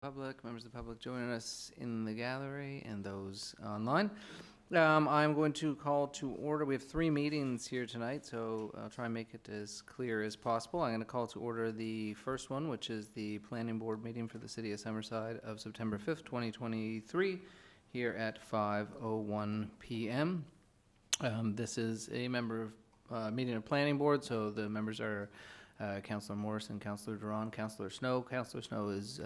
Members of the public joining us in the gallery and those online. I'm going to call to order. We have 3 meetings here tonight, so I'll try and make it as clear as possible. I'm going to call to order the first one, which is the Planning Board meeting for the City of Summerside of September 5th, 2023, here at 5:01 p.m. This is a meeting of Planning Board, so the members are Councillor Morrison, Councillor Duran, Councillor Snow. Councillor Snow is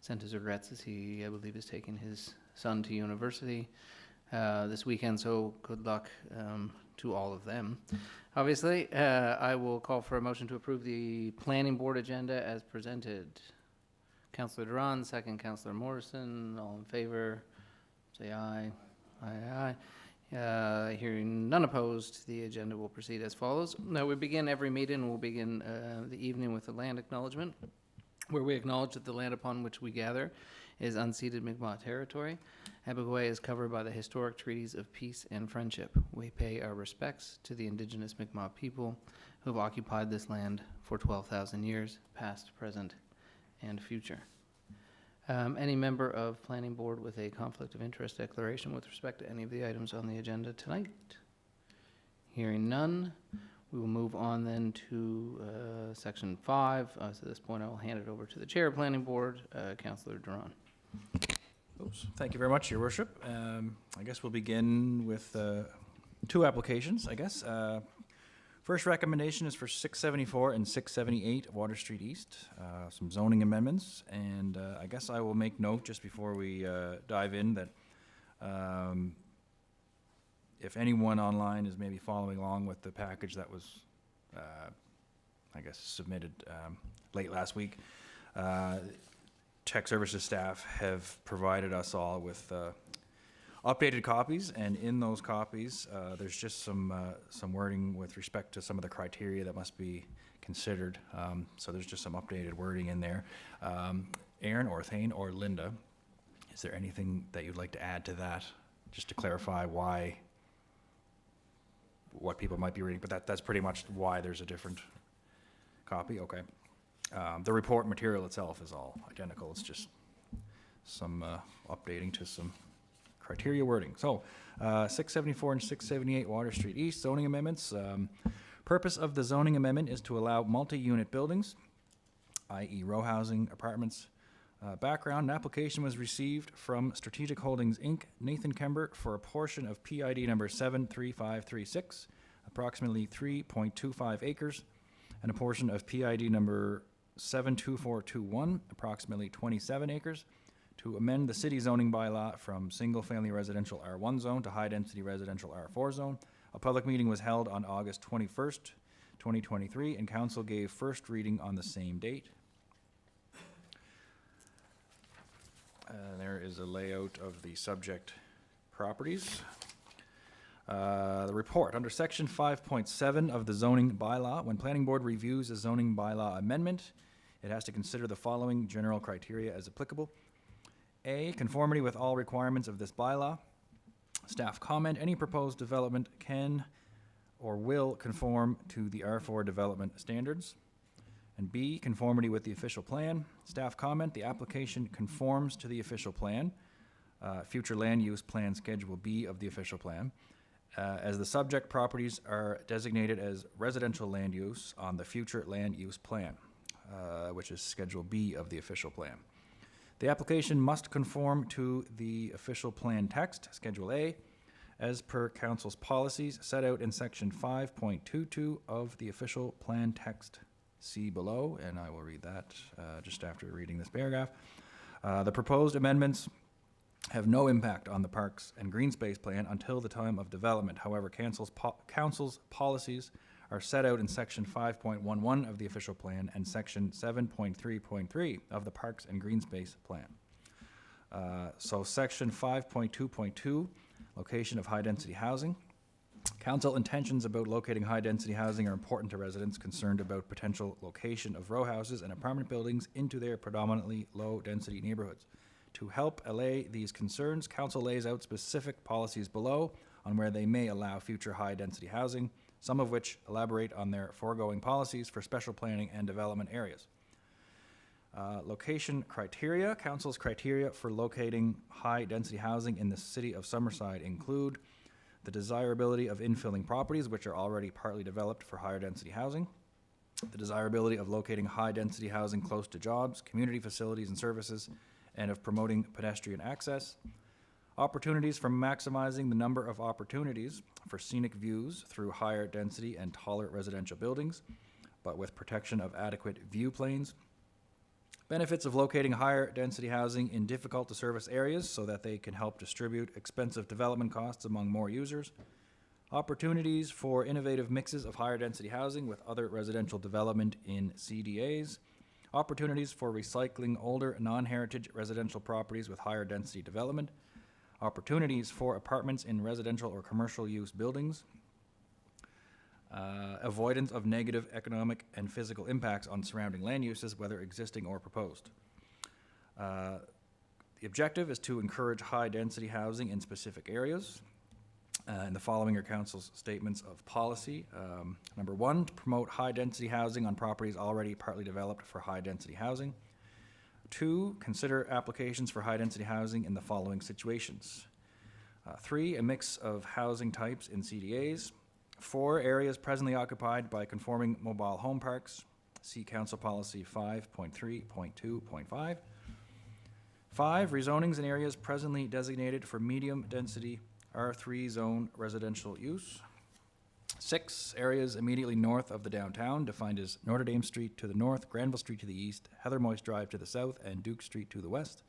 sent his regrets as he, I believe, is taking his son to university this weekend, so good luck to all of them. Obviously, I will call for a motion to approve the Planning Board agenda as presented. Councillor Duran, second. Councillor Morrison, all in favor, say aye. Aye, aye. Hearing none opposed, the agenda will proceed as follows. Now, we begin every meeting. We'll begin the evening with a land acknowledgement, where we acknowledge that the land upon which we gather is unceded Mi'kmaq territory. Abogway is covered by the historic treaties of peace and friendship. We pay our respects to the indigenous Mi'kmaq people who have occupied this land for 12,000 years, past, present, and future. Any member of Planning Board with a conflict of interest declaration with respect to any of the items on the agenda tonight? Hearing none, we will move on then to section 5. So at this point, I will hand it over to the Chair of Planning Board, Councillor Duran. Oops. Thank you very much, Your Worship. I guess we'll begin with 2 applications, I guess. First recommendation is for 674 and 678 Water Street East, some zoning amendments. And I guess I will make note just before we dive in that if anyone online is maybe following along with the package that was, I guess, submitted late last week, Tech Services staff have provided us all with updated copies, and in those copies, there's just some wording with respect to some of the criteria that must be considered. So there's just some updated wording in there. Aaron or Thane or Linda, is there anything that you'd like to add to that, just to clarify what people might be reading? But that's pretty much why there's a different copy. Okay. The report material itself is all identical. It's just some updating to some criteria wording. So 674 and 678 Water Street East, zoning amendments. Purpose of the zoning amendment is to allow multi-unit buildings, i.e. row housing, apartments. Background, an application was received from Strategic Holdings, Inc., Nathan Kember, for a portion of PID number 73536, approximately 3.25 acres, and a portion of PID number 72421, approximately 27 acres, to amend the city zoning bylaw from single-family residential R1 zone to high-density residential R4 zone. A public meeting was held on August 21st, 2023, and council gave first reading on the same date. There is a layout of the subject properties. The report. Under section 5.7 of the zoning bylaw, when planning board reviews a zoning bylaw amendment, it has to consider the following general criteria as applicable. A, conformity with all requirements of this bylaw. Staff comment, any proposed development can or will conform to the R4 development standards. And B, conformity with the official plan. Staff comment, the application conforms to the official plan. Future land use plan schedule B of the official plan. As the subject properties are designated as residential land use on the future land use plan, which is schedule B of the official plan. The application must conform to the official plan text, schedule A, as per council's policies set out in section 5.22 of the official plan text. See below, and I will read that just after reading this paragraph. The proposed amendments have no impact on the Parks and Green Space Plan until the time of development. However, council's policies are set out in section 5.11 of the official plan and section 7.3.3 of the Parks and Green Space Plan. So section 5.2.2, location of high-density housing. Council intentions about locating high-density housing are important to residents concerned about potential location of row houses and apartment buildings into their predominantly low-density neighborhoods. To help allay these concerns, council lays out specific policies below on where they may allow future high-density housing, some of which elaborate on their foregoing policies for special planning and development areas. Location criteria. Council's criteria for locating high-density housing in the city of Summerside include the desirability of infilling properties which are already partly developed for higher density housing, the desirability of locating high-density housing close to jobs, community facilities and services, and of promoting pedestrian access, opportunities for maximizing the number of opportunities for scenic views through higher density and taller residential buildings, but with protection of adequate view planes, benefits of locating higher density housing in difficult to service areas so that they can help distribute expensive development costs among more users, opportunities for innovative mixes of higher density housing with other residential development in CDAs, opportunities for recycling older non-heritage residential properties with higher density development, opportunities for apartments in residential or commercial use buildings, avoidance of negative economic and physical impacts on surrounding land uses, whether existing or proposed. The objective is to encourage high-density housing in specific areas. And the following are council's statements of policy. Number one, to promote high-density housing on properties already partly developed for high-density housing. Two, consider applications for high-density housing in the following situations. Three, a mix of housing types in CDAs. 4, areas presently occupied by conforming mobile home parks. See Council Policy 5.3.2.5. 5, rezonings in areas presently designated for medium-density R3 zone residential use. 6, areas immediately north of the downtown, defined as Notre Dame Street to the north, Granville Street to the east, Heather Moyse Drive to the south, and Duke Street to the west,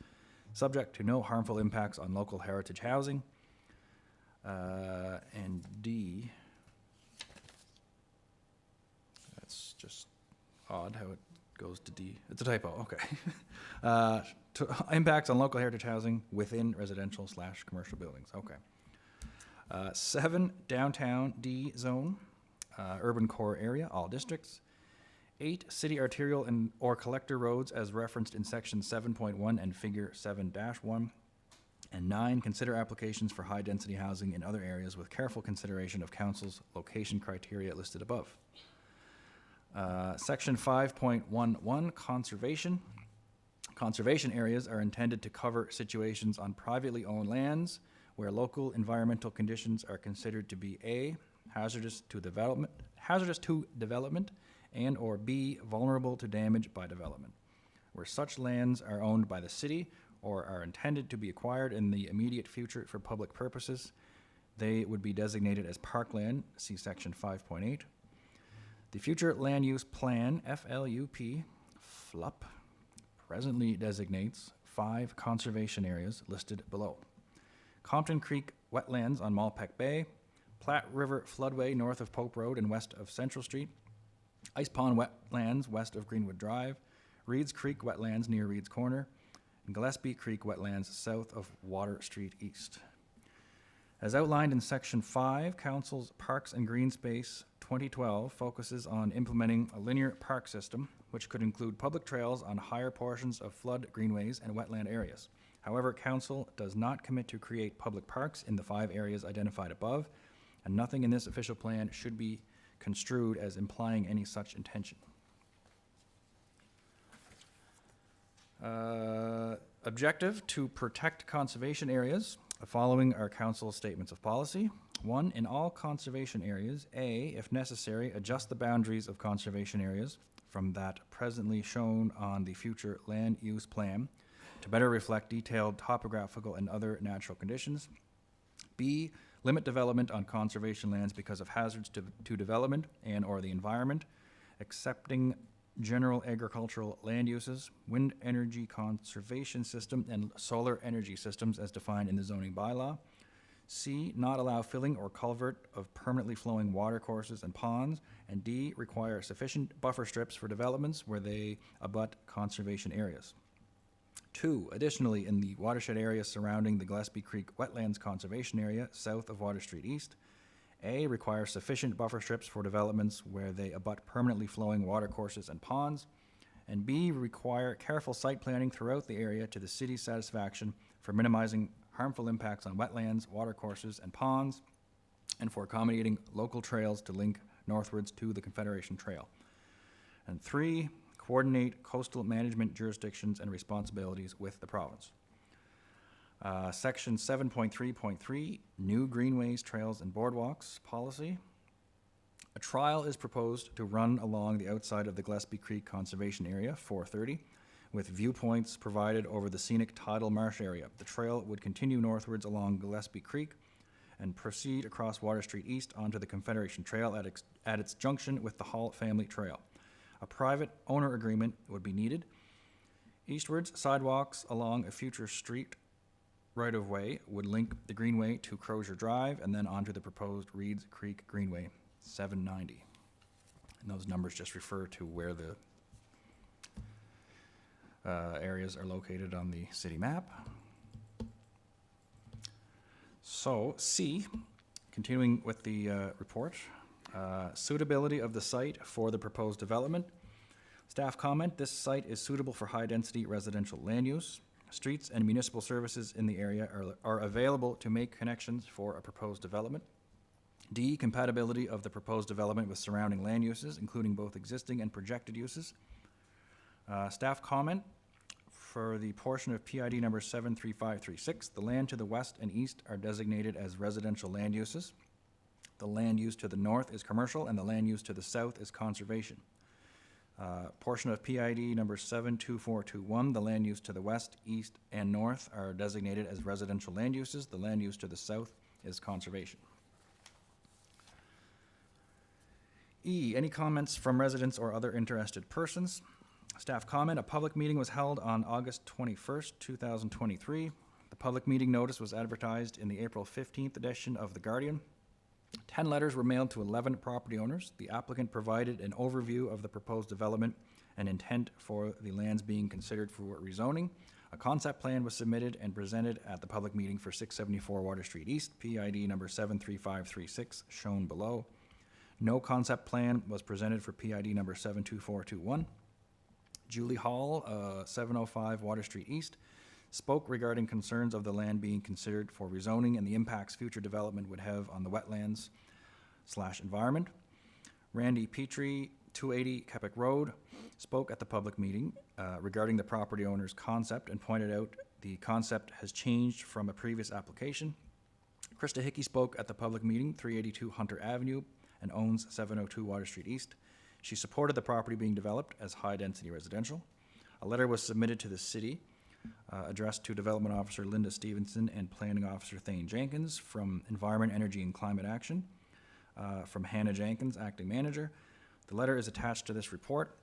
subject to no harmful impacts on local heritage housing. And D, that's just odd how it goes to D. It's a typo, okay. Impacts on local heritage housing within residential/commercial buildings, okay. 7, downtown D zone, urban core area, all districts. 8, city arterial and or collector roads as referenced in section 7.1 and figure 7-1. And 9, consider applications for high-density housing in other areas with careful consideration of council's location criteria listed above. Section 5.11, conservation. Conservation areas are intended to cover situations on privately owned lands where local environmental conditions are considered to be A, hazardous to development, and or B, vulnerable to damage by development. Where such lands are owned by the city or are intended to be acquired in the immediate future for public purposes, they would be designated as parkland, see section 5.8. The future land use plan, FLUP, presently designates 5 conservation areas listed below. Compton Creek wetlands on Malpeque Bay, Platte River floodway north of Pope Road and west of Central Street, Ice Pond wetlands west of Greenwood Drive, Reeds Creek wetlands near Reeds Corner, and Gillespie Creek wetlands south of Water Street East. As outlined in Section 5, Council's Parks and Green Space 2012 focuses on implementing a linear park system, which could include public trails on higher portions of flood greenways and wetland areas. However, Council does not commit to create public parks in the 5 areas identified above, and nothing in this official plan should be construed as implying any such intention. Objective, to protect conservation areas. The following are Council's statements of policy. 1, in all conservation areas, A, if necessary, adjust the boundaries of conservation areas from that presently shown on the future land use plan to better reflect detailed topographical and other natural conditions. B, limit development on conservation lands because of hazards to development and or the environment, excepting general agricultural land uses, wind energy conservation system, and solar energy systems as defined in the zoning bylaw. C, not allow filling or culvert of permanently flowing water courses and ponds. And D, require sufficient buffer strips for developments where they abut conservation areas. 2, additionally, in the watershed area surrounding the Gillespie Creek Wetlands Conservation Area south of Water Street East, A, require sufficient buffer strips for developments where they abut permanently flowing water courses and ponds, and B, require careful site planning throughout the area to the city's satisfaction for minimizing harmful impacts on wetlands, water courses, and ponds, and for accommodating local trails to link northwards to the Confederation Trail. And 3, coordinate coastal management jurisdictions and responsibilities with the province. Section 7.3.3, new greenways, trails, and boardwalks policy. A trail is proposed to run along the outside of the Gillespie Creek Conservation Area, 430, with viewpoints provided over the scenic tidal marsh area. The trail would continue northwards along Gillespie Creek and proceed across Water Street East onto the Confederation Trail at its junction with the Hall Family Trail. A private owner agreement would be needed. Eastwards, sidewalks along a future street right-of-way would link the Greenway to Crozier Drive and then onto the proposed Reeds Creek Greenway, 790. And those numbers just refer to where the areas are located on the city map. So, C, continuing with the report, suitability of the site for the proposed development. Staff comment, this site is suitable for high-density residential land use. Streets and municipal services in the area are available to make connections for a proposed development. D, compatibility of the proposed development with surrounding land uses, including both existing and projected uses. Staff comment, for the portion of PID number 73536, the land to the west and east are designated as residential land uses. The land use to the north is commercial, and the land use to the south is conservation. Portion of PID number 72421, the land use to the west, east, and north are designated as residential land uses. The land use to the south is conservation. E, any comments from residents or other interested persons? Staff comment, a public meeting was held on August 21st, 2023. The public meeting notice was advertised in the April 15th edition of The Guardian. 10 letters were mailed to 11 property owners. The applicant provided an overview of the proposed development and intent for the lands being considered for rezoning. A concept plan was submitted and presented at the public meeting for 674 Water Street East, PID number 73536, shown below. No concept plan was presented for PID number 72421. Julie Hall, 705 Water Street East, spoke regarding concerns of the land being considered for rezoning and the impacts future development would have on the wetlands/environment. Randy Petrie, 280 Kepik Road, spoke at the public meeting regarding the property owner's concept and pointed out the concept has changed from a previous application. Krista Hickey spoke at the public meeting, 382 Hunter Avenue, and owns 702 Water Street East. She supported the property being developed as high-density residential. A letter was submitted to the city addressed to Development Officer Linda Stevenson and Planning Officer Thane Jenkins from Environment, Energy, and Climate Action, from Hannah Jenkins, Acting Manager. The letter is attached to this report.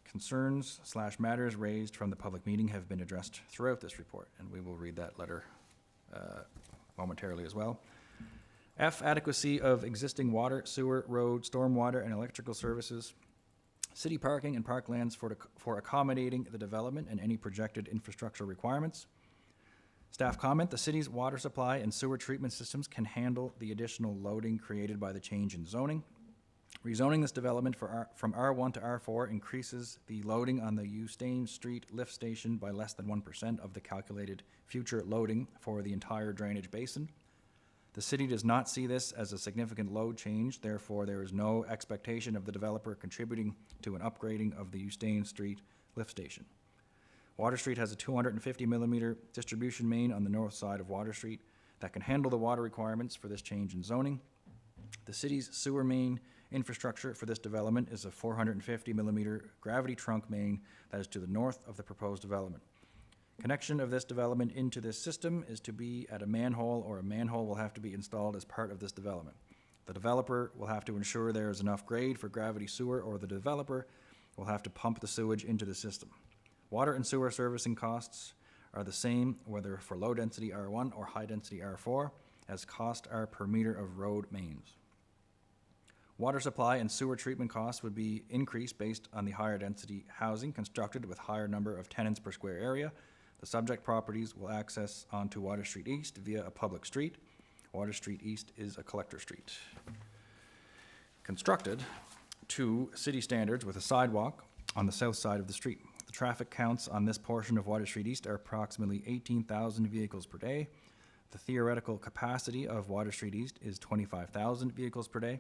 Concerns/matters raised from the public meeting have been addressed throughout this report, and we will read that letter momentarily as well. F, adequacy of existing water, sewer, road, stormwater, and electrical services, city parking and parklands for accommodating the development and any projected infrastructure requirements. Staff comment, the city's water supply and sewer treatment systems can handle the additional loading created by the change in zoning. Rezoning this development from R1 to R4 increases the loading on the Eustane Street lift station by less than 1% of the calculated future loading for the entire drainage basin. The city does not see this as a significant load change, therefore there is no expectation of the developer contributing to an upgrading of the Eustane Street lift station. Water Street has a 250 millimeter distribution main on the north side of Water Street that can handle the water requirements for this change in zoning. The city's sewer main infrastructure for this development is a 450 millimeter gravity trunk main that is to the north of the proposed development. Connection of this development into this system is to be at a manhole, or a manhole will have to be installed as part of this development. The developer will have to ensure there is enough grade for gravity sewer, or the developer will have to pump the sewage into the system. Water and sewer servicing costs are the same whether for low density R1 or high density R4, as costs are per meter of road mains. Water supply and sewer treatment costs would be increased based on the higher density housing constructed with higher number of tenants per square area. The subject properties will access onto Water Street East via a public street. Water Street East is a collector street. Constructed to city standards with a sidewalk on the south side of the street. The traffic counts on this portion of Water Street East are approximately 18,000 vehicles per day. The theoretical capacity of Water Street East is 25,000 vehicles per day.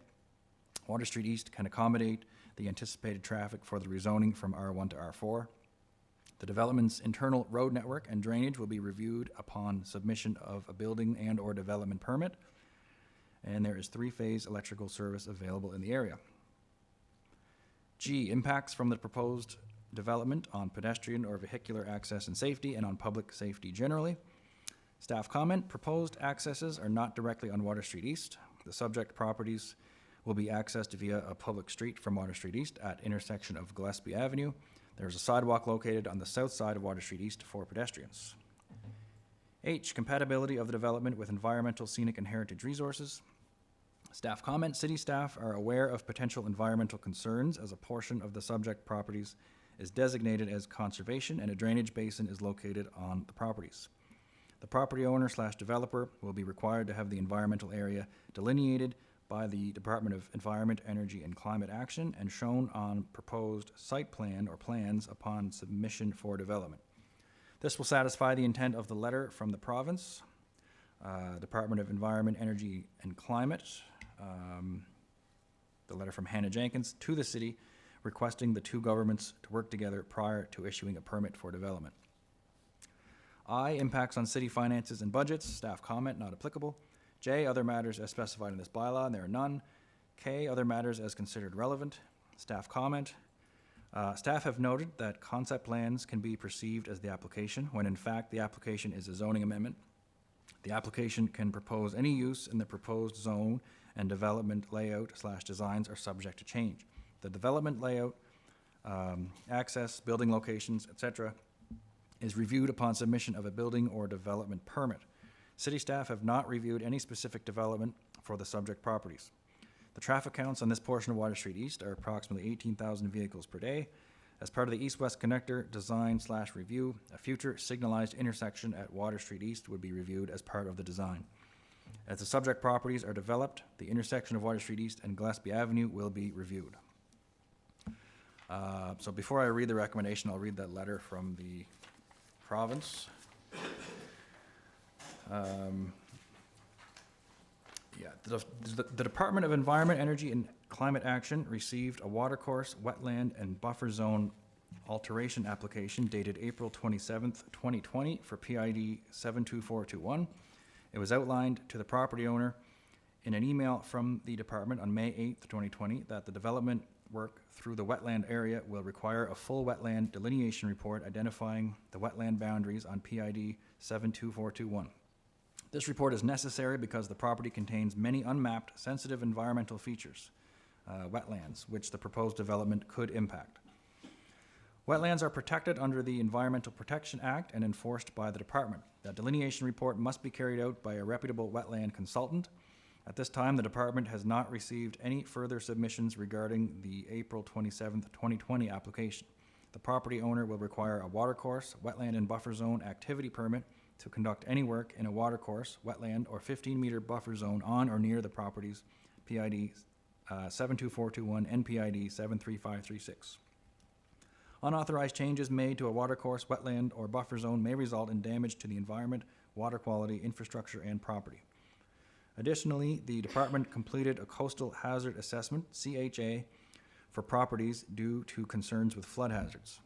Water Street East can accommodate the anticipated traffic for the rezoning from R1 to R4. The development's internal road network and drainage will be reviewed upon submission of a building and/or development permit, and there is 3-phase electrical service available in the area. G, impacts from the proposed development on pedestrian or vehicular access and safety and on public safety generally. Staff comment, proposed accesses are not directly on Water Street East. The subject properties will be accessed via a public street from Water Street East at intersection of Gillespie Avenue. There is a sidewalk located on the south side of Water Street East for pedestrians. H, compatibility of the development with environmental, scenic, and heritage resources. Staff comment, city staff are aware of potential environmental concerns as a portion of the subject properties is designated as conservation and a drainage basin is located on the properties. The property owner/developer will be required to have the environmental area delineated by the Department of Environment, Energy, and Climate Action and shown on proposed site plan or plans upon submission for development. This will satisfy the intent of the letter from the province, Department of Environment, Energy, and Climate, the letter from Hannah Jenkins to the city requesting the two governments to work together prior to issuing a permit for development. I, impacts on city finances and budgets, staff comment, not applicable. J, other matters as specified in this bylaw, and there are none. K, other matters as considered relevant, staff comment. Staff have noted that concept plans can be perceived as the application, when in fact the application is a zoning amendment. The application can propose any use in the proposed zone, and development layout/designs are subject to change. The development layout, access, building locations, etc., is reviewed upon submission of a building or development permit. City staff have not reviewed any specific development for the subject properties. The traffic counts on this portion of Water Street East are approximately 18,000 vehicles per day. As part of the east-west connector design/review, a future signalized intersection at Water Street East would be reviewed as part of the design. As the subject properties are developed, the intersection of Water Street East and Gillespie Avenue will be reviewed. So before I read the recommendation, I'll read that letter from the province. The Department of Environment, Energy, and Climate Action received a watercourse, wetland, and buffer zone alteration application dated April 27th, 2020 for PID 72421. It was outlined to the property owner in an email from the department on May 8th, 2020 that the development work through the wetland area will require a full wetland delineation report identifying the wetland boundaries on PID 72421. This report is necessary because the property contains many unmapped sensitive environmental features, wetlands, which the proposed development could impact. Wetlands are protected under the Environmental Protection Act and enforced by the department. That delineation report must be carried out by a reputable wetland consultant. At this time, the department has not received any further submissions regarding the April 27th, 2020 application. The property owner will require a watercourse, wetland and buffer zone activity permit to conduct any work in a watercourse, wetland, or 15-meter buffer zone on or near the property's PID 72421 and PID 73536. Unauthorized changes made to a watercourse, wetland, or buffer zone may result in damage to the environment, water quality, infrastructure, and property. Additionally, the department completed a coastal hazard assessment, CHA, for properties due to concerns with flood hazards.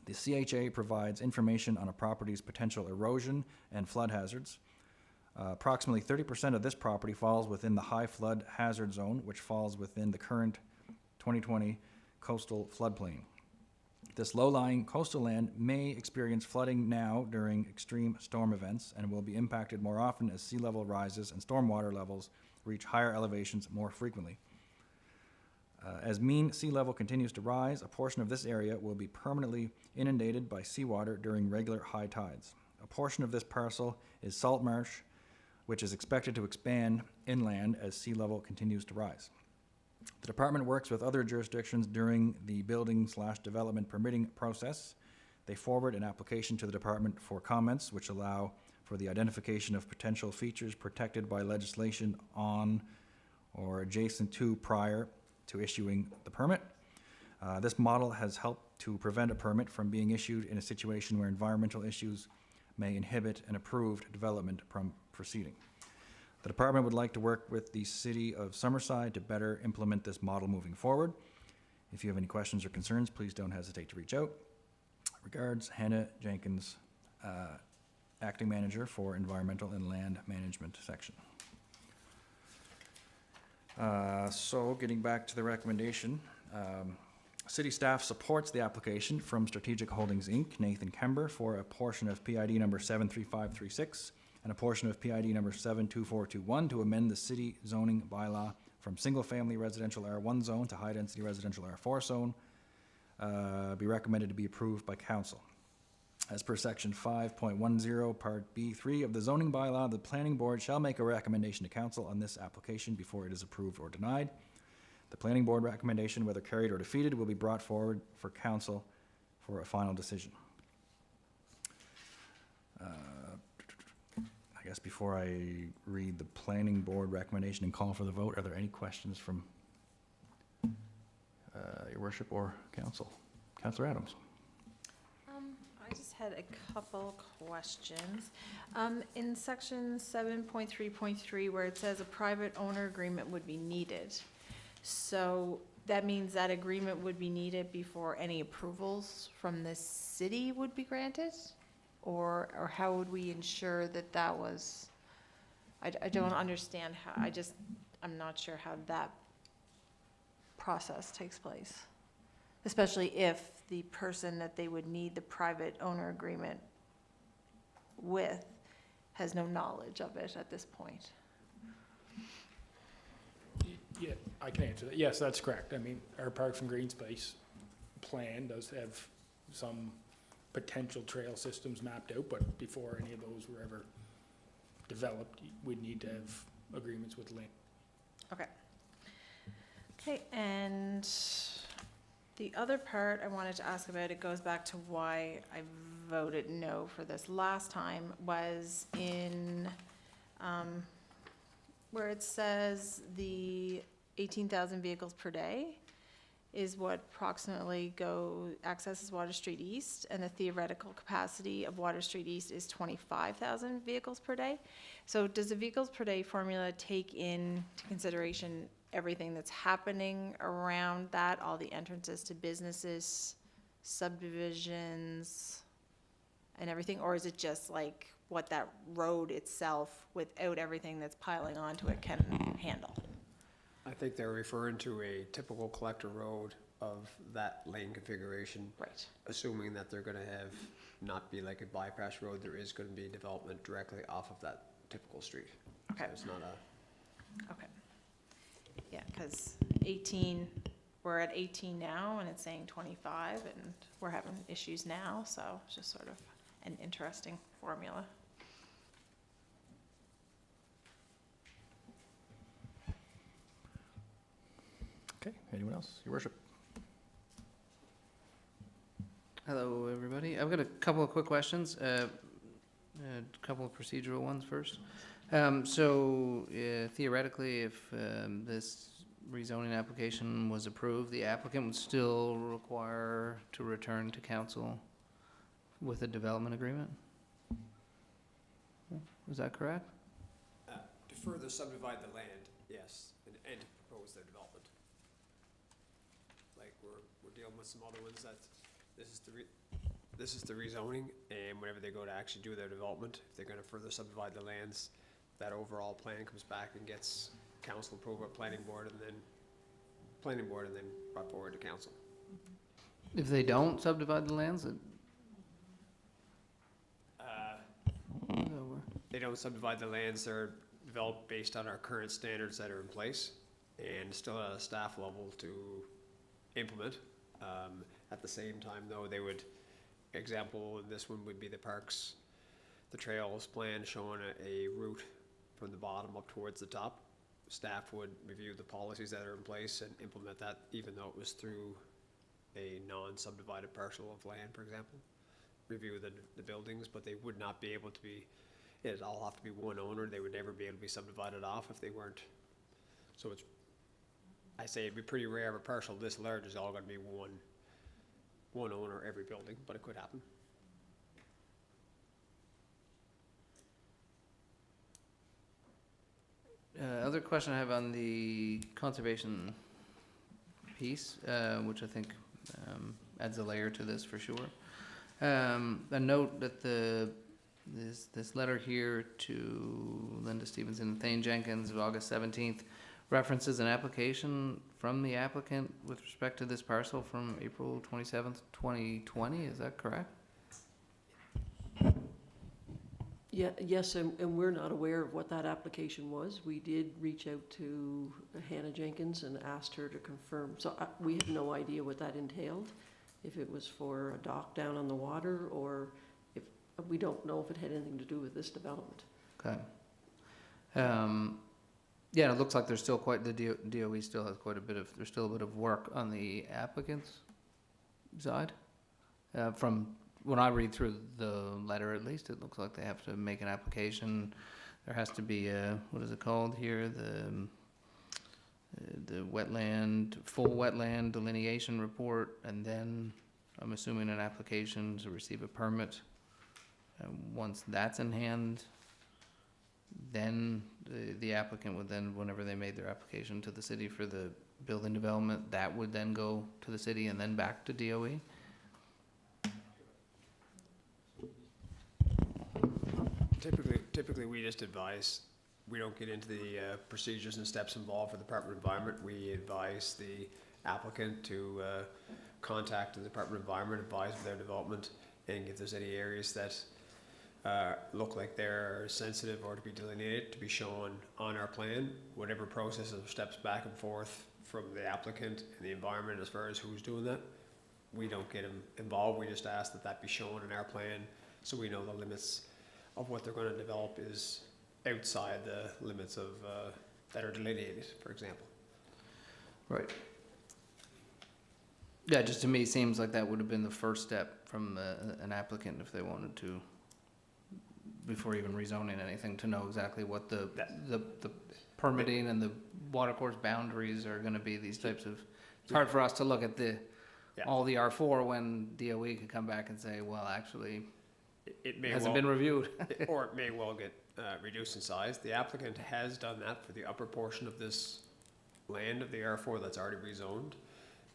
The CHA provides information on a property's potential erosion and flood hazards. Approximately 30% of this property falls within the high flood hazard zone, which falls within the current 2020 coastal floodplain. This low-lying coastal land may experience flooding now during extreme storm events and will be impacted more often as sea level rises and stormwater levels reach higher elevations more frequently. As mean sea level continues to rise, a portion of this area will be permanently inundated by seawater during regular high tides. A portion of this parcel is salt marsh, which is expected to expand inland as sea level continues to rise. The department works with other jurisdictions during the building/development permitting process. They forward an application to the department for comments, which allow for the identification of potential features protected by legislation on or adjacent to prior to issuing the permit. This model has helped to prevent a permit from being issued in a situation where environmental issues may inhibit an approved development from proceeding. The department would like to work with the City of Summerside to better implement this model moving forward. If you have any questions or concerns, please don't hesitate to reach out. Regards, Hannah Jenkins, Acting Manager for Environmental and Land Management Section. So getting back to the recommendation, city staff supports the application from Strategic Holdings, Inc., Nathan Kember, for a portion of PID number 73536 and a portion of PID number 72421 to amend the city zoning bylaw from single-family residential R1 zone to high-density residential R4 zone, be recommended to be approved by council. As per section 5.10, part B3 of the zoning bylaw, the planning board shall make a recommendation to council on this application before it is approved or denied. The planning board recommendation, whether carried or defeated, will be brought forward for council for a final decision. I guess before I read the planning board recommendation and call for the vote, are there any questions from your worship or council? Councillor Adams. I just had a couple questions. In section 7.3.3, where it says a private owner agreement would be needed, so that means that agreement would be needed before any approvals from the city would be granted? Or how would we ensure that that was, I don't understand how, I'm not sure how that process takes place. Especially if the person that they would need the private owner agreement with has no knowledge of it at this point. Yeah, I can answer that. Yes, that's correct. I mean, our Parks and Green Space plan does have some potential trail systems mapped out, but before any of those were ever developed, we'd need to have agreements with land. Okay. Okay, and the other part I wanted to ask about, it goes back to why I voted no for this last time, was in, where it says the 18,000 vehicles per day is what approximately accesses Water Street East, and the theoretical capacity of Water Street East is 25,000 vehicles per day. So does the vehicles per day formula take into consideration everything that's happening around that, all the entrances to businesses, subdivisions, and everything? Or is it just like what that road itself, without everything that's piling onto it, can handle? I think they're referring to a typical collector road of that lane configuration. Right. Assuming that they're gonna have, not be like a bypass road, there is gonna be development directly off of that typical street. Okay. So it's not a, Okay. Yeah, because 18, we're at 18 now, and it's saying 25, and we're having issues now, so it's just sort of an interesting formula. Okay, anyone else? Your worship. Hello, everybody. I've got a couple of quick questions, a couple of procedural ones first. So theoretically, if this rezoning application was approved, the applicant would still require to return to council with a development agreement? Is that correct? to further subdivide the land, yes, and to propose their development. Like, we're dealing with some other ones that, this is the rezoning, and whenever they go to actually do their development, if they're gonna further subdivide the lands, that overall plan comes back and gets council approval at planning board, and then brought forward to council. If they don't subdivide the lands, They don't subdivide the lands, they're developed based on our current standards that are in place, and still at a staff level to implement. At the same time, though, they would, example, in this one would be the parks, the trails plan showing a route from the bottom up towards the top. Staff would review the policies that are in place and implement that, even though it was through a non-subdivided parcel of land, for example. Review the buildings, but they would not be able to be, it'd all have to be one owner. They would never be able to be subdivided off if they weren't. So it's, I say it'd be pretty rare of a parcel this large is all gonna be one owner every building, but it could happen. other question I have on the conservation piece, which I think adds a layer to this for sure. A note that this letter here to Linda Stevenson and Thane Jenkins of August 17th references an application from the applicant with respect to this parcel from April 27th, 2020. Is that correct? Yeah, yes, and we're not aware of what that application was. We did reach out to Hannah Jenkins and asked her to confirm. So we have no idea what that entailed, if it was for a dock down on the water, or if, we don't know if it had anything to do with this development. Okay. Yeah, it looks like there's still quite, the DOE still has quite a bit of, there's still a bit of work on the applicant's side. From when I read through the letter, at least, it looks like they have to make an application. There has to be a, what is it called here? The wetland, full wetland delineation report, and then I'm assuming an application to receive a permit. And once that's in hand, then the applicant would then, whenever they made their application to the city for the building development, that would then go to the city and then back to DOE? Typically, we just advise, we don't get into the procedures and steps involved for the Department of Environment. We advise the applicant to contact the Department of Environment, advise of their development, and if there's any areas that look like they're sensitive or to be delineated, to be shown on our plan, whatever process of steps back and forth from the applicant and the environment as far as who's doing that. We don't get them involved, we just ask that that be shown in our plan so we know the limits of what they're going to develop is outside the limits of, that are delineated, for example. Right. Yeah, just to me, seems like that would have been the first step from an applicant if they wanted to, before even rezoning anything, to know exactly what the permitting and the watercourse boundaries are gonna be, these types of, it's hard for us to look at Yeah. all the R4 when DOE could come back and say, well, actually, It may hasn't well, been reviewed. or it may well get reduced in size. The applicant has done that for the upper portion of this land of the R4 that's already rezoned.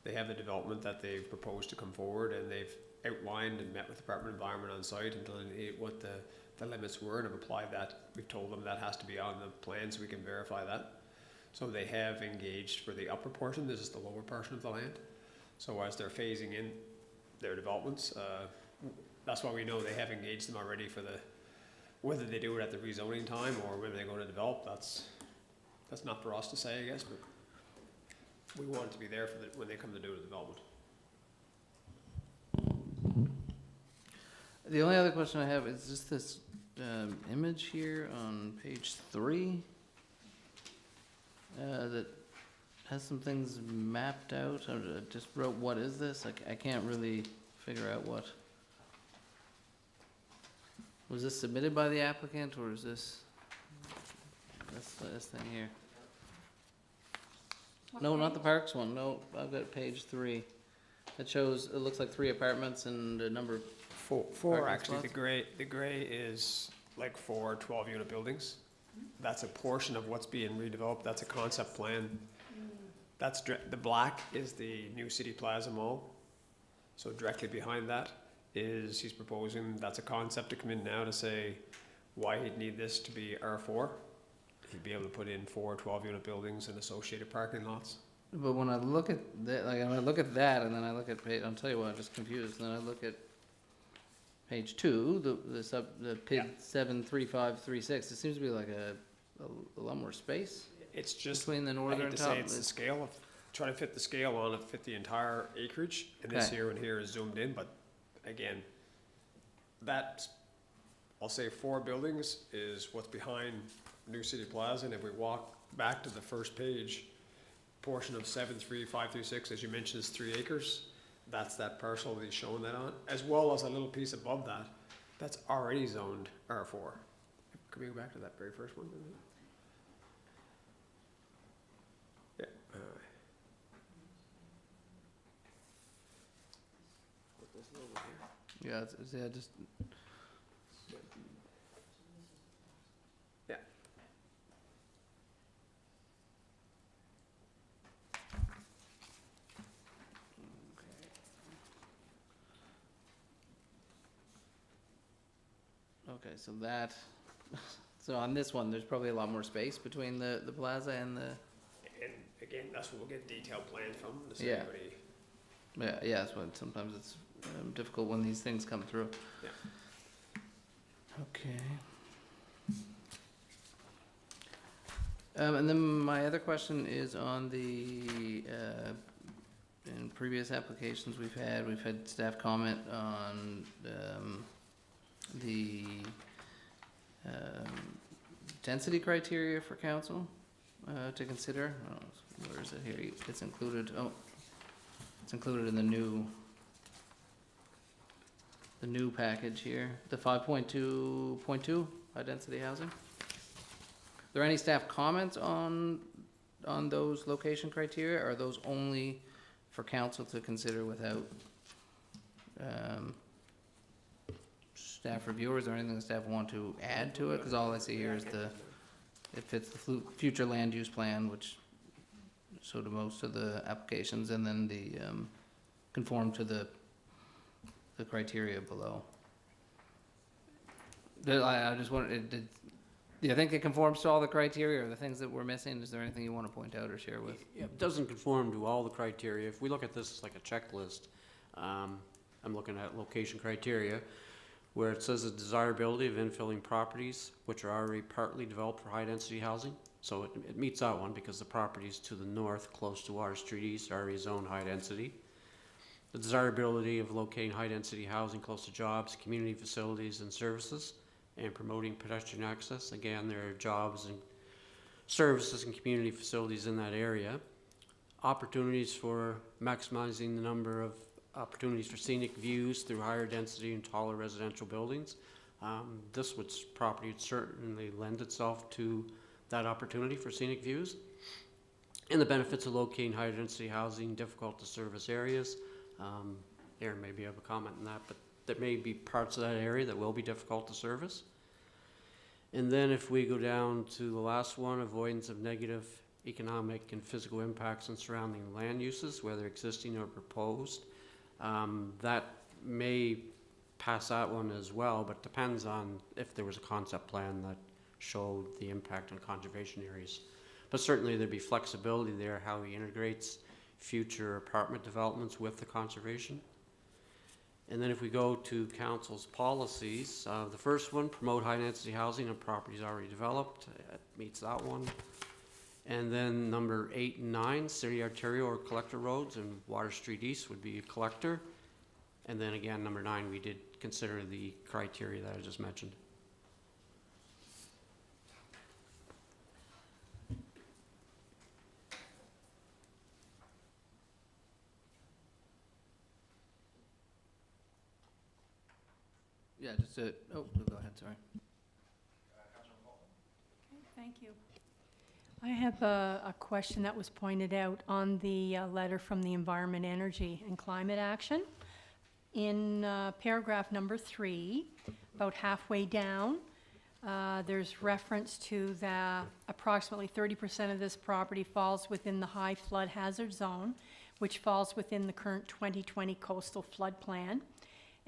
They have the development that they've proposed to come forward, and they've outlined and met with the Department of Environment on site and delineate what the limits were and have applied that. We've told them that has to be on the plan so we can verify that. So they have engaged for the upper portion. This is the lower portion of the land. So as they're phasing in their developments, that's why we know they have engaged them already for whether they do it at the rezoning time or when they're going to develop, that's not for us to say, I guess, but we want it to be there for when they come to do the development. The only other question I have is just this image here on page 3 that has some things mapped out. I just wrote, what is this? I can't really figure out what. Was this submitted by the applicant, or is this thing here? No, not the Parks one. No, I've got page 3. It shows, it looks like 3 apartments and a number. Four Parking actually. spots? The gray is like 4 12-unit buildings. That's a portion of what's being redeveloped. That's a concept plan. That's the black is the new City Plaza Mall. So directly behind that is he's proposing, that's a concept to come in now to say why he'd need this to be R4. He'd be able to put in 4 12-unit buildings and associated parking lots. But when I look at that, like when I look at that, and then I look at page, I'll tell you what, I'm just confused. Then I look at page 2, the PID 73536. It seems to be like a lot more space It's just, between the I northern hate and to top. say it's the scale of, trying to fit the scale on it, fit the entire acreage, and this Okay. here and here is zoomed in, but again, that's, I'll say 4 buildings is what's behind New City Plaza, and if we walk back to the first page, portion of 73536, as you mentioned, is 3 acres. That's that parcel that he's showing that on, as well as a little piece above that, that's already zoned R4. Can we go back to that very first one? Yeah. Put this little one here. Yeah, yeah, just Yeah. Okay, so that, so on this one, there's probably a lot more space between the plaza and the, And again, that's what we'll get detailed plan from, to see Yeah. everybody. yeah, that's what, sometimes it's difficult when these things come through. Yeah. Okay. And then my other question is on the, in previous applications we've had staff comment on, the, density criteria for council, to consider. Oh, where is it here? It's included, it's included in the new package here, the 5.2.2, high density housing. Are there any staff comments on those location criteria, or are those only for council to consider without staff review, or is there anything the staff want to add to it? Because all I see here is it fits the future land use plan, which so do most of the applications, and then the conform to the criteria below. I just wanted, do you think it conforms to all the criteria, or the things that we're missing? Is there anything you want to point out or share with? It doesn't conform to all the criteria. If we look at this as like a checklist, I'm looking at location criteria, where it says the desirability of infilling properties which are already partly developed for high-density housing. So it meets that one because the properties to the north, close to Water Street East, are already zoned high-density. The desirability of locating high-density housing close to jobs, community facilities, and services, and promoting pedestrian access. Again, there are jobs and services and community facilities in that area. Opportunities for maximizing the number of opportunities for scenic views through higher density and taller residential buildings. This property would certainly lend itself to that opportunity for scenic views. And the benefits of locating higher density housing, difficult to service areas. Aaron maybe have a comment on that, but there may be parts of that area that will be difficult to service. And then if we go down to the last one, avoidance of negative economic and physical impacts on surrounding land uses, whether existing or proposed. That may pass that one as well, but depends on if there was a concept plan that showed the impact on conservation areas. But certainly there'd be flexibility there, how he integrates future apartment developments with the conservation. And then if we go to council's policies, the first one, promote high-density housing on properties already developed, meets that one. And then number 8 and 9, city arterial or collector roads, and Water Street East would be a collector. And then again, number 9, we did consider the criteria that I just mentioned. Yeah, just a, oh, go ahead, sorry. Thank you. I have a question that was pointed out on the letter from the Environment, Energy, and Climate Action. In paragraph number 3, about halfway down, there's reference to that approximately 30% of this property falls within the high flood hazard zone, which falls within the current 2020 coastal flood plan.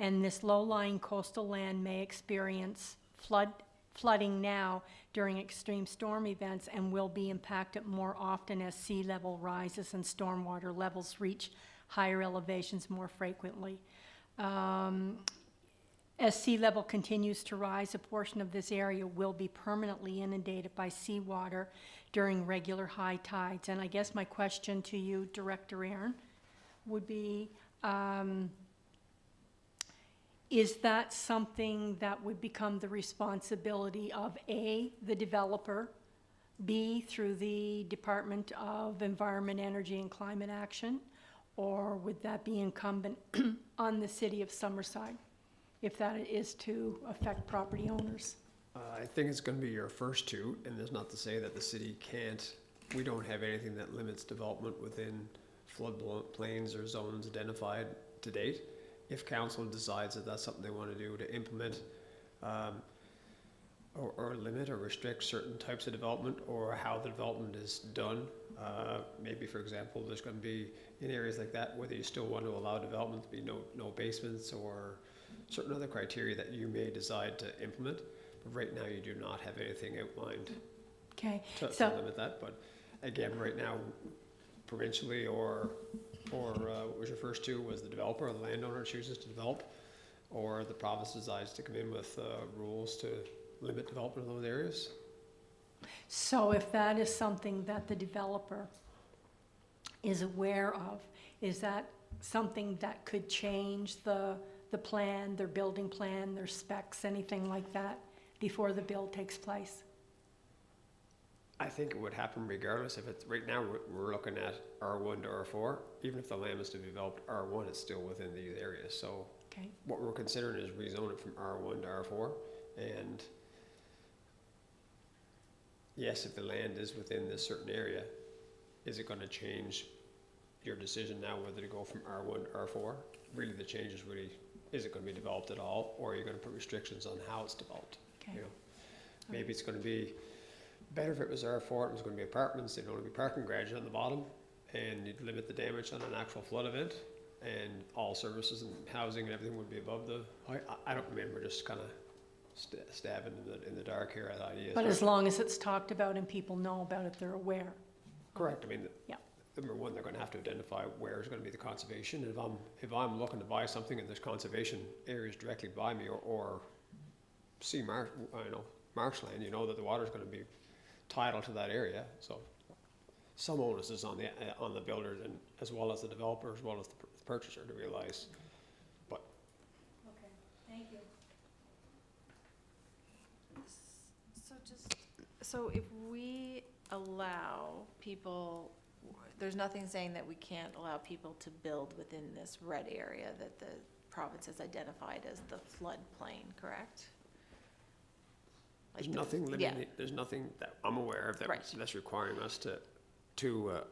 And this low-lying coastal land may experience flooding now during extreme storm events and will be impacted more often as sea level rises and stormwater levels reach higher elevations more frequently. As sea level continues to rise, a portion of this area will be permanently inundated by seawater during regular high tides. And I guess my question to you, Director Aaron, would be, is that something that would become the responsibility of A, the developer, B, through the Department of Environment, Energy, and Climate Action, or would that be incumbent on the city of Summerside, if that is to affect property owners? I think it's gonna be your first two, and there's not to say that the city can't, we don't have anything that limits development within floodplains or zones identified to date. If council decides that that's something they want to do to implement or limit or restrict certain types of development or how the development is done, maybe for example, there's going to be in areas like that whether you still want to allow development to be no basements or certain other criteria that you may decide to implement, but right now you do not have anything outlined Okay, to so, limit that, but again, right now, provincially or what was your first two, was the developer or the landowner chooses to develop, or the province decides to come in with rules to limit development in those areas? so if that is something that the developer is aware of, is that something that could change the plan, their building plan, their specs, anything like that, before the build takes place? I think it would happen regardless. If it's, right now, we're looking at R1 to R4. Even if the land was to be developed R1, it's still within these areas. So Okay, what we're considering is rezone it from R1 to R4. And yes, if the land is within this certain area, is it going to change your decision now whether to go from R1 to R4? Really, the change is really, is it going to be developed at all, or are you going to put restrictions on how it's developed? okay. You know, maybe it's going to be better if it was R4, it was going to be apartments, they'd only be parking garages on the bottom, and you'd limit the damage on an actual flood event, and all services and housing and everything would be above the height. I don't mean, we're just kind of stabbing in the dark here at ideas. But as long as it's talked about and people know about it, they're aware. Correct, I mean, Yeah. number one, they're gonna have to identify where is gonna be the conservation, and if I'm looking to buy something and there's conservation areas directly by me, or marshland, you know that the water's gonna be tidal to that area, so some onus is on the builder, and as well as the developer, as well as the purchaser to realize. But Okay, thank you. So if we allow people, there's nothing saying that we can't allow people to build within this red area that the province has identified as the floodplain, correct? there's Like nothing yeah. limiting, there's nothing that I'm aware of Right. that's requiring us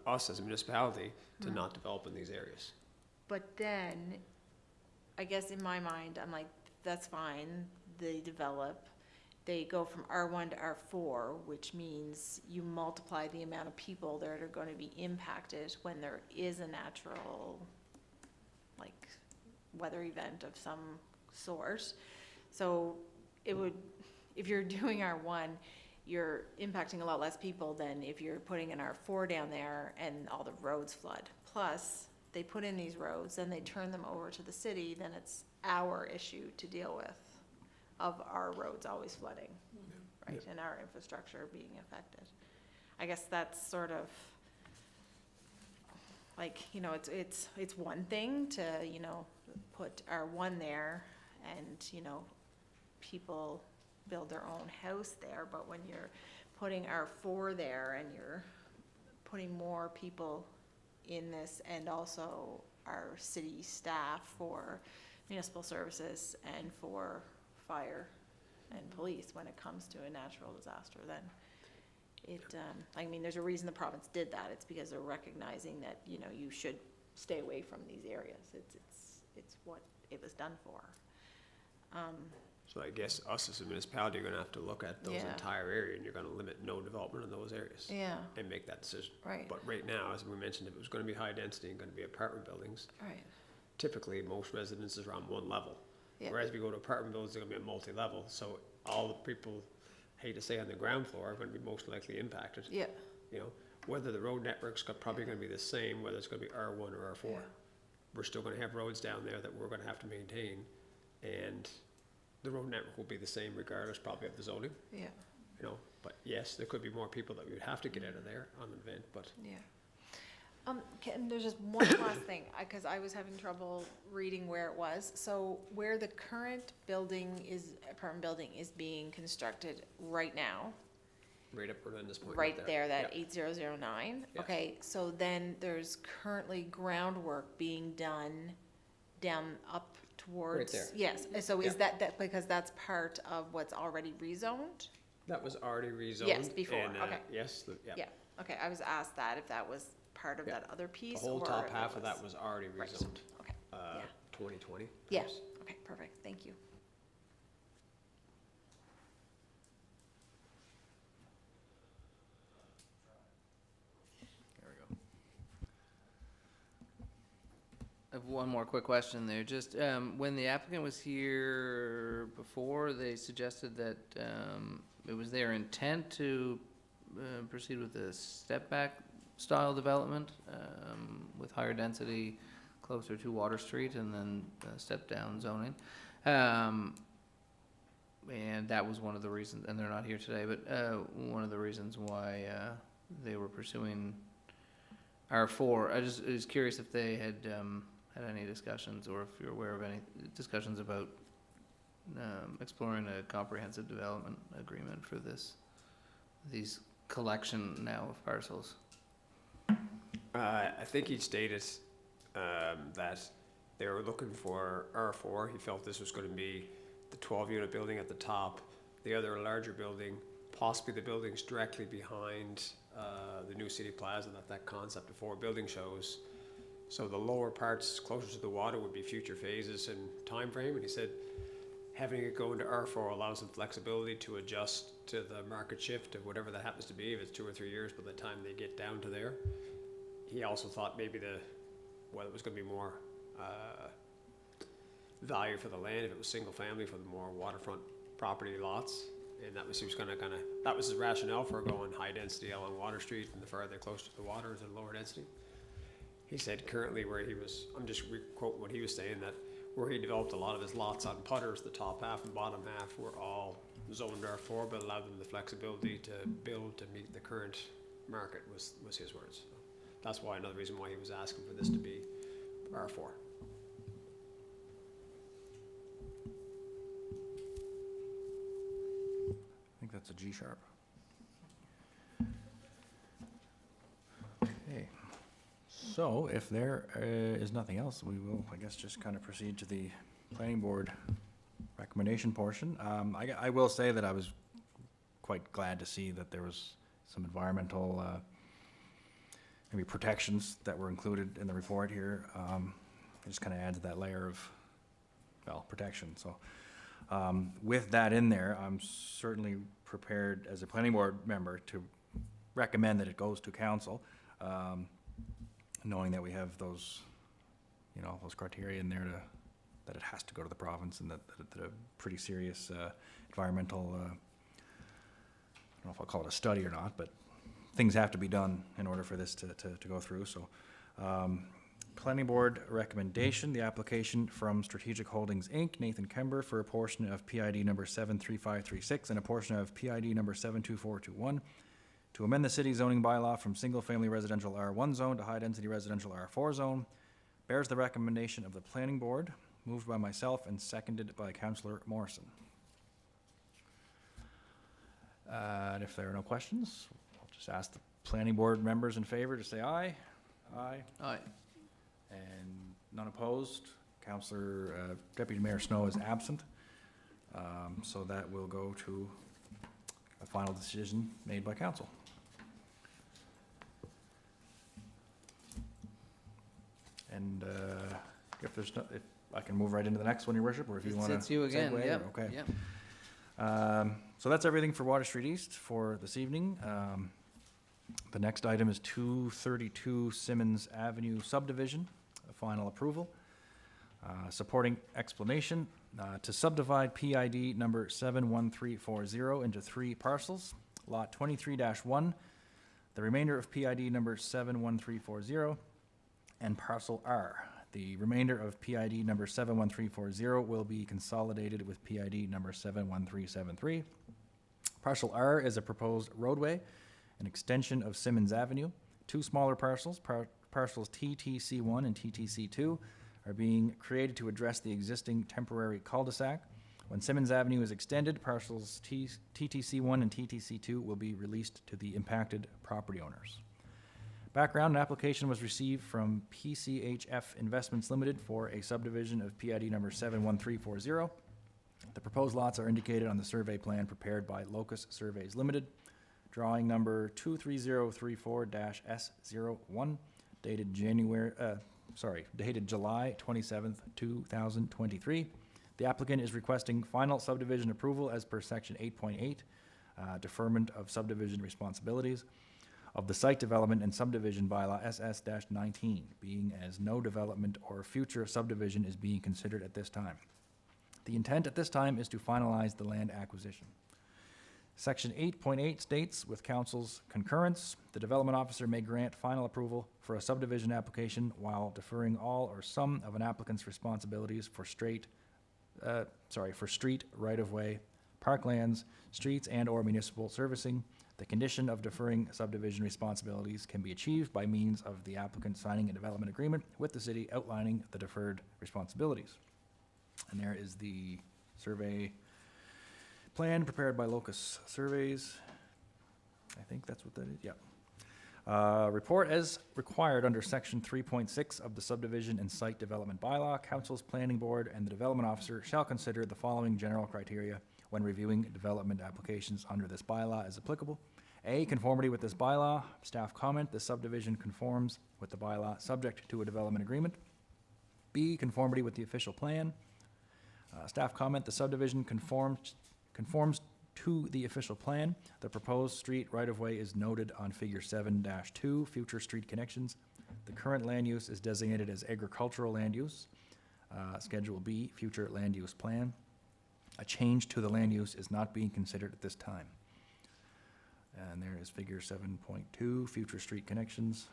us as a municipality to not develop in these areas. But then, I guess in my mind, I'm like, that's fine, they develop, they go from R1 to R4, which means you multiply the amount of people that are gonna be impacted when there is a natural, like, weather event of some sort. So it would, if you're doing R1, you're impacting a lot less people than if you're putting an R4 down there and all the roads flood. Plus, they put in these roads, then they turn them over to the city, then it's our issue to deal with of our roads always flooding, right, and our infrastructure being affected. I guess that's sort of, like, you know, it's one thing to, you know, put R1 there and, you know, people build their own house there, but when you're putting R4 there and you're putting more people in this, and also our city staff for municipal services and for fire and police when it comes to a natural disaster, then it, I mean, there's a reason the province did that. It's because they're recognizing that, you know, you should stay away from these areas. It's what it was done for. So I guess us as a municipality are gonna have to look at those Yeah. entire area, and you're gonna limit no development in those areas. Yeah, And make that decision. right, But right now, as we mentioned, if it was gonna be high density and gonna be apartment buildings, right, typically most residences are on one level. yeah, Whereas if you go to apartment buildings, they're gonna be a multi-level, so all the people, hate to say on the ground floor, are gonna be most likely impacted. yeah. You know, whether the road network's probably gonna be the same, whether it's gonna be R1 or R4. Yeah. We're still gonna have roads down there that we're gonna have to maintain, and the road network will be the same regardless probably of the zoning, Yeah, you know? But yes, there could be more people that we would have to get out of there on an event, but yeah. There's just one last thing, because I was having trouble reading where it was. So where the current building is, apartment building is being constructed right now, right up around this point right there, that Yeah. 8009? Yes. Okay, so then there's currently groundwork being done down up towards. there. Yes, so is Yeah. that, because that's part of what's already rezoned? That was already rezoned. Yes, before, and, okay. Yes, yeah. Yeah, okay, I was asked that, if that was part of Yeah. that other The piece, whole or top if it half of that was already Right. rezoned, Okay, yeah. 2020. Yeah. perhaps. okay, perfect, thank you. Have one more quick question there. Just, when the applicant was here before, they suggested that, it was their intent to, proceed with the step-back style development, with higher density closer to Water Street and then, step-down zoning. And that was one of the reasons, and they're not here today, but, one of the reasons why, they were pursuing R4. I just was curious if they had had any discussions, or if you're aware of any discussions about exploring a comprehensive development agreement for these collection now of parcels. I think he stated that they were looking for R4. He felt this was going to be the 12-unit building at the top, the other larger building, possibly the buildings directly behind the new City Plaza that concept of 4 building shows. So the lower parts closer to the water would be future phases and time frame. And he said having it go into R4 allows them flexibility to adjust to the market shift of whatever that happens to be, if it's 2 or 3 years by the time they get down to there. He also thought maybe it was going to be more value for the land if it was single family for the more waterfront property lots. And that was, that was his rationale for going high density along Water Street, and the farther closer to the water, the lower density. He said currently where he was, I'm just quoting what he was saying, that where he developed a lot of his lots on putters, the top half and bottom half were all zoned R4, but allowed them the flexibility to build to meet the current market, was his words. So that's why, another reason why he was asking for this to be R4. I think that's a G sharp. Okay, so if there is nothing else, we will, I guess, just kind of proceed to the planning board recommendation portion. I will say that I was quite glad to see that there was some environmental maybe protections that were included in the report here. It just kind of adds that layer of, well, protection. So with that in there, I'm certainly prepared as a planning board member to recommend that it goes to council, knowing that we have those, those criteria in there that it has to go to the province, and that a pretty serious environmental, I don't know if I'll call it a study or not, but things have to be done in order for this to go through. So planning board recommendation, the application from Strategic Holdings, Inc., Nathan Kember, for a portion of PID number 73536 and a portion of PID number 72421 to amend the city zoning bylaw from single-family residential R1 zone to high-density residential R4 zone, bears the recommendation of the planning board, moved by myself and seconded by Councillor Morrison. And if there are no questions, I'll just ask the planning board members in favor to say aye. Aye. Aye. And none opposed. Councillor Deputy Mayor Snow is absent. So that will go to a final decision made by council. And if there's no, if I can move right into the next one, Your Worship, or if you want to. It's you again, segue, yep. Okay. Yep. So that's everything for Water Street East for this evening. The next item is 232 Simmons Avenue subdivision, a final approval. Supporting explanation, to subdivide PID number 71340 into 3 parcels, lot 23-1, the remainder of PID number 71340, and parcel R. The remainder of PID number 71340 will be consolidated with PID number 71373. Parcel R is a proposed roadway, an extension of Simmons Avenue. 2 smaller parcels, parcels TTC1 and TTC2, are being created to address the existing temporary cul-de-sac. When Simmons Avenue is extended, parcels TTC1 and TTC2 will be released to the impacted property owners. Background: an application was received from PCHF Investments Limited for a subdivision of PID number 71340. The proposed lots are indicated on the survey plan prepared by Locus Surveys Limited. Drawing number 23034-S01, dated July 27th, 2023. The applicant is requesting final subdivision approval as per section 8.8, deferment of subdivision responsibilities. of the Site Development and Subdivision Bylaw SS-19, being as no development or future subdivision is being considered at this time. The intent at this time is to finalize the land acquisition. Section 8.8 states, with council's concurrence, the development officer may grant final approval for a subdivision application while deferring all or some of an applicant's responsibilities for street right-of-way, parklands, streets and/or municipal servicing. The condition of deferring subdivision responsibilities can be achieved by means of the applicant signing a development agreement with the city outlining the deferred responsibilities. And there is the survey plan prepared by Locus Surveys. I think that's what that is, yeah. Report as required under section 3.6 of the subdivision and site development bylaw. Council's planning board and the development officer shall consider the following general criteria when reviewing development applications under this bylaw as applicable. A, conformity with this bylaw. Staff comment, the subdivision conforms with the bylaw subject to a development agreement. B, conformity with the official plan. Staff comment, the subdivision conforms to the official plan. The proposed street right-of-way is noted on figure 7-2, future street connections. The current land use is designated as agricultural land use. Schedule B, future land use plan. A change to the land use is not being considered at this time. And there is figure 7.2, future street connections.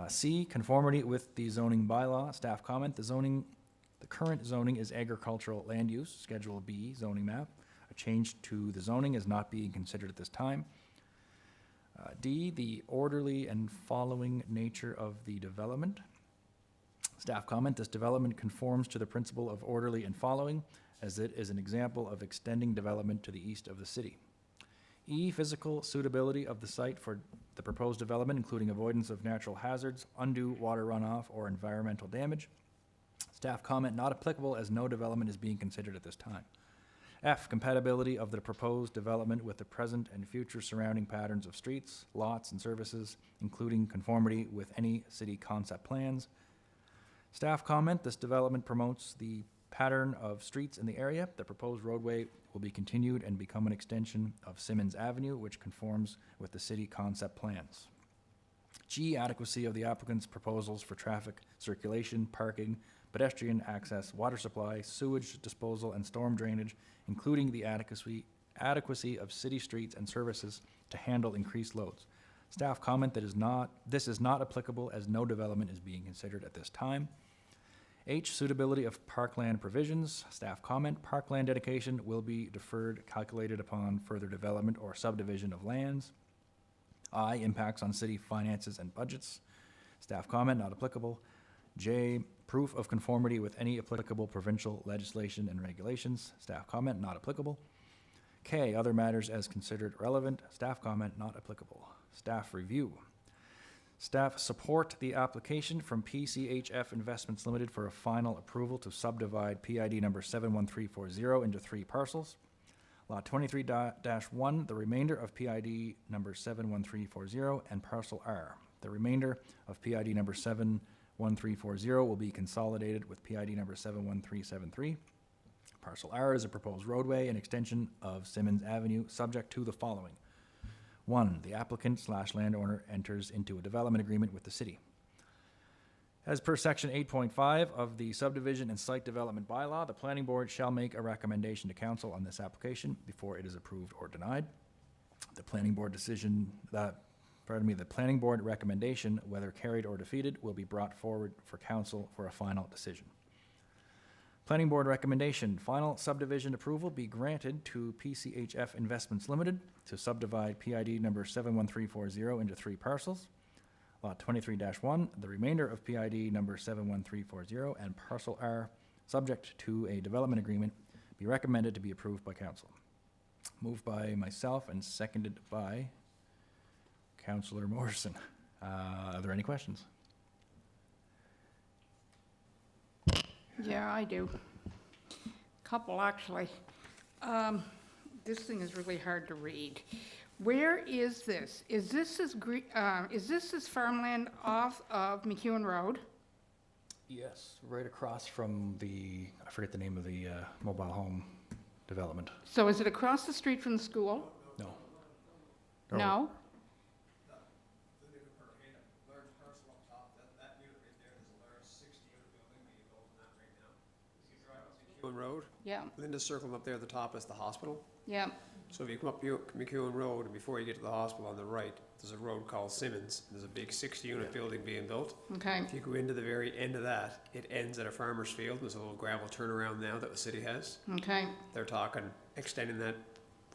C, conformity with the zoning bylaw. Staff comment, the current zoning is agricultural land use. Schedule B, zoning map. A change to the zoning is not being considered at this time. D, the orderly and following nature of the development. Staff comment, this development conforms to the principle of orderly and following, as it is an example of extending development to the east of the city. E, physical suitability of the site for the proposed development, including avoidance of natural hazards, undue water runoff, or environmental damage. Staff comment, not applicable as no development is being considered at this time. F, compatibility of the proposed development with the present and future surrounding patterns of streets, lots, and services, including conformity with any city concept plans. Staff comment, this development promotes the pattern of streets in the area. The proposed roadway will be continued and become an extension of Simmons Avenue, which conforms with the city concept plans. G, adequacy of the applicant's proposals for traffic circulation, parking, pedestrian access, water supply, sewage disposal, and storm drainage, including the adequacy of city streets and services to handle increased loads. Staff comment that this is not applicable as no development is being considered at this time. H, suitability of parkland provisions. Staff comment, parkland dedication will be deferred, calculated upon further development or subdivision of lands. I, impacts on city finances and budgets. Staff comment, not applicable. J, proof of conformity with any applicable provincial legislation and regulations. Staff comment, not applicable. K, other matters as considered relevant. Staff comment, not applicable. Staff review. Staff support the application from PCHF Investments Limited for a final approval to subdivide PID number 71340 into 3 parcels. Lot 23-1, the remainder of PID number 71340 and parcel R. The remainder of PID number 71340 will be consolidated with PID number 71373. Parcel R is a proposed roadway and extension of Simmons Avenue, subject to the following. 1, the applicant/landowner enters into a development agreement with the city. As per section 8.5 of the subdivision and site development bylaw, the planning board shall make a recommendation to council on this application before it is approved or denied. The planning board the planning board recommendation, whether carried or defeated, will be brought forward for council for a final decision. Planning board recommendation, final subdivision approval be granted to PCHF Investments Limited to subdivide PID number 71340 into 3 parcels. Lot 23-1, the remainder of PID number 71340 and parcel R, subject to a development agreement, be recommended to be approved by council. Moved by myself and seconded by Councillor Morrison. Are there any questions? Yeah, I do. Couple, actually. This thing is really hard to read. Where is this? Is this this farmland off of McEwen Road? Yes, right across from I forget the name of the mobile home development. So is it across the street from the school? No. No? Road. Yeah, Linda's circling up there at the top is the hospital. yeah, So if you come up McEwen Road, and before you get to the hospital on the right, there's a road called Simmons. There's a big 60-unit building being built. okay, If you go into the very end of that, it ends at a farmer's field. There's a little gravel turnaround now that the city has. okay, They're talking extending that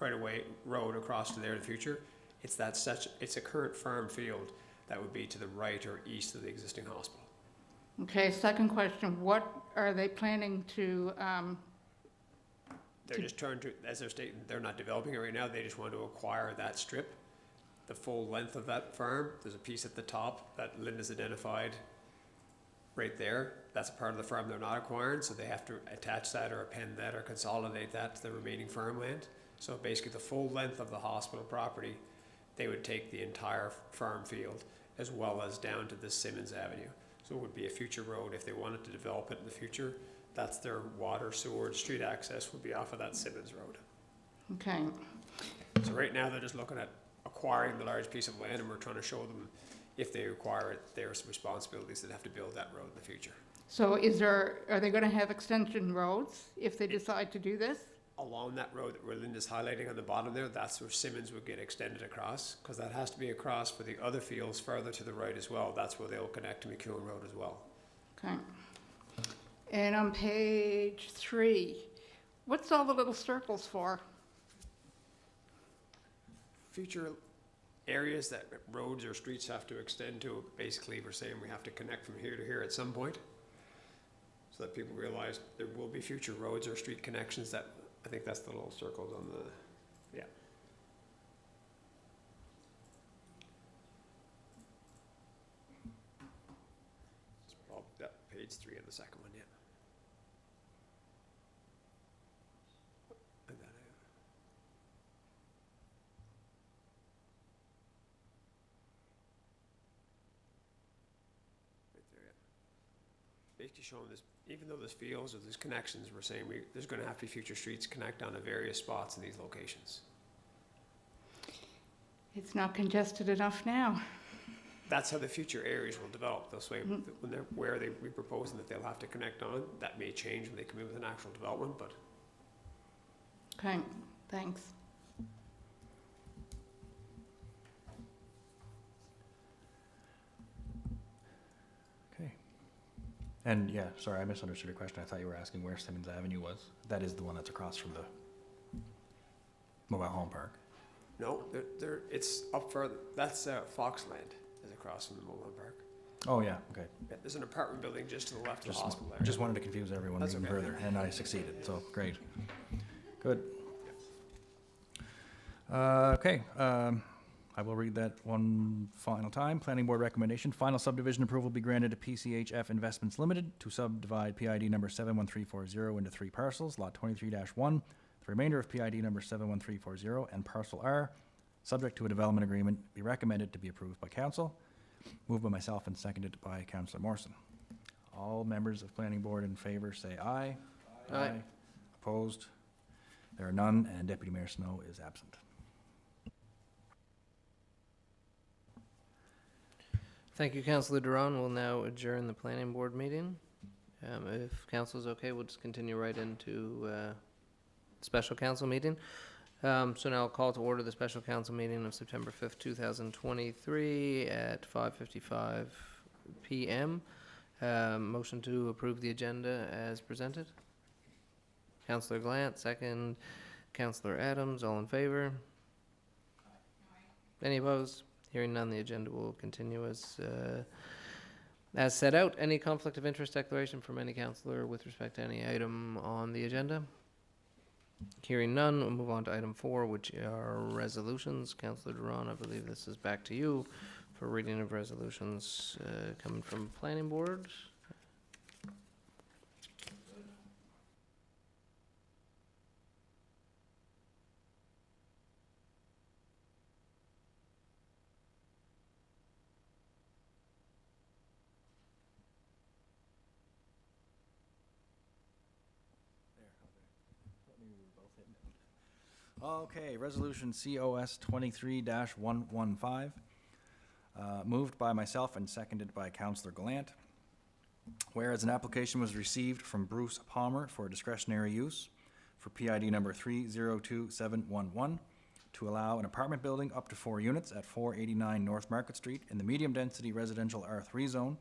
right-of-way road across to there in the future. It's a current farm field that would be to the right or east of the existing hospital. okay. Second question, what are they planning to, They're just trying to, as they're stating, they're not developing it right now. They just want to acquire that strip, the full length of that farm. There's a piece at the top that Linda's identified right there. That's a part of the farm they're not acquiring, so they have to attach that or append that or consolidate that to the remaining farmland. So basically, the full length of the hospital property, they would take the entire farm field as well as down to this Simmons Avenue. So it would be a future road if they wanted to develop it in the future. That's their water, sewer, and street access would be off of that Simmons Road. okay, So right now, they're just looking at acquiring the large piece of land, and we're trying to show them if they acquire it, there's responsibilities that have to build that road in the future. so are they gonna have extension roads if they decide to do this? Along that road that where Linda's highlighting on the bottom there, that's where Simmons would get extended across, because that has to be across for the other fields further to the right as well. That's where they'll connect to McEwen Road as well. Okay. And on page 3, what's all the little circles for? Future areas that roads or streets have to extend to, basically, we're saying we have to connect from here to here at some point, so that people realize there will be future roads or street connections that, I think that's the little circles on the, yeah. It's probably that page 3 on the second one, yeah. And then, right there, yeah. Basically showing this, even though there's fields or there's connections, we're saying there's gonna have to be future streets connect onto various spots in these locations. It's not congested enough now. That's how the future areas will develop. This way, when they're, we proposing that they'll have to connect on, that may change when they come in with an actual development, but Okay, thanks. Okay. And yeah, sorry, I misunderstood your question. I thought you were asking where Simmons Avenue was. That is the one that's across from the mobile home park. no, it's up further. That's Foxland is across from the mobile park. Oh, yeah, okay. Yeah, there's an apartment building just to the left of the Just, hospital there. just wanted to confuse everyone That's even okay. further, and I succeeded, so great. Good. Okay, I will read that one final time. Planning Board recommendation, final subdivision approval be granted to PCHF Investments Limited to subdivide PID number 71340 into 3 parcels, lot 23-1, the remainder of PID number 71340 and parcel R, subject to a development agreement, be recommended to be approved by council. Moved by myself and seconded by Councillor Morrison. All members of Planning Board in favor say aye. Aye. Opposed? There are none, and Deputy Mayor Snow is absent. Thank you, Councillor Duran. We'll now adjourn the planning board meeting. If council's okay, we'll just continue right into special council meeting. So now I'll call to order the special council meeting of September 5th, 2023 at 5:55 PM. Motion to approve the agenda as presented. Councillor Glant, second. Councillor Adams, all in favor? Any opposed? Hearing none, the agenda will continue as set out. Any conflict of interest declaration from any councillor with respect to any item on the agenda? Hearing none, we'll move on to item 4, which are resolutions. Councillor Duran, I believe this is back to you for reading of resolutions coming from Planning Board. Okay, resolution COS 23-115, moved by myself and seconded by Councillor Gallant. Whereas an application was received from Bruce Palmer for discretionary use for PID number 302711 to allow an apartment building up to 4 units at 489 North Market Street in the medium-density residential R3 zone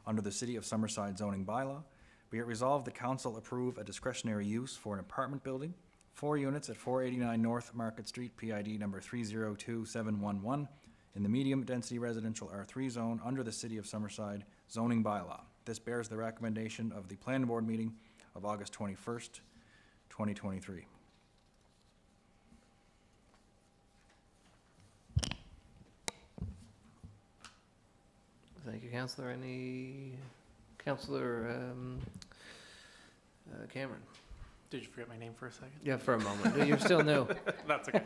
under the City of Summerside zoning bylaw. Be it resolved, the council approve a discretionary use for an apartment building, 4 units at 489 North Market Street, PID number 302711, in the medium-density residential R3 zone under the City of Summerside zoning bylaw. This bears the recommendation of the planning board meeting of August 21st, 2023. Thank you, Counselor. Counselor Cameron? Did you forget my name for a second? Yeah, for a moment. You're still new. That's okay.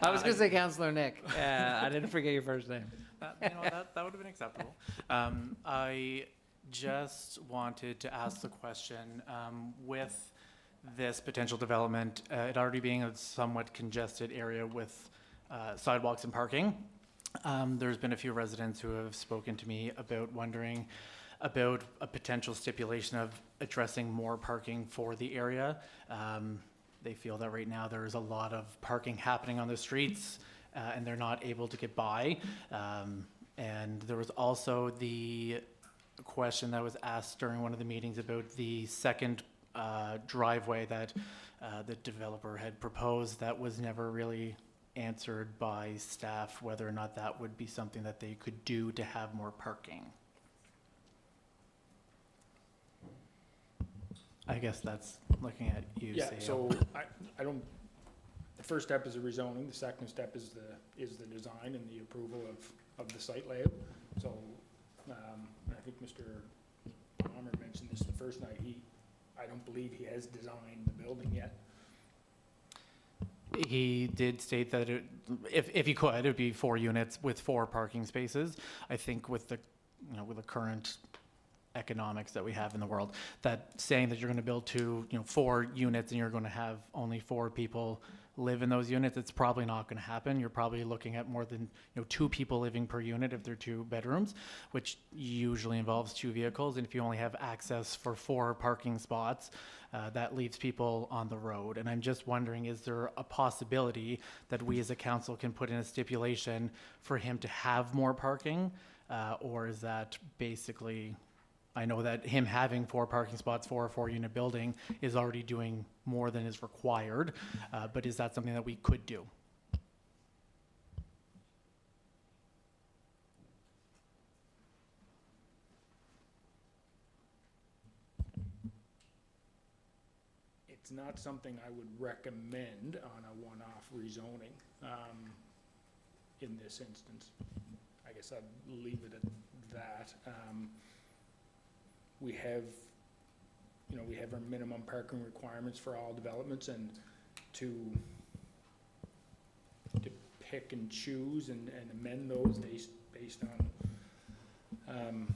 I was going to say Counselor Nick. I didn't forget your first name. That would have been acceptable. I just wanted to ask the question, with this potential development, it already being a somewhat congested area with sidewalks and parking, there's been a few residents who have spoken to me about wondering about a potential stipulation of addressing more parking for the area. They feel that right now there is a lot of parking happening on the streets, and they're not able to get by. And there was also the question that was asked during one of the meetings about the second driveway that the developer had proposed that was never really answered by staff, whether or not that would be something that they could do to have more parking. I guess that's looking at you, Yeah, Seo. so I don't, the first step is the rezoning, the second step is the design and the approval of the site layout. So, I think Mr. Palmer mentioned this the first night, I don't believe he has designed the building yet. He did state that if he could, it would be 4 units with 4 parking spaces. I think with the current economics that we have in the world, that saying that you're going to build 4 units and you're going to have only 4 people live in those units, it's probably not going to happen. You're probably looking at more than 2 people living per unit if they're 2 bedrooms, which usually involves 2 vehicles. And if you only have access for 4 parking spots, that leaves people on the road. And I'm just wondering, is there a possibility that we as a council can put in a stipulation for him to have more parking? Or is that basically, I know that him having 4 parking spots for a 4-unit building is already doing more than is required, but is that something that we could do? It's not something I would recommend on a one-off rezoning, in this instance. I guess I'd leave it at that. We have our minimum parking requirements for all developments, and to pick and choose and amend those based on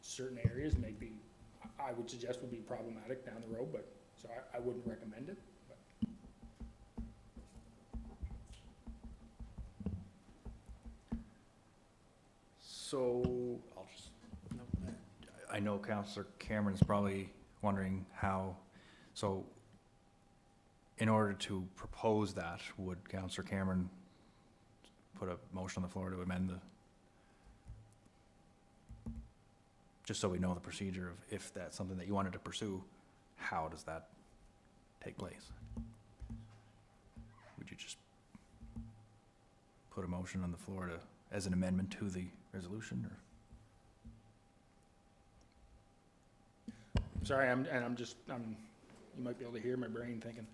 certain areas maybe, I would suggest would be problematic down the road, but, so I wouldn't recommend it. But. So, I know Councillor Cameron's probably wondering how, so in order to propose that, would Councillor Cameron put a motion on the floor to amend the, just so we know the procedure of if that's something that you wanted to pursue, how does that take place? Would you just put a motion on the floor to, as an amendment to the resolution, or? Sorry, you might be able to hear my brain thinking.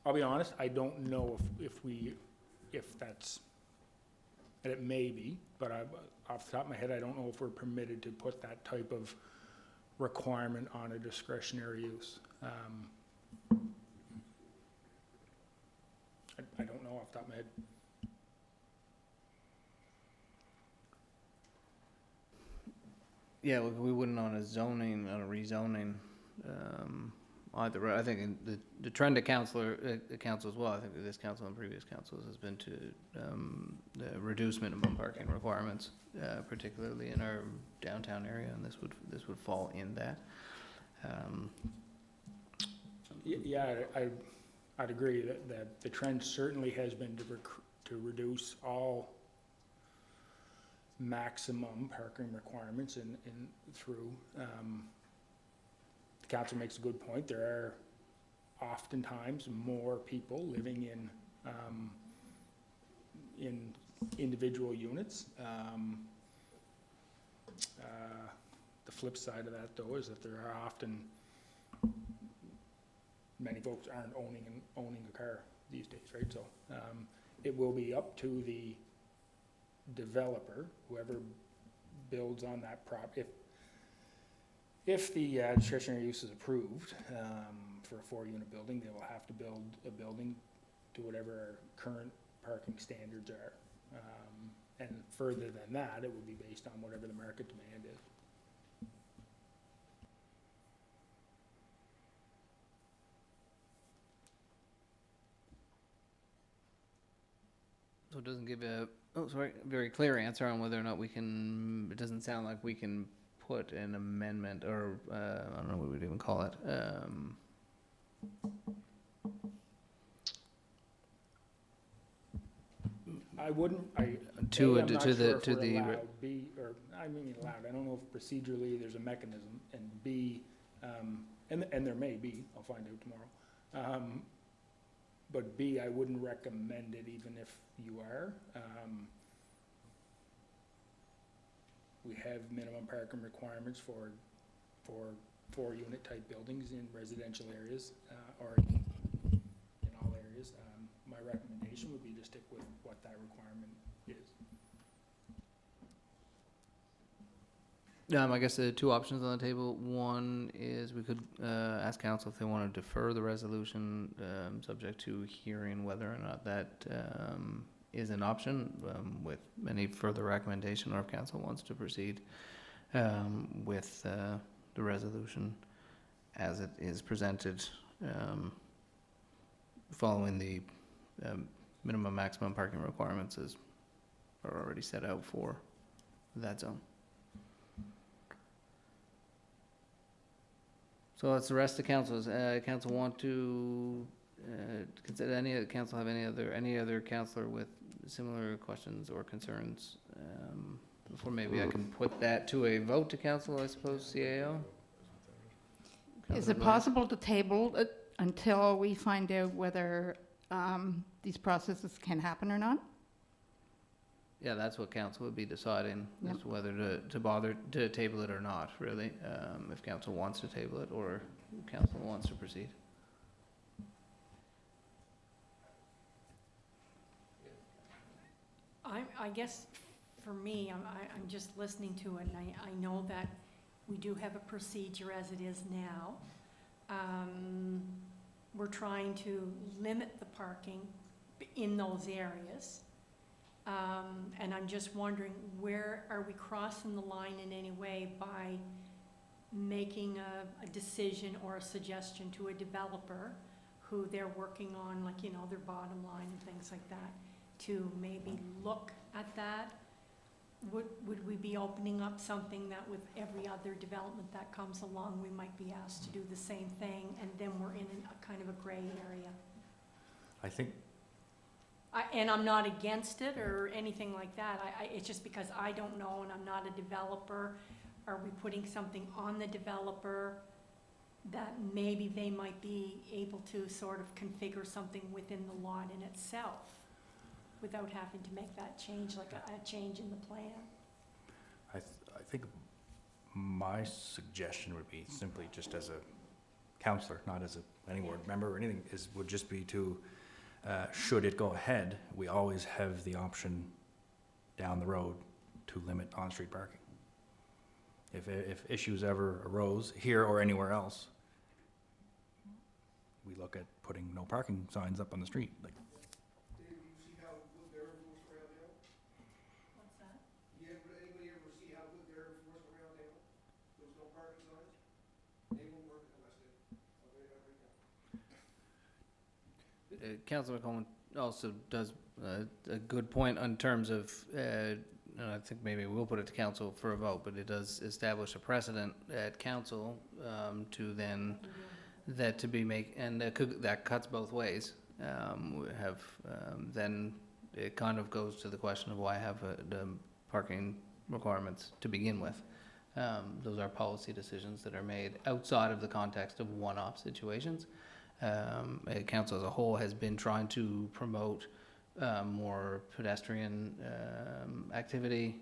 I'll be honest, I don't know if that's, and it may be, but off the top of my head, I don't know if we're permitted to put that type of requirement on a discretionary use. I don't know off the top of my head. Yeah, we wouldn't on a rezoning, either, I think the trend of council as well, I think that this council and previous councils has been to reduce minimum parking requirements, particularly in our downtown area, and this would fall in that. Yeah, I'd agree that the trend certainly has been to reduce all maximum parking requirements through. The council makes a good point. There are oftentimes more people living in individual units. The flip side of that, though, is that there are often many folks aren't owning a car these days, right? So it will be up to the developer, whoever builds on that if the discretionary use is approved for a 4-unit building, they will have to build a building to whatever our current parking standards are. And further than that, it will be based on whatever the market demand is. So it doesn't give a very clear answer on whether or not we can, it doesn't sound like we can put an amendment, or, I don't know what we'd even call it. I wouldn't, I'm not sure if to we're the, allowed, B, or, I mean allowed, I don't know if procedurally there's a mechanism, and B, and there may be, I'll find out tomorrow. But B, I wouldn't recommend it even if you are. We have minimum parking requirements for 4-unit type buildings in residential areas, or in all areas. My recommendation would be to stick with what that requirement is. I guess the two options on the table. One is we could ask council if they want to defer the resolution, subject to hearing whether or not that is an option, with any further recommendation, or if council wants to proceed with the resolution as it is presented, following the minimum maximum parking requirements as are already set out for that zone. So that's the rest of councils. Council want to consider council have any other councillor with similar questions or concerns? Before maybe I can put that to a vote to council, I suppose, CAO? Is Councillor it Blaine? possible to table it until we find out whether these processes can happen or not? Yeah, that's what council would be deciding, Yep. as to whether to bother to table it or not, really. If council wants to table it, or council wants to proceed. I guess for me, I'm just listening to it, and I know that we do have a procedure as it is now. We're trying to limit the parking in those areas. And I'm just wondering, where are we crossing the line in any way by making a decision or a suggestion to a developer who they're working on, like, you know, their bottom line and things like that, to maybe look at that? Would we be opening up something that with every other development that comes along, we might be asked to do the same thing, and then we're in a kind of a gray area? I think, And I'm not against it or anything like that. It's just because I don't know and I'm not a developer. Are we putting something on the developer that maybe they might be able to sort of configure something within the lot in itself without having to make that change, like a change in the plan? I think my suggestion would be simply, just as a counselor, not as a planning board member or anything, would just be to, should it go ahead, we always have the option down the road to limit on-street parking. If issues ever arose here or anywhere else, we look at putting no parking signs up on the street. Like, What's that? Anybody ever see how good they're enforcing around there? There's no parking signs? They won't work unless they Councilor Coleman also does a good point in terms of, and I think maybe we'll put it to council for a vote, but it does establish a precedent at council to then, that to be and that cuts both ways. We have, then it kind of goes to the question of why have the parking requirements to begin with. Those are policy decisions that are made outside of the context of one-off situations. Council as a whole has been trying to promote more pedestrian activity,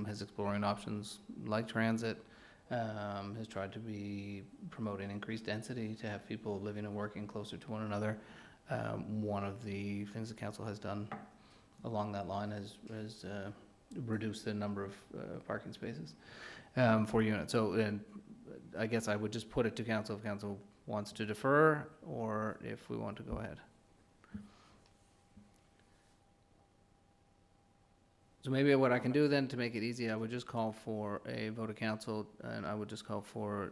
is exploring options like transit, has tried to be promoting increased density to have people living and working closer to one another. One of the things the council has done along that line is reduce the number of parking spaces for units. So, and I guess I would just put it to council if council wants to defer, or if we want to go ahead. So maybe what I can do then, to make it easy, I would just call for a vote of council, and I would just call for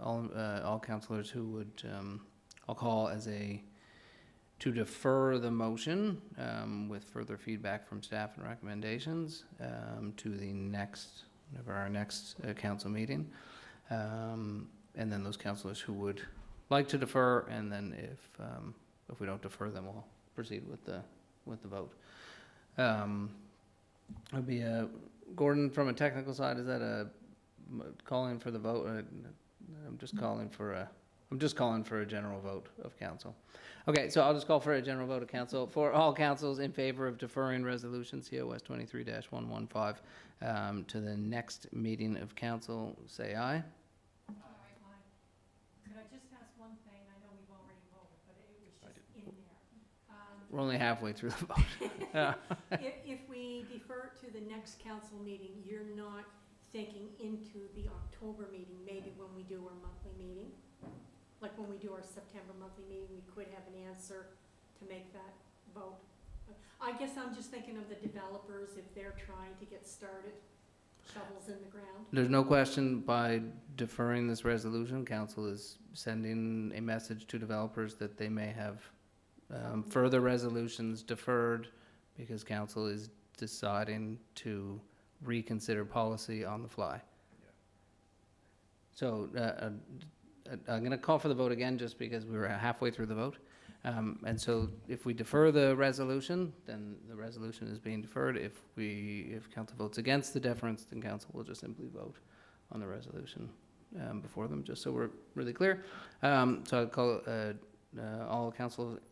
all councillors who would, I'll call as to defer the motion with further feedback from staff and recommendations to the next, whenever our next council meeting. And then those councillors who would like to defer, and then if we don't defer, then we'll proceed with the vote. Would be Gordon, from a technical side, is that a calling for the vote? I'm just calling for a general vote of council. Okay, so I'll just call for a general vote of council. For all councils in favor of deferring resolution COS 23-115 to the next meeting of council, say aye. Could I just ask one thing? I know we've already voted, but it was just in there. We're only halfway through the vote. If we defer to the next council meeting, you're not thinking into the October meeting, maybe when we do our monthly meeting? Like when we do our September monthly meeting, we could have an answer to make that vote. I guess I'm just thinking of the developers, if they're trying to get started, shovels in the ground. There's no question, by deferring this resolution, council is sending a message to developers that they may have further resolutions deferred because council is deciding to reconsider policy on the fly. So I'm going to call for the vote again just because we were halfway through the vote. And so if we defer the resolution, then the resolution is being deferred. If council votes against the deference, then council will just simply vote on the resolution before them, just so we're really clear. So I'll call all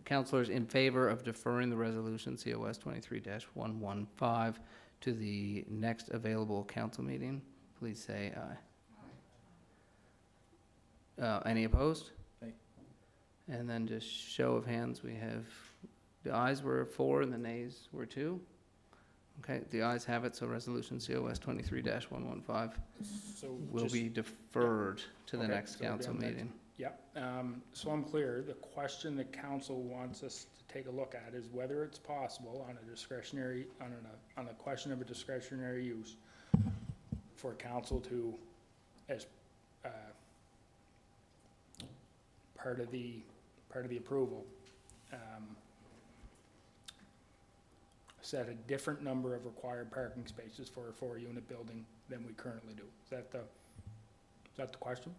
councilors in favor of deferring the resolution COS 23-115 to the next available council meeting, please say aye. Any opposed? Aye. And then just show of hands, we have, the ayes were 4 and the nays were 2. Okay, the ayes have it, so resolution COS 23-115 So will just- be deferred to the Okay, next so it'll be council on the next- meeting. Yeah, so I'm clear, the question that council wants us to take a look at is whether it's possible on a discretionary, on a question of a discretionary use, for council to, as, part of the approval, set a different number of required parking spaces for a 4-unit building than we currently do. Is that the question?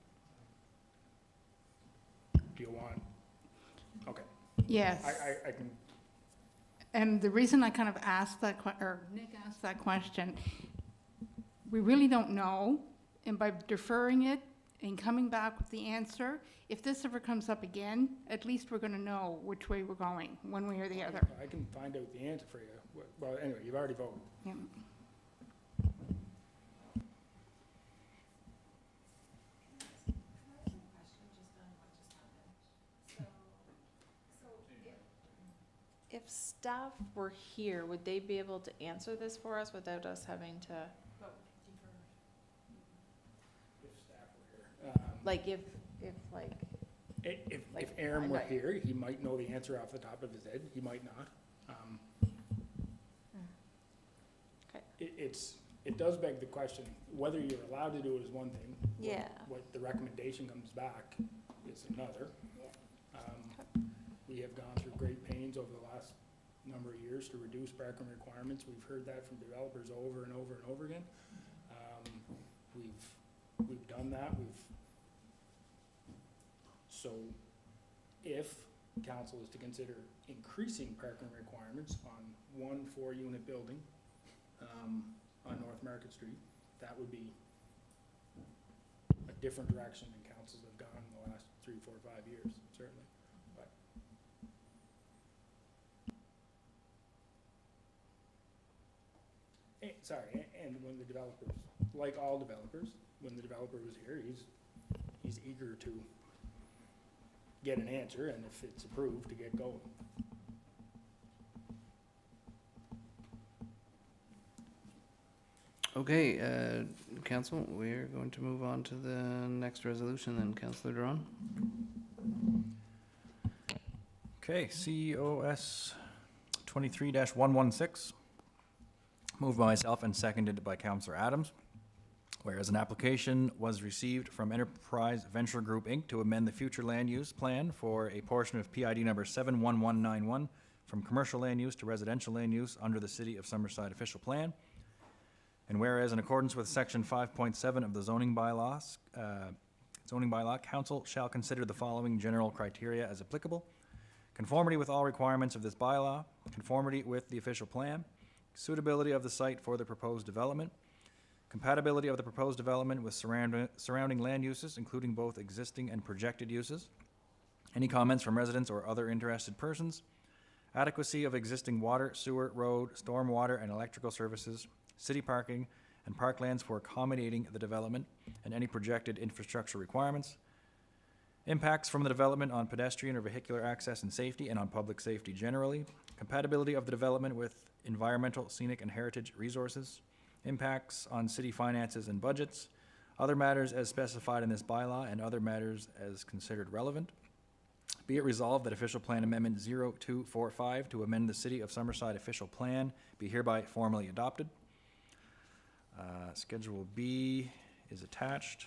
Do you want? Okay. Yes. I can, And the reason I kind of asked that, or Nick asked that question, we really don't know, and by deferring it and coming back with the answer, if this ever comes up again, at least we're gonna know which way we're going, one way or the other. I can find out the answer for you. Well, anyway, you've already voted. Yeah. If staff were here, would they be able to answer this for us without us having to, If staff were here. like, if like, If like, Aaron I were know- here, he might know the answer off the top of his head, he might not. Okay. It does beg the question, whether you're allowed to do it is one thing. Yeah. What the recommendation comes back is another. Yeah. We we have gone through great pains over the last number of years to reduce parking requirements. We've heard that from developers over and over and over again. We've done that, so if council is to consider increasing parking requirements on one 4-unit building, on North Market Street, that would be a different direction than councils have gone in the last 3, 4, 5 years, certainly. But and when the developers, like all developers, when the developer was here, he's eager to get an answer, and if it's approved, to get going. Okay, council, we're going to move on to the next resolution then. Councillor Duran? Okay, COS 23-116, moved by myself and seconded by Councillor Adams. Whereas an application was received from Enterprise Venture Group, Inc. to amend the future land use plan for a portion of PID number 71191 from commercial land use to residential land use under the City of Summerside official plan. And whereas in accordance with section 5.7 of the zoning bylaw, council shall consider the following general criteria as applicable: conformity with all requirements of this bylaw, conformity with the official plan, suitability of the site for the proposed development, compatibility of the proposed development with surrounding land uses, including both existing and projected uses, any comments from residents or other interested persons, adequacy of existing water, sewer, road, stormwater, and electrical services, city parking, and parklands for accommodating the development, and any projected infrastructure requirements, impacts from the development on pedestrian or vehicular access and safety, and on public safety generally, compatibility of the development with environmental, scenic, and heritage resources, impacts on city finances and budgets, other matters as specified in this bylaw, and other matters as considered relevant. Be it resolved that official plan amendment 0245 to amend the City of Summerside official plan be hereby formally adopted. Schedule B is attached.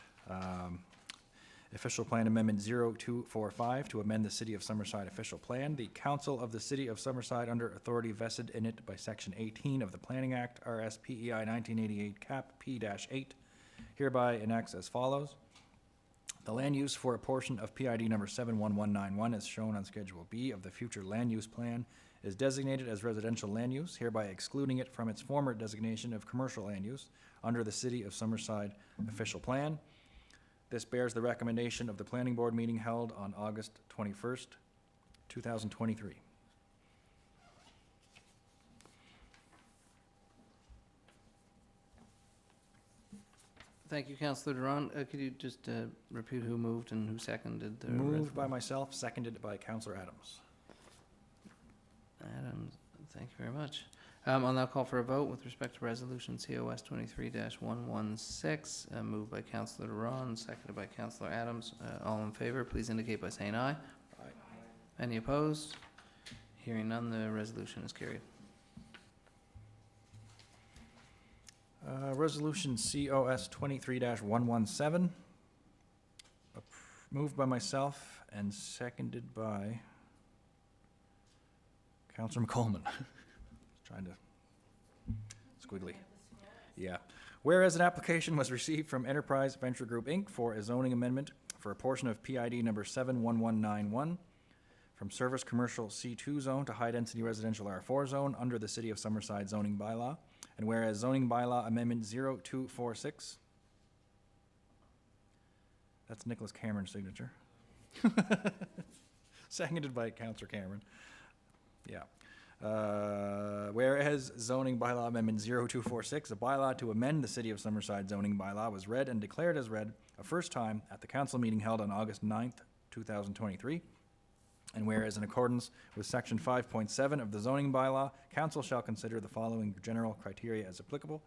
Official plan amendment 0245 to amend the City of Summerside official plan. The Council of the City of Summerside, under authority vested in it by Section 18 of the Planning Act, RSPEI 1988, Cap P-8, hereby enacts as follows. The land use for a portion of PID number 71191, as shown on Schedule B of the future land use plan, is designated as residential land use, hereby excluding it from its former designation of commercial land use under the City of Summerside official plan. This bears the recommendation of the Planning Board meeting held on August 21st, 2023. Thank you, Councillor Duran. Could you just repeat who moved and who seconded the Moved by myself, seconded by Councillor Adams. Adams, thank you very much. I'll now call for a vote with respect to resolution COS 23-116, moved by Councillor Duran, seconded by Councillor Adams. All in favor, please indicate by saying aye. Aye. Any opposed? Hearing none, the resolution is carried. Resolution COS 23-117, moved by myself and seconded by Councillor McCollum. Trying to squiggly. Yeah. Whereas an application was received from Enterprise Venture Group, Inc. for a zoning amendment for a portion of PID number 71191 from service commercial C2 zone to high-density residential R4 zone under the City of Summerside zoning bylaw. And whereas zoning bylaw amendment 0246, that's Nicholas Cameron's signature. Seconded by Councillor Cameron. Yeah. Whereas zoning bylaw amendment 0246, a bylaw to amend the City of Summerside zoning bylaw, was read and declared as read a first time at the council meeting held on August 9th, 2023. And whereas in accordance with section 5.7 of the zoning bylaw, council shall consider the following general criteria as applicable: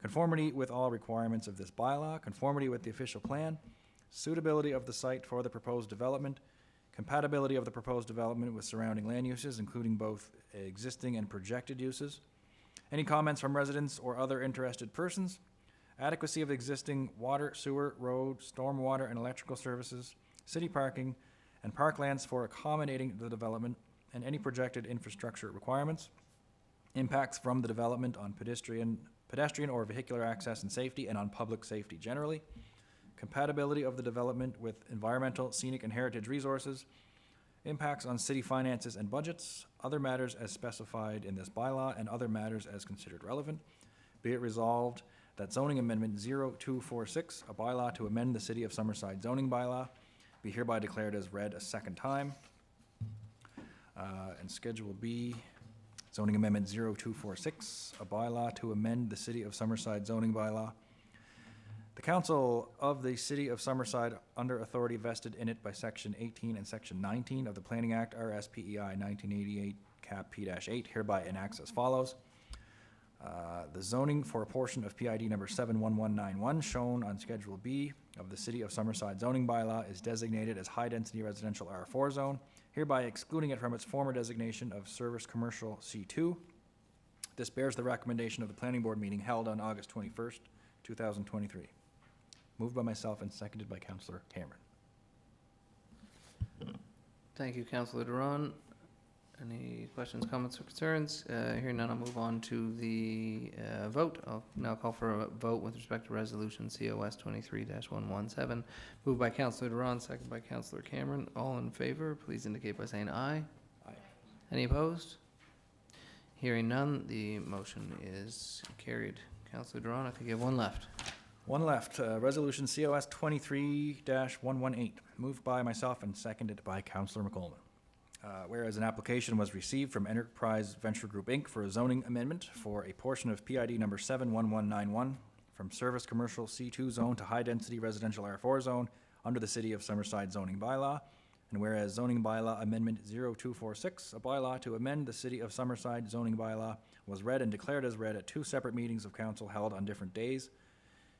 conformity with all requirements of this bylaw, conformity with the official plan, suitability of the site for the proposed development, compatibility of the proposed development with surrounding land uses, including both existing and projected uses, any comments from residents or other interested persons, adequacy of existing water, sewer, road, stormwater, and electrical services, city parking, and parklands for accommodating the development and any projected infrastructure requirements, impacts from the development on pedestrian or vehicular access and safety, and on public safety generally, compatibility of the development with environmental, scenic, and heritage resources, impacts on city finances and budgets, other matters as specified in this bylaw, and other matters as considered relevant. Be it resolved that zoning amendment 0246, a bylaw to amend the City of Summerside zoning bylaw, be hereby declared as read a second time. And Schedule B, zoning amendment 0246, a bylaw to amend the City of Summerside zoning bylaw. The Council of the City of Summerside, under authority vested in it by Section 18 and Section 19 of the Planning Act, RSPEI 1988, Cap P-8, hereby enacts as follows. The zoning for a portion of PID number 71191, shown on Schedule B of the City of Summerside zoning bylaw, is designated as high-density residential R4 zone, hereby excluding it from its former designation of service commercial C2. This bears the recommendation of the Planning Board meeting held on August 21st, 2023. Moved by myself and seconded by Councillor Cameron. Thank you, Councillor Duran. Any questions, comments, or concerns? Hearing none, I'll move on to the vote. I'll now call for a vote with respect to Resolution COS 23-117. Moved by Councillor Duran, seconded by Councillor Cameron. All in favor, please indicate by saying aye. Aye. Any opposed? Hearing none, the motion is carried. Councillor Duran, I think you have one left. One left, Resolution COS 23-118, moved by myself and seconded by Councillor McCollum. Whereas an application was received from Enterprise Venture Group, Inc. for a zoning amendment for a portion of PID number 71191 from Service Commercial C2 zone to high-density residential R4 zone under the City of Summerside zoning bylaw. And whereas zoning bylaw amendment 0246, a bylaw to amend the City of Summerside zoning bylaw, was read and declared as read at two separate meetings of council held on different days.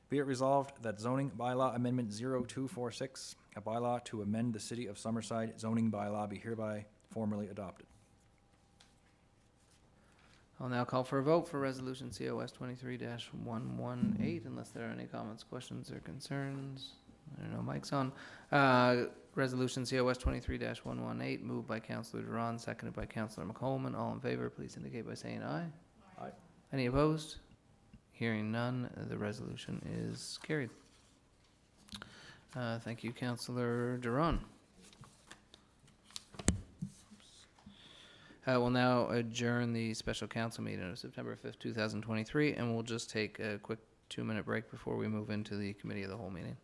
Be it resolved that zoning bylaw amendment 0246, a bylaw to amend the City of Summerside zoning bylaw, be hereby formally adopted. I'll now call for a vote for Resolution COS 23-118, unless there are any comments, questions, or concerns. There are no mics on. Resolution COS 23-118, moved by Councillor Duran, seconded by Councillor McCollum. All in favor, please indicate by saying aye. Aye. Any opposed? Hearing none, the resolution is carried. Thank you, Councillor Duran. We'll now adjourn the special council meeting of September 5th, 2023, and we'll just take a quick 2-minute break before we move into the committee of the whole meeting.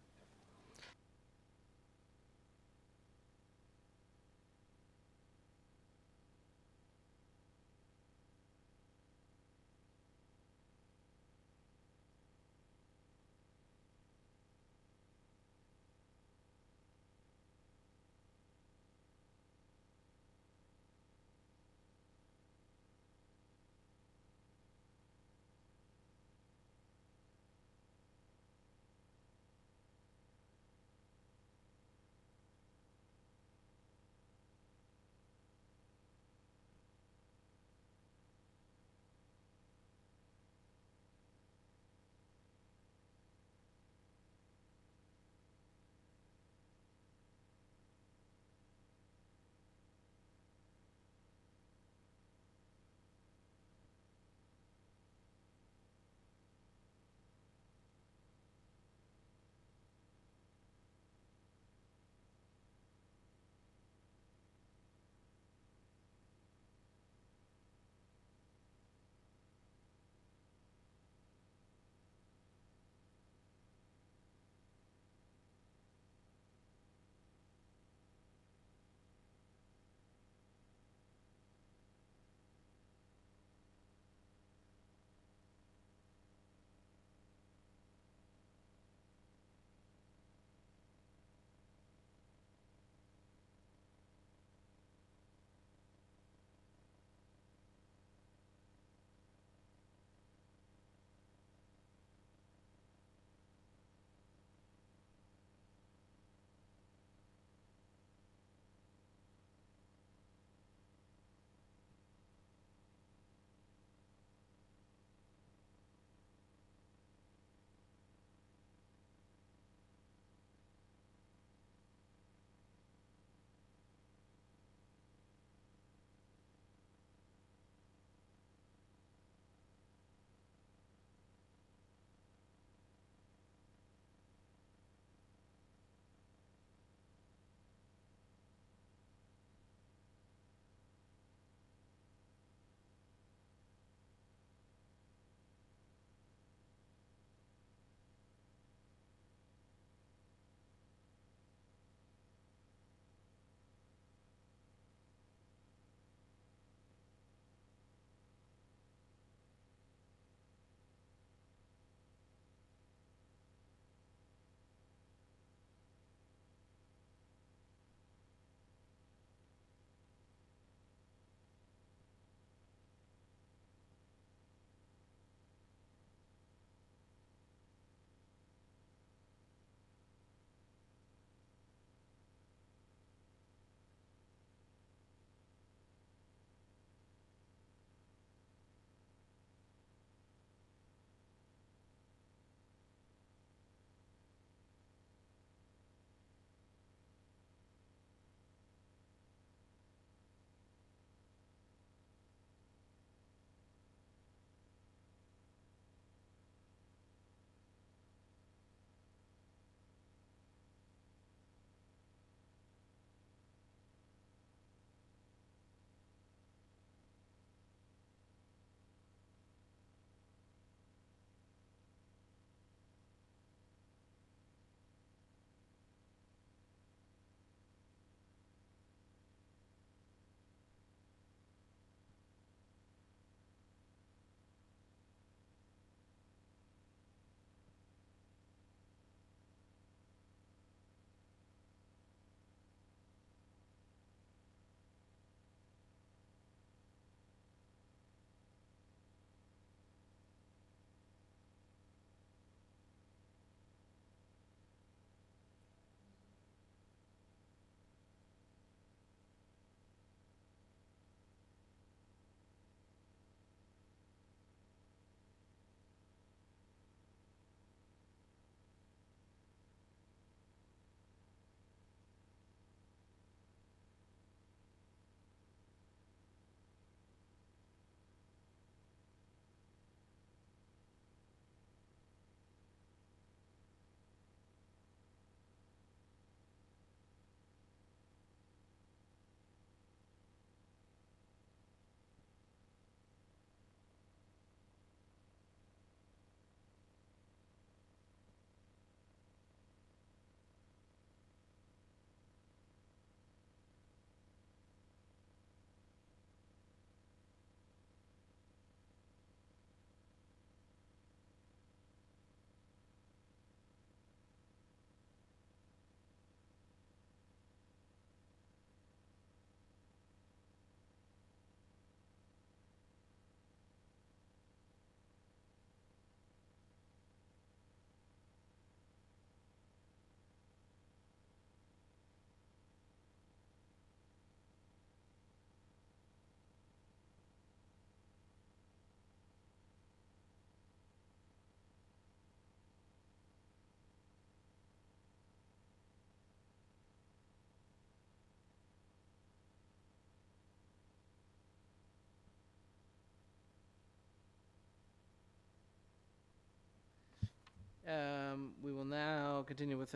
We will now continue with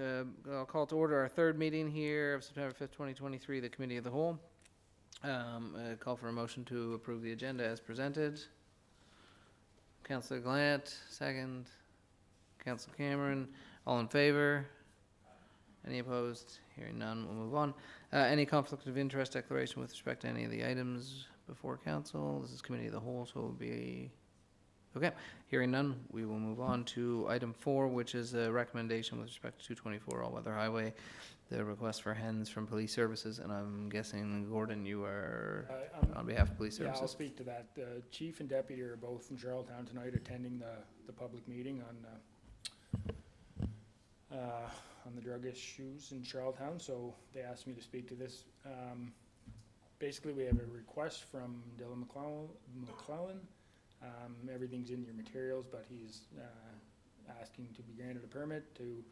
I'll call to order our third meeting here of September 5th, 2023, the Committee of the Whole. Call for a motion to approve the agenda as presented. Councillor Glant, second. Councillor Cameron, all in favor? Any opposed? Hearing none, we'll move on. Any conflict of interest declaration with respect to any of the items before council? This is Committee of the Whole, so it will be, okay. Hearing none, we will move on to item 4, which is a recommendation with respect to 224 All-Weather Highway, the request for hens from police services, and I'm guessing, Gordon, you are on behalf of police Yeah, I'll services? speak to that. The chief and deputy are both in Charlottetown tonight attending the public meeting on the drug issues in Charlottetown, so they asked me to speak to this. Basically, we have a request from Dylan McClellan. Everything's in your materials, but he's asking to be granted a permit to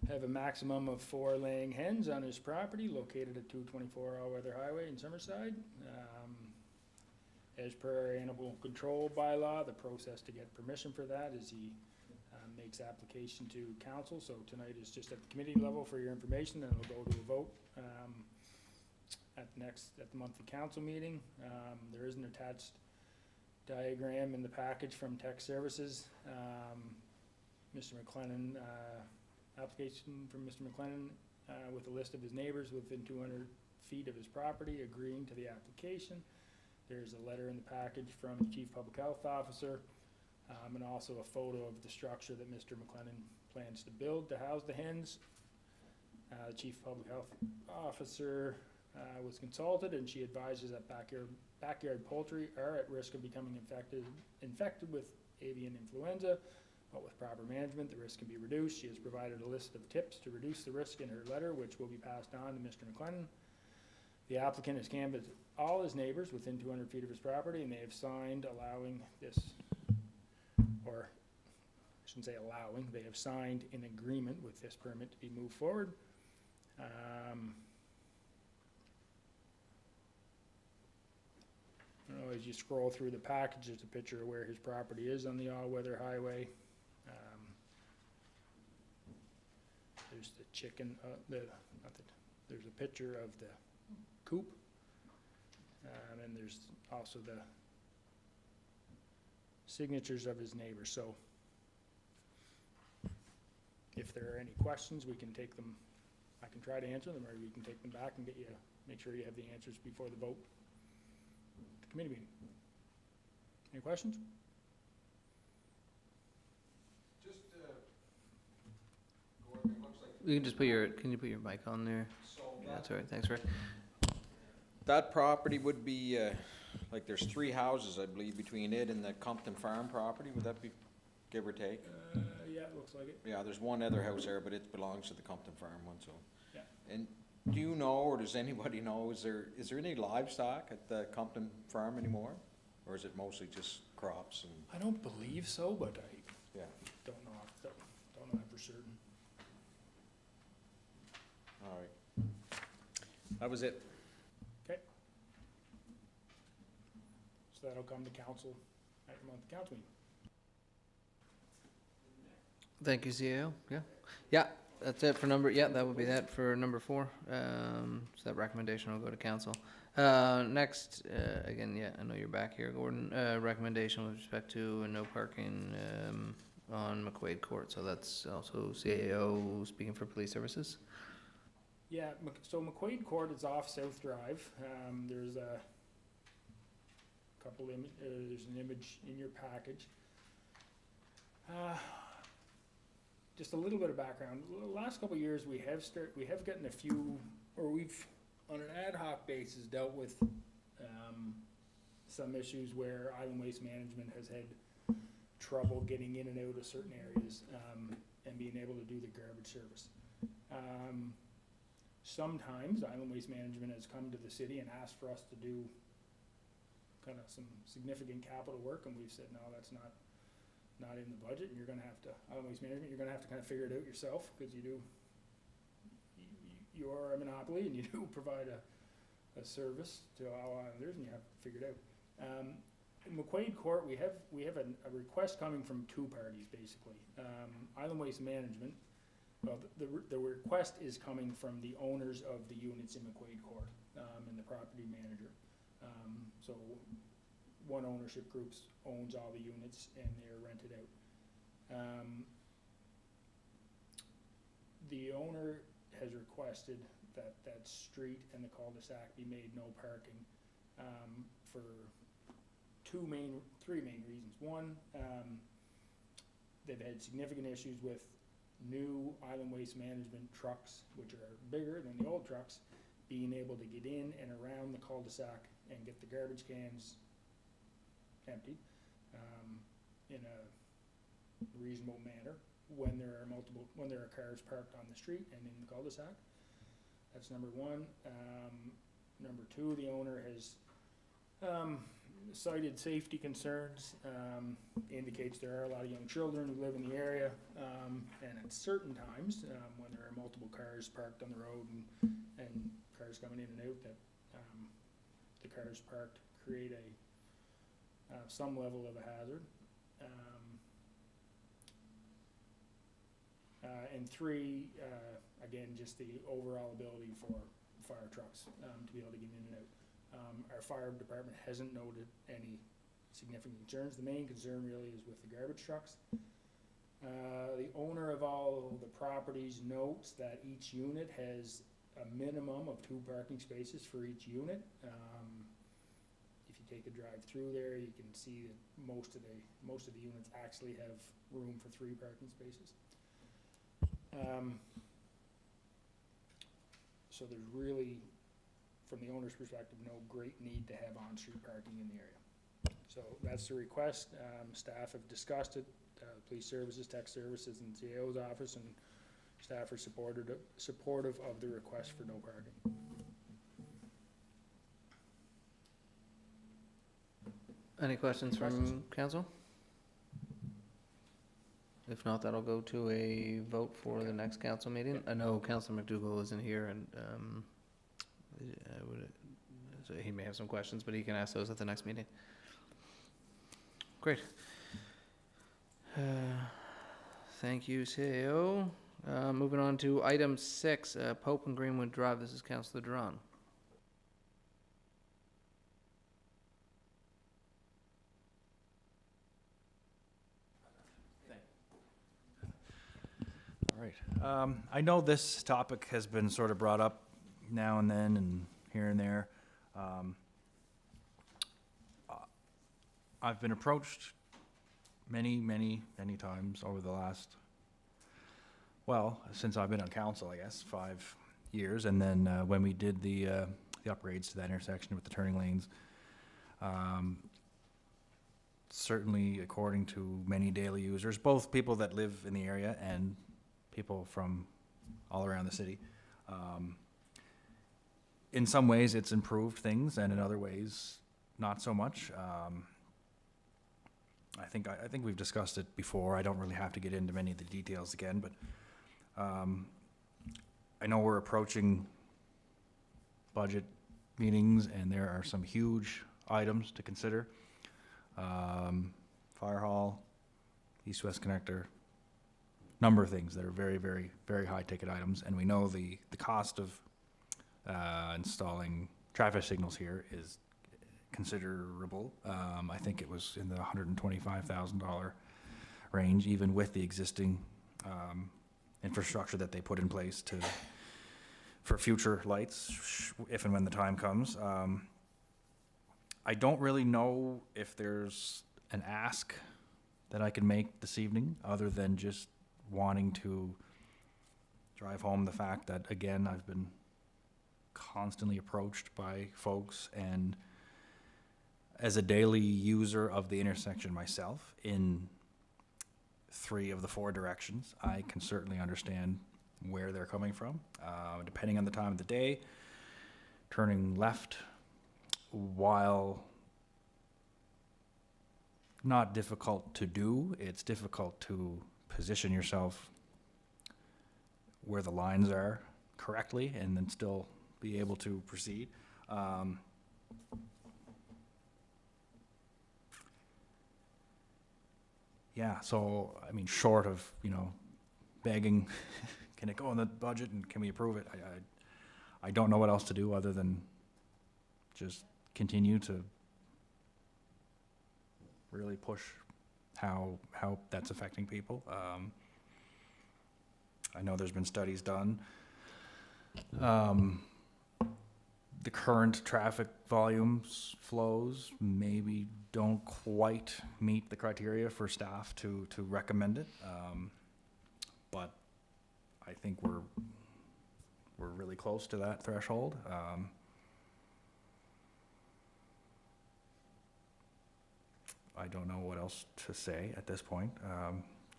have a maximum of 4 laying hens on his property located at 224 All-Weather Highway in Summerside. As per our animal control bylaw, the process to get permission for that is he makes application to council. So tonight is just at the committee level for your information, and it'll go to a vote at the monthly council meeting. There is an attached diagram in the package from Tech Services. Mr. McLennan, application from Mr. McLennan with a list of his neighbors within 200 feet of his property agreeing to the application. There's a letter in the package from the Chief Public Health Officer, and also a photo of the structure that Mr. McLennan plans to build to house the hens. The Chief Public Health Officer was consulted, and she advises that backyard poultry are at risk of becoming infected with avian influenza, but with proper management, the risk can be reduced. She has provided a list of tips to reduce the risk in her letter, which will be passed on to Mr. McLennan. The applicant has canvassed all his neighbors within 200 feet of his property, and they have signed allowing this, or I shouldn't say allowing, they have signed an agreement with this permit to be moved forward. I don't know, as you scroll through the package, there's a picture of where his property is on the all-weather highway. There's the chicken, there's a picture of the coop. And there's also the signatures of his neighbors. So if there are any questions, we can take them, I can try to answer them, or we can take them back and make sure you have the answers before the vote. The committee meeting. Any questions? Just, Gordon, it looks like. You can just can you put your mic on there? So Yeah, that's all right, thanks, Rick. That property would be, like there's 3 houses, I believe, between it and the Compton Farm property, would that be, give or take? Yeah, it looks like it. Yeah, there's one other house there, but it belongs to the Compton Farm one, so. Yeah. And do you know, or does anybody know, is there any livestock at the Compton Farm anymore? Or is it mostly just crops and, I don't believe so, but I yeah, don't know that for certain. all right. That was it. Okay. So that'll come to council at the monthly council meeting. Thank you, CEO. Yeah. Yeah, that's it for that would be that for number 4. So that recommendation will go to council. Next, again, yeah, I know you're back here, Gordon. Recommendation with respect to no parking on McQuaid Court. So that's also CAO speaking for police services. Yeah, so McQuaid Court is off South Drive. There's a couple there's an image in your package. Just a little bit of background. The last couple of years, we have gotten a few, or we've, on an ad hoc basis, dealt with some issues where Island Waste Management has had trouble getting in and out of certain areas and being able to do the garbage service. Sometimes Island Waste Management has come to the city and asked for us to do kind of some significant capital work, and we've said, no, that's not in the budget, and you're gonna have to, Island Waste Management, you're gonna have to kind of figure it out yourself, because you're a monopoly, and you do provide a service to all islanders, and you have to figure it out. in McQuaid Court, we have a request coming from two parties, basically. Island Waste Management, well, the request is coming from the owners of the units in McQuaid Court, and the property manager. So one ownership group owns all the units and they're rented out. The owner has requested that that street and the cul-de-sac be made no parking, for three main reasons. One, they've had significant issues with new Island Waste Management trucks, which are bigger than the old trucks, being able to get in and around the cul-de-sac and get the garbage cans emptied, in a reasonable manner when there are cars parked on the street and in the cul-de-sac. That's number one. Number two, the owner has cited safety concerns, indicates there are a lot of young children who live in the area, and at certain times, when there are multiple cars parked on the road and cars coming in and out, that the cars parked create some level of a hazard. And three, again, just the overall ability for fire trucks to be able to get in and out. Our fire department hasn't noted any significant concerns. The main concern really is with the garbage trucks. The owner of all the properties notes that each unit has a minimum of 2 parking spaces for each unit. If you take a drive through there, you can see that most of the units actually have room for 3 parking spaces. So there's really, from the owner's perspective, no great need to have on-street parking in the area. So that's the request. Staff have discussed it, police services, tech services, and CAO's office, and staff are supportive of the request for no parking. Any questions from council? If not, that'll go to a vote for the next council meeting. I know Councilor McDougall isn't here, and so he may have some questions, but he can ask those at the next meeting. Great. Thank you, CAO. Moving on to item 6, Pope and Greenwood Drive. This is Councilor Duran. All right. I know this topic has been sort of brought up now and then and here and there. I've been approached many times over the last, well, since I've been on council, I guess, 5 years. And then when we did the upgrades to that intersection with the turning lanes, certainly according to many daily users, both people that live in the area and people from all around the city, in some ways it's improved things, and in other ways not so much. I think we've discussed it before. I don't really have to get into many of the details again, but I know we're approaching budget meetings, and there are some huge items to consider. Fire hall, east-west connector, number of things that are very, very, very high-ticket items, and we know the cost of installing traffic signals here is considerable. I think it was in the $125,000 range, even with the existing infrastructure that they put in place for future lights, if and when the time comes. I don't really know if there's an ask that I can make this evening, other than just wanting to drive home the fact that, again, I've been constantly approached by folks, and as a daily user of the intersection myself in 3 of the 4 directions, I can certainly understand where they're coming from. Depending on the time of the day, turning left, while not difficult to do, it's difficult to position yourself where the lines are correctly and then still be able to proceed. yeah, so, I mean, short of, you know, begging, can it go in the budget and can we approve it? I don't know what else to do other than just continue to really push how that's affecting people. I know there's been studies done. The current traffic volumes, flows, maybe don't quite meet the criteria for staff to recommend it. But I think we're really close to that threshold. I don't know what else to say at this point.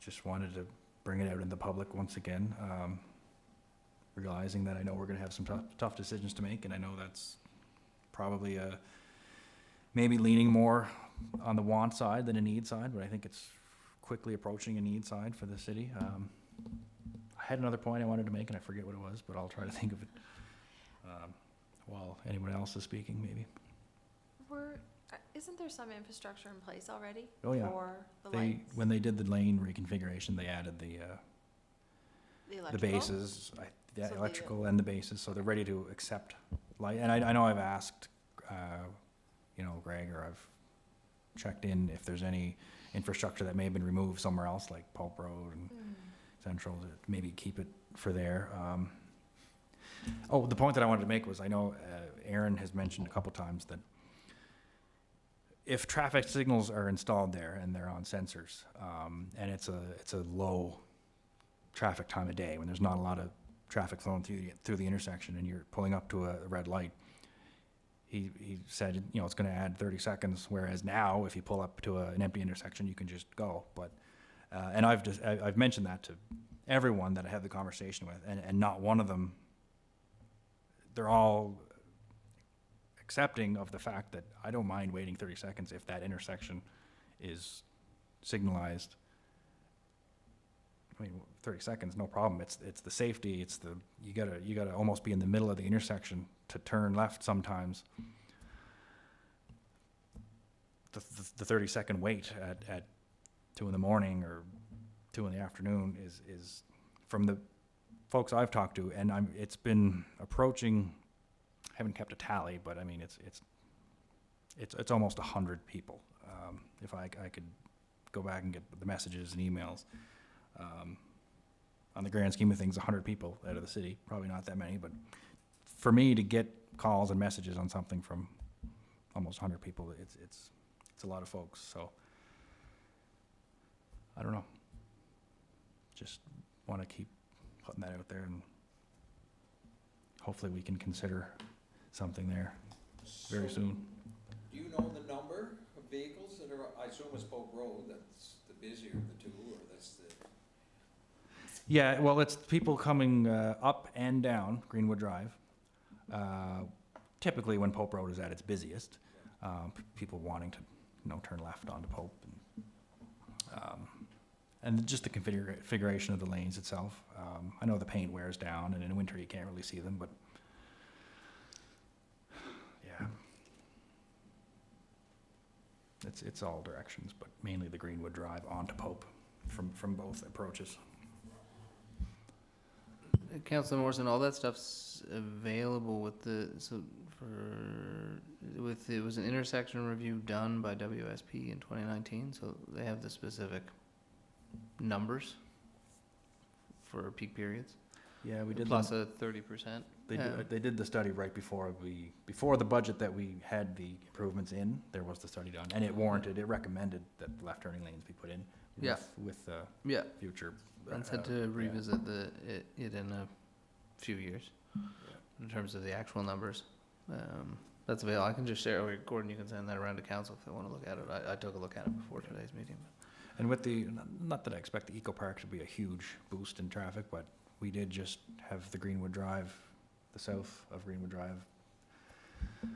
Just wanted to bring it out in the public once again, realizing that I know we're gonna have some tough decisions to make, and I know that's probably maybe leaning more on the want side than a need side, but I think it's quickly approaching a need side for the city. I had another point I wanted to make, and I forget what it was, but I'll try to think of it while anyone else is speaking, maybe. Isn't there some infrastructure in place already? Oh, yeah. For the They, lights? when they did the lane reconfiguration, they added the electrical? bases, So the they- electrical and the bases, so they're ready to accept light. And I know I've asked, you know, Greg, or I've checked in if there's any infrastructure that may have been removed somewhere else, like Pulp Road and Central, to maybe keep it for there. Oh, the point that I wanted to make was, I know Aaron has mentioned a couple times that if traffic signals are installed there and they're on sensors, and it's a low traffic time of day when there's not a lot of traffic flowing through the intersection and you're pulling up to a red light, he said, you know, it's going to add 30 seconds, whereas now if you pull up to an empty intersection, you can just go. But and I've mentioned that to everyone that I had the conversation with, and not one of them, they're all accepting of the fact that I don't mind waiting 30 seconds if that intersection is signalized. I mean, 30 seconds, no problem. It's the safety. It's the you gotta almost be in the middle of the intersection to turn left sometimes. The 30-second wait at 2 in the morning or 2 in the afternoon is from the folks I've talked to, and it's been approaching. I haven't kept a tally, but I mean it's almost 100 people. If I could go back and get the messages and emails. On the grand scheme of things, 100 people out of the city, probably not that many, but for me to get calls and messages on something from almost 100 people, it's a lot of folks. So I don't know. Just want to keep putting that out there, and hopefully we can consider something there very soon. Do you know the number of vehicles that are, I assume it's Pope Road, that's the busier of the two, or that's the... Yeah, well, it's people coming up and down Greenwood Drive. Typically when Pope Road is at its busiest, people wanting to, you know, turn left onto Pope. And just the configuration of the lanes itself. I know the paint wears down, and in winter you can't really see them, but yeah. It's all directions, but mainly the Greenwood Drive onto Pope from both approaches. Councilor Morrison, all that stuff's available with it was an intersection review done by WSP in 2019, so they have the specific numbers for peak periods. Yeah, we did. Plus a 30%. They did the study right before the budget that we had the improvements in. There was the study done, and it recommended that left turning lanes be put in. Yeah. With future. And said to revisit it in a few years in terms of the actual numbers. That's available. I can just share it with Gordon. You can send that around to council if they want to look at it. I took a look at it before today's meeting. And with not that I expect the eco park to be a huge boost in traffic, but we did just have the Greenwood Drive, the south of Greenwood Drive,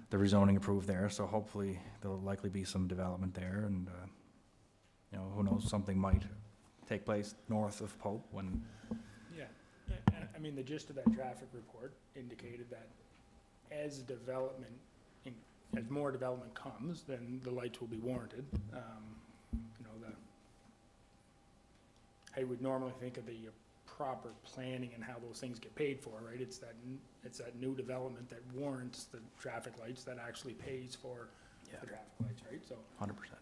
the rezoning approved there. So hopefully there'll likely be some development there, and you know, who knows, something might take place north of Pope when. Yeah, I mean, the gist of that traffic report indicated that as more development comes, then the lights will be warranted. You know, I would normally think of the proper planning and how those things get paid for, right? It's that new development that warrants the traffic lights that actually pays for Yeah. the traffic lights, right? So, 100%.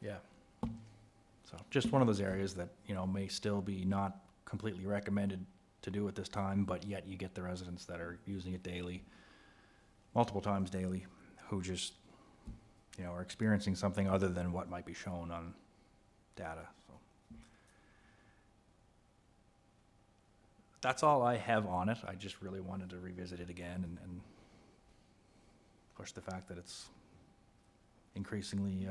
Yeah. So just one of those areas that, you know, may still be not completely recommended to do at this time, but yet you get the residents that are using it daily, multiple times daily, who just, you know, are experiencing something other than what might be shown on data, so. That's all I have on it. I just really wanted to revisit it again and push the fact that it's increasingly,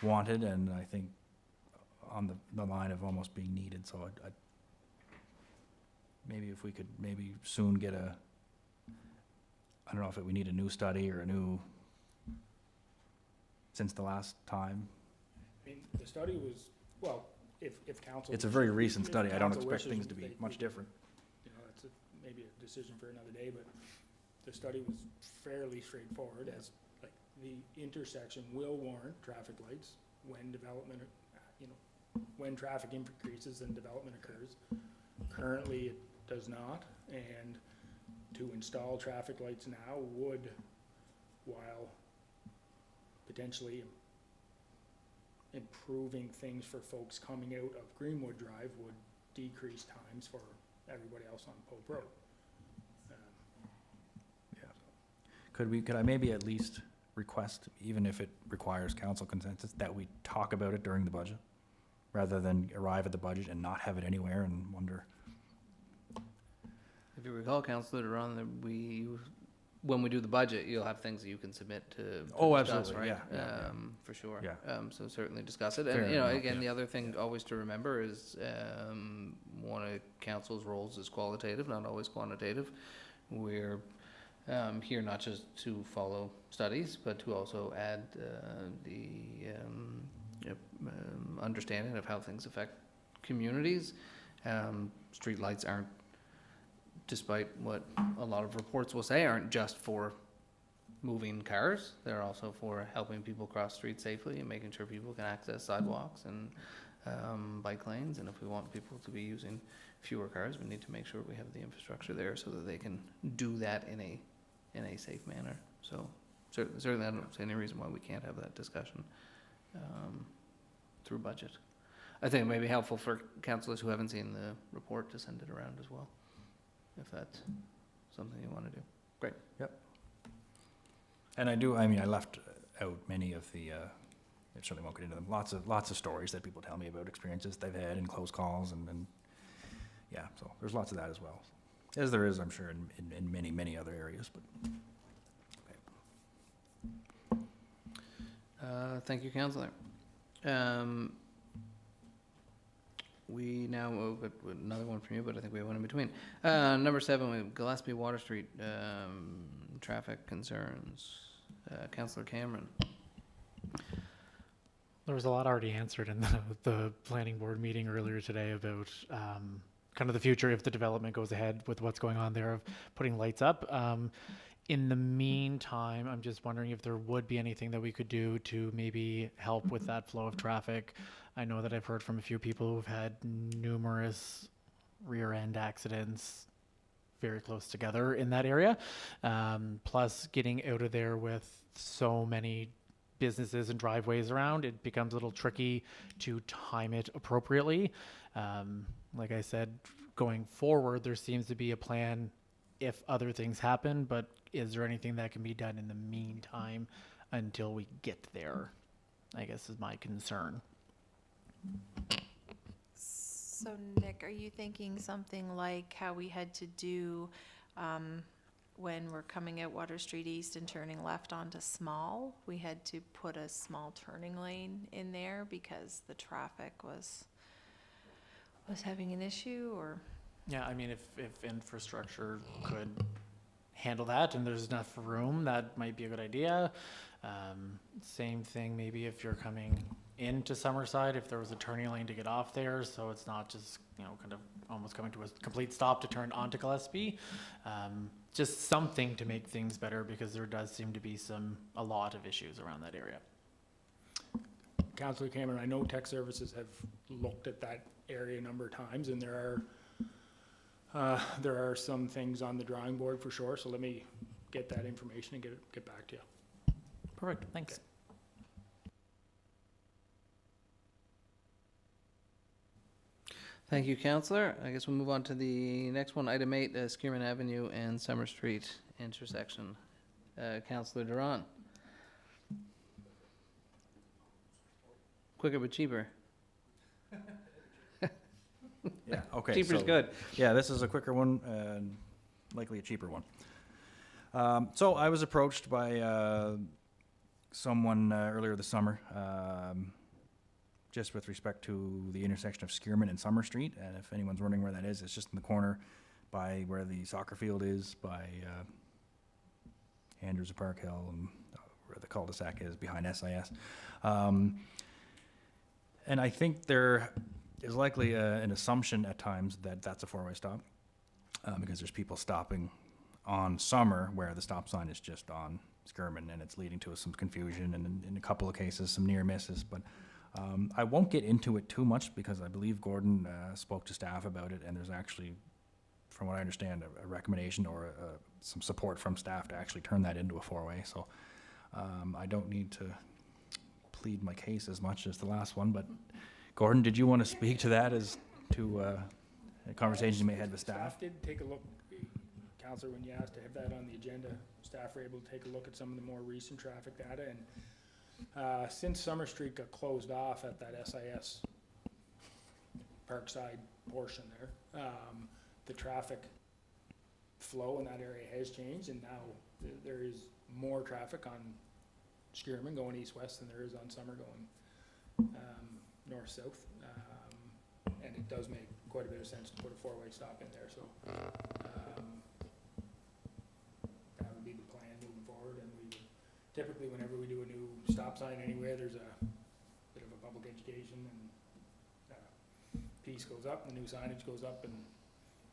wanted, and I think on the line of almost being needed, so I'd maybe if we could maybe soon get I don't know if we need a new study or a new, since the last time. I mean, the study was, well, if council. It's a very recent if study. I don't council expect wishes, things to be they- much different. You know, that's maybe a decision for another day, but the study was fairly straightforward, as, like, the intersection will warrant traffic lights when development, you know, when traffic increases and development occurs. Currently, it does not, and to install traffic lights now would, while potentially improving things for folks coming out of Greenwood Drive, would decrease times for everybody else on Pope Road. Could I maybe at least request, even if it requires council consensus, that we talk about it during the budget, rather than arrive at the budget and not have it anywhere and wonder? If you recall, Councillor, when we do the budget, you'll have things that you can submit to Oh, discuss, absolutely, right? yeah. For sure. Yeah. So certainly discuss it. Fair And, you know, enough, again, yeah. the other thing always to remember is, one of council's roles is qualitative, not always quantitative. We're, here not just to follow studies, but to also add, understanding of how things affect communities. Streetlights aren't, despite what a lot of reports will say, aren't just for moving cars. They're also for helping people cross streets safely and making sure people can access sidewalks and bike lanes. And if we want people to be using fewer cars, we need to make sure we have the infrastructure there so that they can do that in a safe manner. So certainly I don't see any reason why we can't have that discussion through budget. I think it may be helpful for councillors who haven't seen the report to send it around as well, if that's something you want to do. Great. Yep. And I left out many of the, I certainly won't get into them, lots of stories that people tell me about experiences they've had and close calls and yeah, so there's lots of that as well. As there is, I'm sure, in many, many other areas, but. Thank you, Councillor. We now, but another one from you, but I think we have one in between. Number 7, we have Gillespie Water Street, traffic concerns. Councillor Cameron. There was a lot already answered in the planning board meeting earlier today about kind of the future if the development goes ahead with what's going on there of putting lights up. In the meantime, I'm just wondering if there would be anything that we could do to maybe help with that flow of traffic. I know that I've heard from a few people who've had numerous rear end accidents very close together in that area. Plus getting out of there with so many businesses and driveways around, it becomes a little tricky to time it appropriately. Like I said, going forward, there seems to be a plan if other things happen, but is there anything that can be done in the meantime until we get there? I guess is my concern. So Nick, are you thinking something like how we had to do when we're coming out Water Street East and turning left onto Small? We had to put a small turning lane in there because the traffic was having an issue, or? Yeah, I mean, if infrastructure could handle that and there's enough room, that might be a good idea. Same thing, maybe if you're coming into Summerside, if there was a turning lane to get off there, so it's not just, kind of almost coming to a complete stop to turn onto Gillespie. just something to make things better, because there does seem to be a lot of issues around that area. Councillor Cameron, I know tech services have looked at that area a number of times, and there are some things on the drawing board for sure, so let me get that information and get back to you. Perfect, thanks. Thank you, Counselor. I guess we'll move on to the next one, item 8, Spearman Avenue and Summer Street intersection. Counselor Duran. Quicker but cheaper. Yeah, okay. Cheaper's so- good. Yeah, this is a quicker one and likely a cheaper one. So I was approached by someone earlier this summer, just with respect to the intersection of Spearman and Summer Street. And if anyone's wondering where that is, it's just in the corner by where the soccer field is, by Andrews of Park Hill, and where the cul-de-sac is behind SIS. And I think there is likely an assumption at times that that's a four-way stop, because there's people stopping on Summer where the stop sign is just on Skirman, and it's leading to some confusion and in a couple of cases some near misses. But I won't get into it too much because I believe Gordon spoke to staff about it, and there's actually, from what I understand, a recommendation or some support from staff to actually turn that into a four-way. So I don't need to plead my case as much as the last one, but Gordon, did you want to speak to that as to conversations you may have had with staff? Staff did take a look, Councillor, when you asked to have that on the agenda, staff were able to take a look at some of the more recent traffic data, and since Summer Street got closed off at that SIS Parkside portion there, the traffic flow in that area has changed, and now there is more traffic on Skirman going east-west than there is on Summer going north-south. And it does make quite a bit of sense to put a four-way stop in there, so that would be the plan moving forward. And we typically, whenever we do a new stop sign anywhere, there's a bit of a public education, and piece goes up, the new signage goes up, and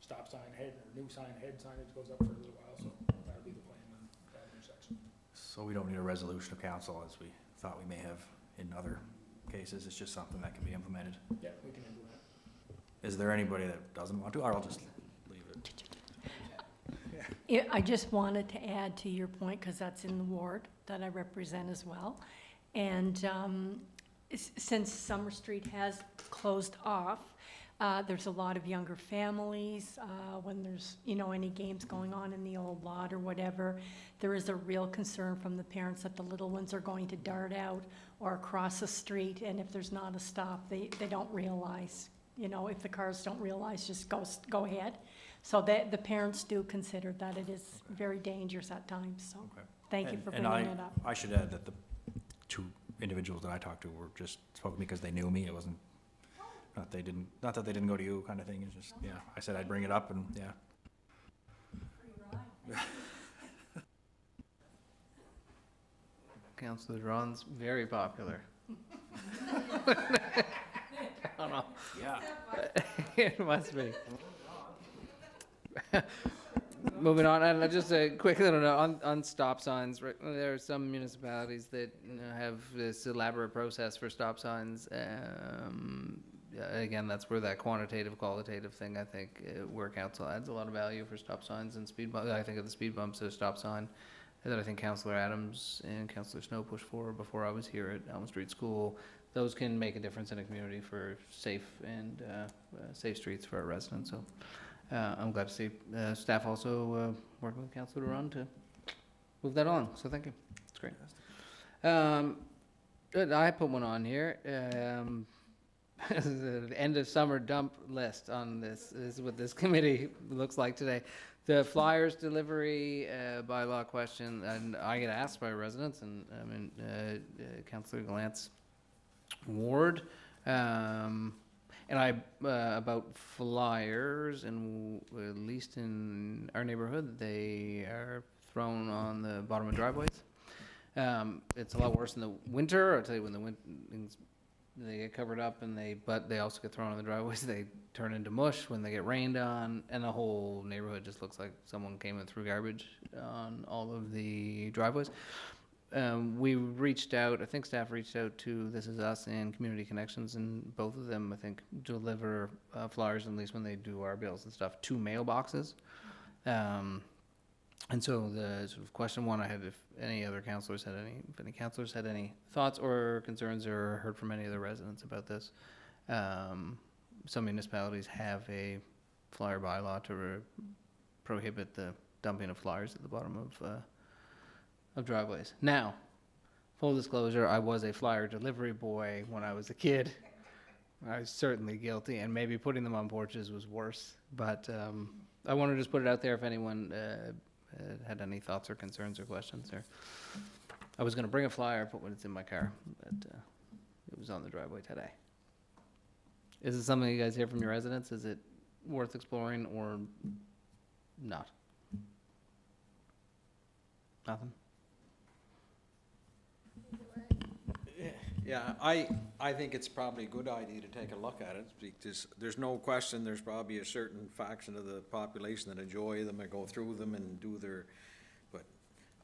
stop sign head, or new sign head signage goes up for a little while, so that would be the plan on that intersection. So we don't need a resolution of council as we thought we may have in other cases. It's just something that can be implemented. Yeah, we can implement. Is there anybody that doesn't want to, or I'll just leave it? I just wanted to add to your point, because that's in the ward that I represent as well. And since Summer Street has closed off, there's a lot of younger families. When there's, any games going on in the old lot or whatever, there is a real concern from the parents that the little ones are going to dart out or across the street, and if there's not a stop, they don't realize. If the cars don't realize, just go ahead. So the parents do consider that it is very dangerous at times, so Okay. thank you for And bringing it up. I should add that the two individuals that I talked to were just spoke to me because they knew me. It wasn't, not that they didn't go to you kind of thing. It's just, yeah, I said I'd bring it up, and yeah. Councillor Duran's very popular. I don't know. Yeah. It must be. Moving on, and just a quick little note on stop signs. Right, there are some municipalities that have this elaborate process for stop signs. Again, that's where that quantitative, qualitative thing, I think, where council adds a lot of value for stop signs and speed bumps. I think of the speed bumps as a stop sign that I think Councillor Adams and Councillor Snow pushed for before I was here at Elm Street School. Those can make a difference in a community for safe and safe streets for our residents. So I'm glad to see staff also working with Councillor Duran to move that along. So thank you. It's great. Good. I put one on here. The end of summer dump list on this is what this committee looks like today. The flyers delivery bylaw question, and I get asked by residents, and Councillor Gallant's ward, and I about flyers, and at least in our neighborhood, they are thrown on the bottom of driveways. It's a lot worse in the winter. I'll tell you, when the they get covered up but they also get thrown in the driveways. They turn into mush when they get rained on, and the whole neighborhood just looks like someone came and threw garbage on all of the driveways. We reached out, I think staff reached out to This Is Us and Community Connections, and both of them, I think, deliver flyers, at least when they do our bills and stuff, to mailboxes. And so the sort of question one I had, if any councilors had any thoughts or concerns or heard from any of the residents about this. Some municipalities have a flyer bylaw to prohibit the dumping of flyers at the bottom of driveways. Now, full disclosure, I was a flyer delivery boy when I was a kid. I was certainly guilty, and maybe putting them on porches was worse. But I want to just put it out there if anyone had any thoughts or concerns or questions. Or I was going to bring a flyer, put it's in my car, but it was on the driveway today. Is it something you guys hear from your residents? Is it worth exploring or not? Nothing? Yeah, I think it's probably a good idea to take a look at it, because there's no question there's probably a certain faction of the population that enjoy them and go through them and do their, but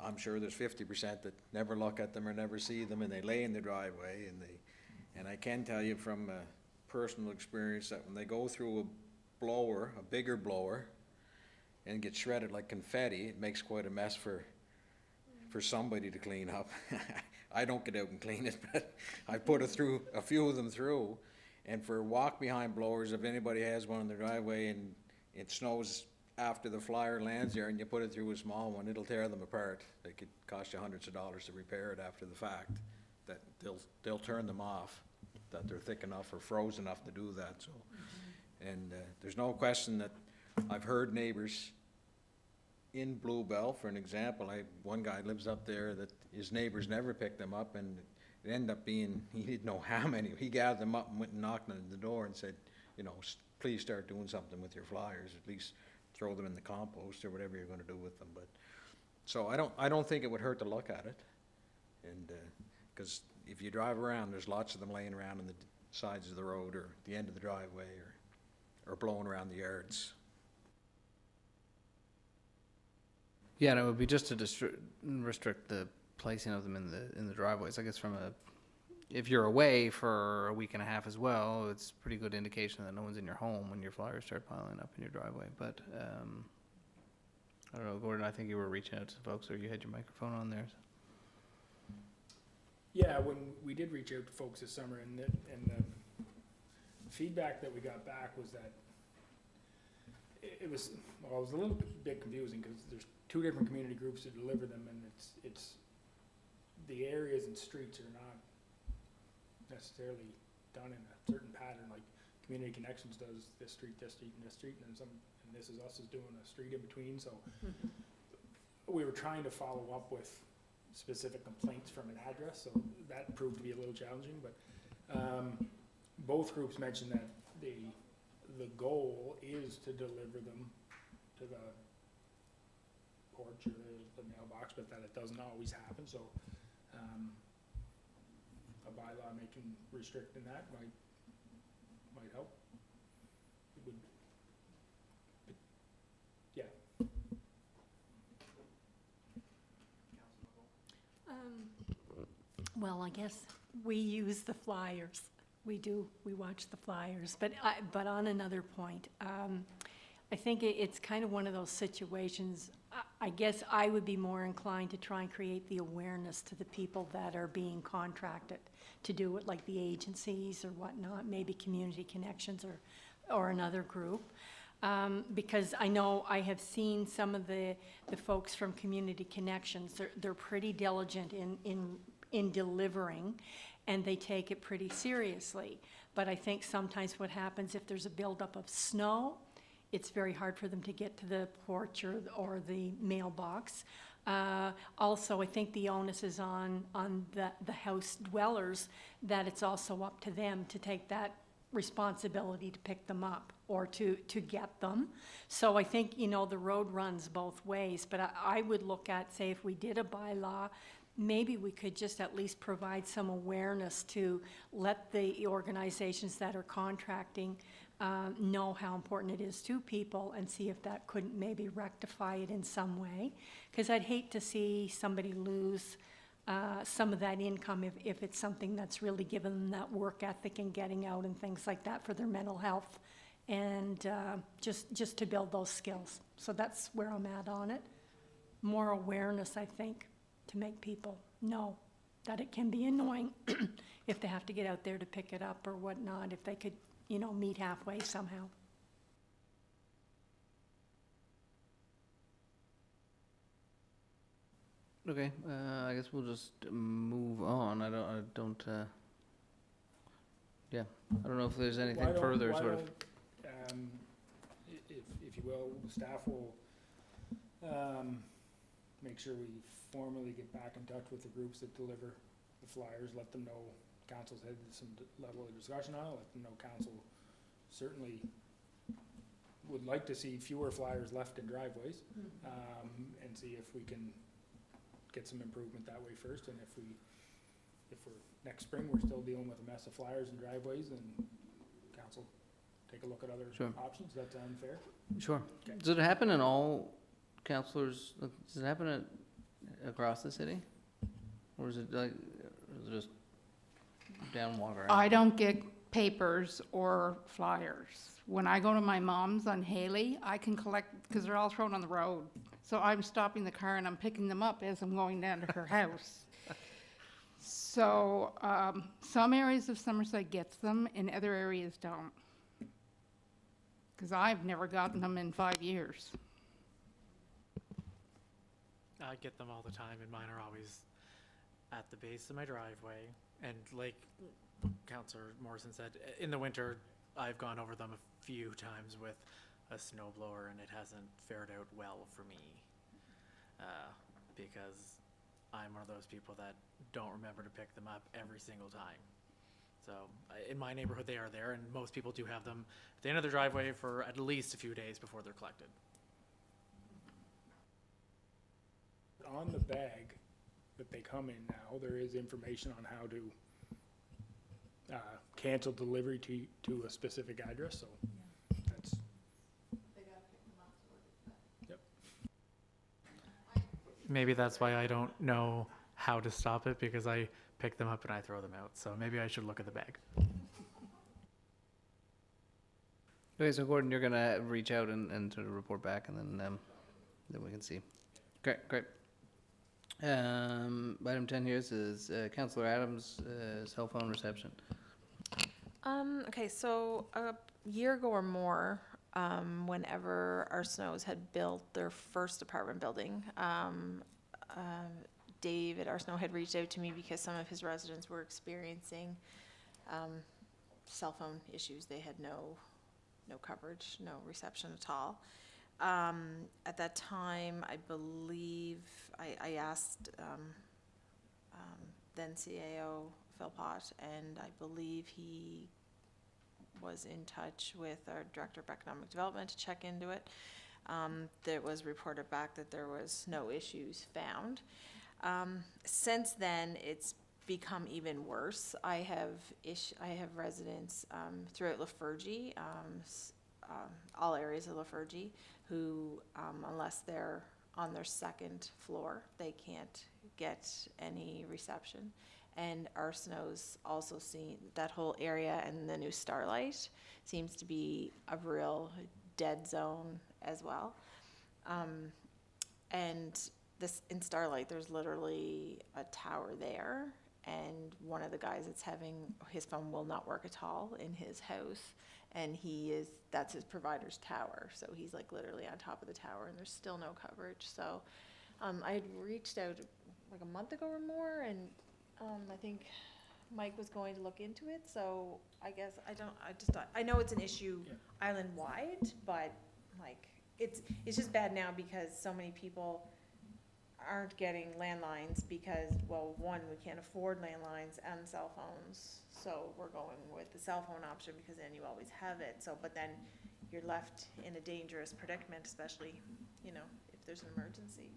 I'm sure there's 50% that never look at them or never see them, and they lay in the driveway, and I can tell you from personal experience that when they go through a blower, a bigger blower, and get shredded like confetti, it makes quite a mess for somebody to clean up. I don't get out and clean it, but I put a few of them through. And for walk-behind blowers, if anybody has one in their driveway and it snows after the flyer lands there and you put it through a small one, it'll tear them apart. It could cost you hundreds of dollars to repair it after the fact. That they'll turn them off, that they're thick enough or froze enough to do that. So, and there's no question that I've heard neighbors in Bluebell, for an example, one guy lives up there that his neighbors never picked them up, and it ended up being, he didn't know how many. He gathered them up and went and knocked on the door and said, you know, please start doing something with your flyers, at least throw them in the compost or whatever you're gonna do with them. But, so I don't think it would hurt to look at it. And, cause if you drive around, there's lots of them laying around on the sides of the road or the end of the driveway or blowing around the yards. Yeah, and it would be just to restrict the placing of them in the driveways. I guess if you're away for a week and a half as well, it's a pretty good indication that no one's in your home when your flyers start piling up in your driveway. But I don't know, Gordon, I think you were reaching out to folks, or you had your microphone on there. So. Yeah, when we did reach out to folks this summer, and the feedback that we got back was that it was a little bit confusing, because there's two different community groups to deliver them, and it's the areas and streets are not necessarily done in a certain pattern. Like Community Connections does this street, and this street, and This Is Us is doing a street in between. So we were trying to follow up with specific complaints from an address, so that proved to be a little challenging. But both groups mentioned that the goal is to deliver them to the porch or the mailbox, but that it doesn't always happen. So a bylaw making restricting that might help. It would, yeah. Well, I guess we use the flyers. We do. We watch the flyers. But on another point, I think it's kind of one of those situations. I guess I would be more inclined to try and create the awareness to the people that are being contracted to do it, like the agencies or whatnot, maybe Community Connections or another group. Because I know I have seen some of the folks from Community Connections. They're pretty diligent in delivering, and they take it pretty seriously. But I think sometimes what happens if there's a buildup of snow, it's very hard for them to get to the porch or the mailbox. Also, I think the onus is on the house dwellers, that it's also up to them to take that responsibility to pick them up or to get them. So I think, the road runs both ways, but I would look at, say, if we did a bylaw maybe we could just at least provide some awareness to let the organizations that are contracting know how important it is to people and see if that couldn't maybe rectify it in some way. Because I'd hate to see somebody lose some of that income if it's something that's really given them that work ethic and getting out and things like that for their mental health and just to build those skills. So that's where I'm at on it. More awareness, I think, to make people know that it can be annoying if they have to get out there to pick it up or whatnot, if they could, meet halfway somehow. Okay, I guess we'll just move on. I don't know if there's anything Why don't- further why sort of. don't, if you will, the staff will, make sure we formally get back in touch with the groups that deliver the flyers, let them know council's had some level of discussion on it, let them know council certainly would like to see fewer flyers left in driveways, and see if we can get some improvement that way first, and if we're, next spring, we're still dealing with a mess of flyers and driveways, then council take a look at other Sure. options. Does that sound fair? Sure. Okay. Does it happen in all councilors, does it happen across the city? Or is it like, is it just down Walker? I don't get papers or flyers. When I go to my mom's on Haley, I can collect, because they're all thrown on the road. So I'm stopping the car and I'm picking them up as I'm going down to her house. So some areas of Somerset gets them and other areas don't. Because I've never gotten them in 5 years. I get them all the time, and mine are always at the base of my driveway. And like Councillor Morrison said, in the winter, I've gone over them a few times with a snow blower, and it hasn't fared out well for me. Because I'm one of those people that don't remember to pick them up every single time. So in my neighborhood, they are there, and most people do have them at the end of their driveway for at least a few days before they're collected. On the bag that they come in now, there is information on how to cancel delivery to a specific address, so that's. Maybe that's why I don't know how to stop it, because I pick them up and I throw them out. So maybe I should look at the bag. Okay, so Gordon, you're gonna reach out and sort of report back, and then we can see. Great. Item 10 here is Councillor Adams' cell phone reception. Okay, so a year ago or more, whenever our Snows had built their first apartment building, David Arsenault had reached out to me because some of his residents were experiencing cell phone issues. They had no coverage, no reception at all. At that time, I believe I asked then CAO Phil Pott, and I believe he was in touch with our Director of Economic Development to check into it. There was reported back that there was no issues found. Since then, it's become even worse. I have residents throughout Lafergie, all areas of Lafergie, who, unless they're on their second floor, they can't get any reception. And Arsenault's also seen that whole area, and the new Starlight seems to be a real dead zone as well. And this in Starlight, there's literally a tower there, and one of the guys that's having his phone will not work at all in his house, and that's his provider's tower, so he's like literally on top of the tower, and there's still no coverage. So I had reached out like a month ago or more, and I think Mike was going to look into it. So I guess I know it's an issue island wide, but like it's just bad now because so many people aren't getting landlines because, well, one, we can't afford landlines and cell phones, so we're going with the cell phone option because then you always have it. So, but then you're left in a dangerous predicament, especially, if there's an emergency.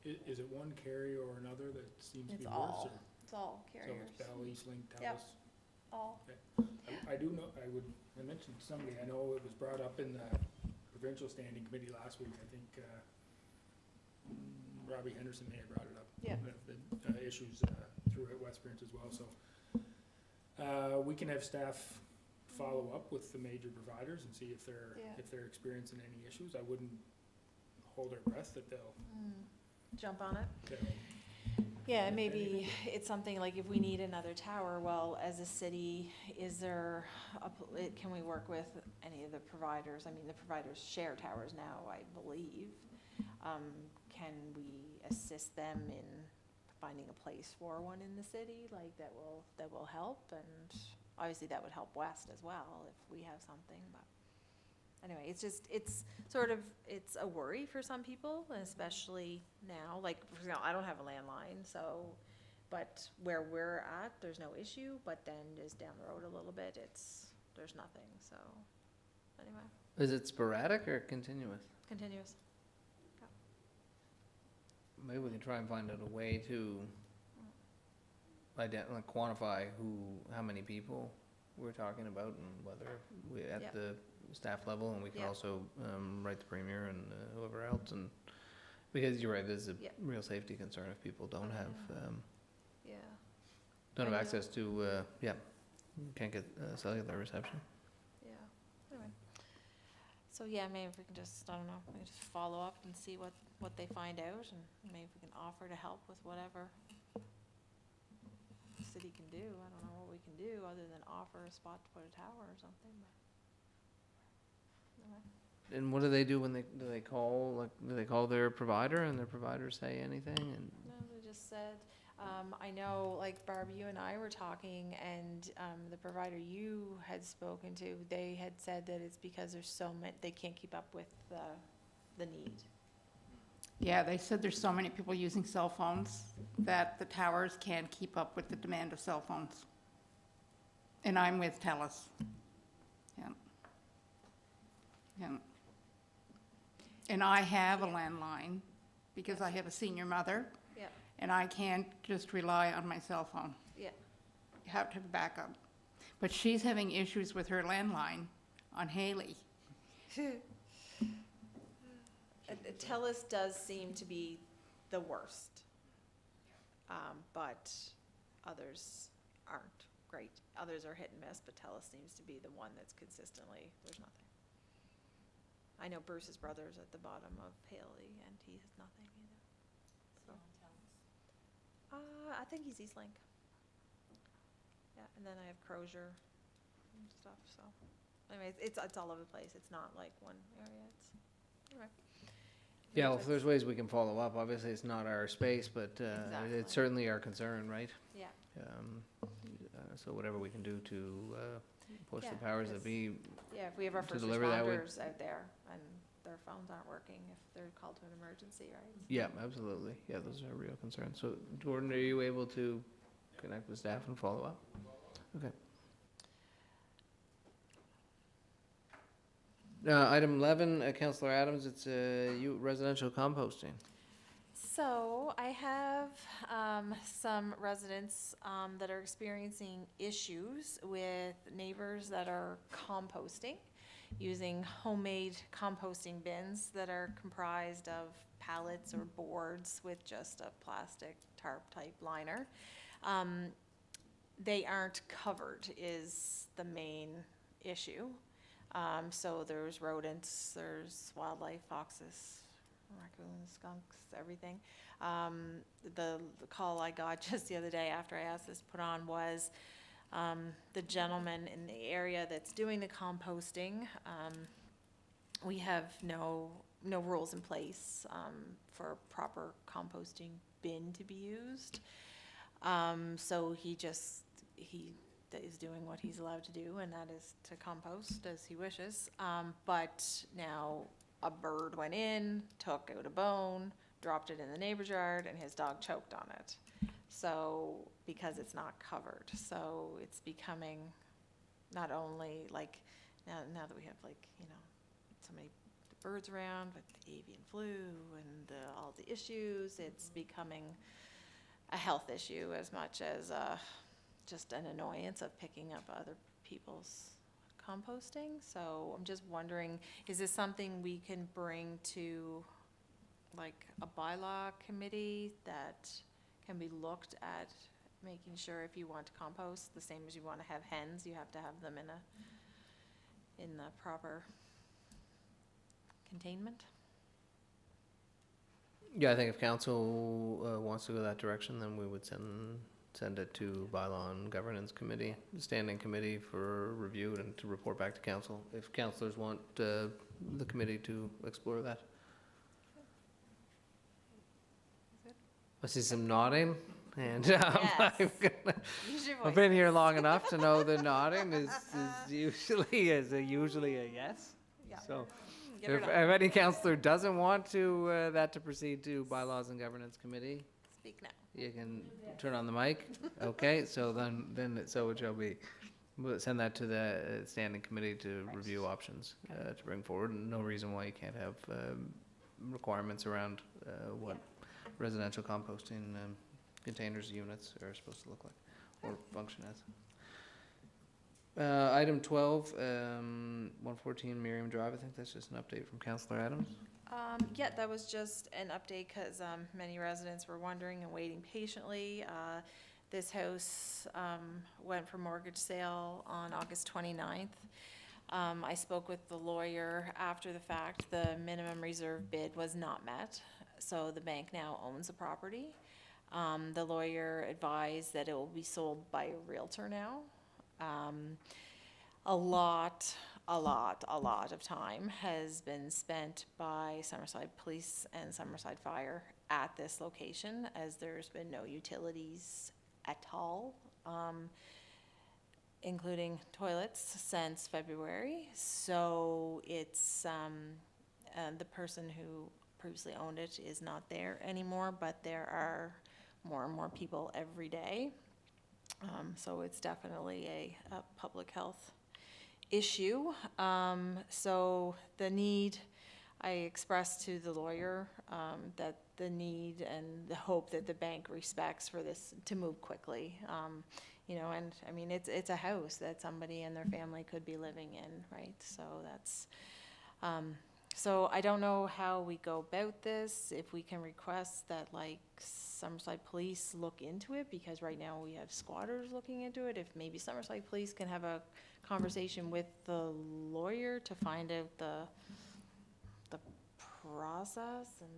is it one carrier or another that seems to be It's worse? all, or- it's all So carriers, it's Bell, Eastlink, Yep. Telus? all. I do know, I mentioned to somebody, I know it was brought up in the provincial standing committee last week, I think, Robbie Henderson may have brought it up. Yeah. The issues, through at West Branch as well, so. We can have staff follow up with the major providers and see if Yeah. they're experiencing any issues. I wouldn't hold our breath that they'll, Jump on it. they'll Yeah, and maybe it's something like if we need another tower, well, as a city, is there, can we work with any of the providers? I mean, the providers share towers now, I believe. Can we assist them in finding a place for one in the city, like that will help? And obviously that would help West as well if we have something, but anyway, it's sort of, it's a worry for some people, and especially now, like, you know, I don't have a landline, so, but where we're at, there's no issue, but then just down the road a little bit, there's nothing, so, anyway, Is it sporadic or continuous? continuous. Maybe we can try and find out a way to like quantify how many people we're talking about, and whether we, at Yep. the staff level, and we can Yep. also, write the premier and whoever else, and, because you're right, there's a Yep. real safety concern if people don't have, Yeah. don't have I know. access to, can't get cellular reception. Yeah, anyway. So, yeah, maybe if we can just, I don't know, we can just follow up and see what they find out, and maybe if we can offer to help with whatever the city can do. I don't know what we can do, other than offer a spot to put a tower or something, but, anyway. And what do they do when do they call, do they call their provider, and their provider say anything, and? No, they just said, I know, like Barb, you and I were talking, and the provider you had spoken to, they had said that it's because there's so many, they can't keep up with the need. Yeah, they said there's so many people using cell phones that the towers can't keep up with the demand of cell phones. And I'm with Telus. Yeah. Yeah. And I have a landline because I have a senior mother. Yeah. And I can't just rely on my cell phone. Yeah. You have to have backup. But she's having issues with her landline on Haley. Telus does seem to be the worst, but others aren't great. Others are hit and miss, but Telus seems to be the one that's consistently, there's nothing. I know Bruce's brother's at the bottom of Haley, and he has nothing either. So. I think he's Eastlink. Yeah, and then I have Crozier and stuff, so. Anyway, it's all over the place. It's not like one area, anyway. Yeah, well, if there's ways we can follow up, obviously it's not our space, but Exactly. it's certainly our concern, right? Yeah, So whatever we can do to push the Yeah, powers that because- be. yeah, if we have our To first deliver that way. responders out there and their phones aren't working, if they're called to an emergency, right? Yeah, absolutely. Yeah, those are real concerns. So Jordan, are you able to connect with staff and follow up? Okay. Item 11, Councillor Adams, it's residential composting. So I have some residents that are experiencing issues with neighbors that are composting, using homemade composting bins that are comprised of pallets or boards with just a plastic tarp type liner. They aren't covered is the main issue. So there's rodents, there's wildlife, foxes, raccoons, skunks, everything. The call I got just the other day after I asked this put on was the gentleman in the area that's doing the composting. We have no rules in place for a proper composting bin to be used. So he is doing what he's allowed to do, and that is to compost as he wishes. But now a bird went in, took out a bone, dropped it in the neighbor's yard, and his dog choked on it. So, because it's not covered. So it's becoming not only like, now that we have like, so many birds around with the avian flu and all the issues. It's becoming a health issue as much as just an annoyance of picking up other people's composting. So I'm just wondering, is this something we can bring to like a bylaw committee that can be looked at, making sure if you want to compost, the same as you want to have hens, you have to have them in the proper containment? Yeah, I think if council wants to go that direction, then we would send it to bylaw and governance committee, standing committee for review and to report back to council, if councilors want the committee to explore that. I see some nodding, and Yes. Use your I've voice. been here long enough to know the nodding is usually a yes. Yeah. So Get her if done. any councillor doesn't want to that to proceed to bylaws and governance committee, Speak now. you can turn on the mic. Okay, so so it shall be. We'll send that to the standing committee to review options to bring forward. And no reason why you can't have requirements around what residential composting containers, units are supposed to look like or function as. Item 12, 114 Miriam Drive. I think that's just an update from Councillor Adams. Yeah, that was just an update because many residents were wondering and waiting patiently. This house went for mortgage sale on August 29th. I spoke with the lawyer after the fact. The minimum reserve bid was not met, so the bank now owns the property. The lawyer advised that it will be sold by a realtor now. A lot of time has been spent by Summerside Police and Summerside Fire at this location, as there's been no utilities at all, including toilets, since February. So it's, the person who previously owned it is not there anymore, but there are more and more people every day. So it's definitely a public health issue. So the need, I expressed to the lawyer that the need and the hope that the bank respects for this to move quickly. You know, and I mean, it's a house that somebody and their family could be living in, right? So that's, so I don't know how we go about this, if we can request that like Summerside Police look into it, because right now we have squatters looking into it. If maybe Summerside Police can have a conversation with the lawyer to find out the process and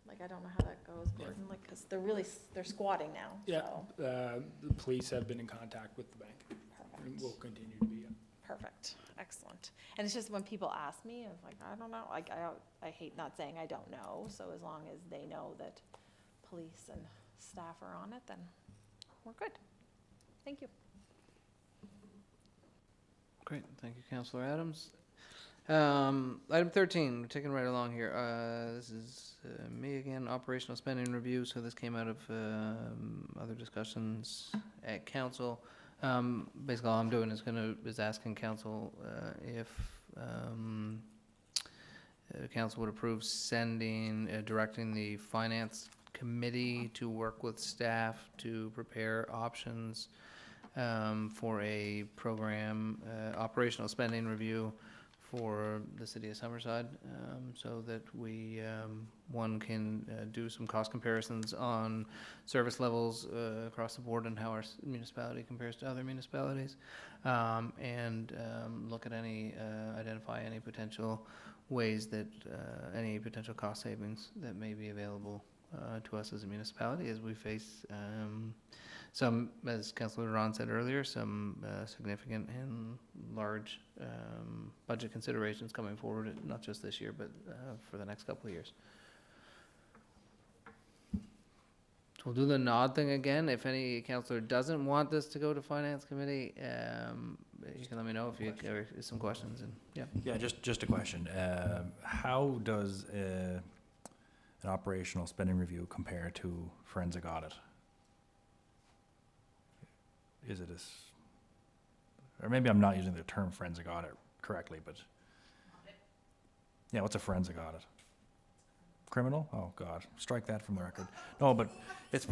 like, I don't know how that goes, Gordon, like, cause they're squatting now, Yeah, so. the police have been in contact with the bank and Perfect. will continue to be. Perfect, excellent. And it's just when people ask me, I'm like, I don't know, like, I hate not saying I don't know, so as long as they know that police and staff are on it, then we're good. Thank you. Great, thank you, Councillor Adams. Item 13, we're taking right along here. This is me again, operational spending review. So this came out of other discussions at council. Basically, all I'm doing is asking council if council would approve directing the finance committee to work with staff to prepare options for a program, operational spending review for the city of Summerside, so that we, one can do some cost comparisons on service levels across the board and how our municipality compares to other municipalities, and look at identify any potential ways that, any potential cost savings that may be available to us as a municipality as we face some, as Councillor Ron said earlier, some significant and large budget considerations coming forward, not just this year, but for the next couple of years. So we'll do the nod thing again. If any councillor doesn't want this to go to Finance Committee, you can let me know if you have some questions. And yeah. Yeah, just a question. How does an operational spending review compare to forensic audit? Is it or maybe I'm not using the term forensic audit correctly, but Yeah, what's a forensic audit? Criminal? Oh, God, strike that from the record. No, but it's,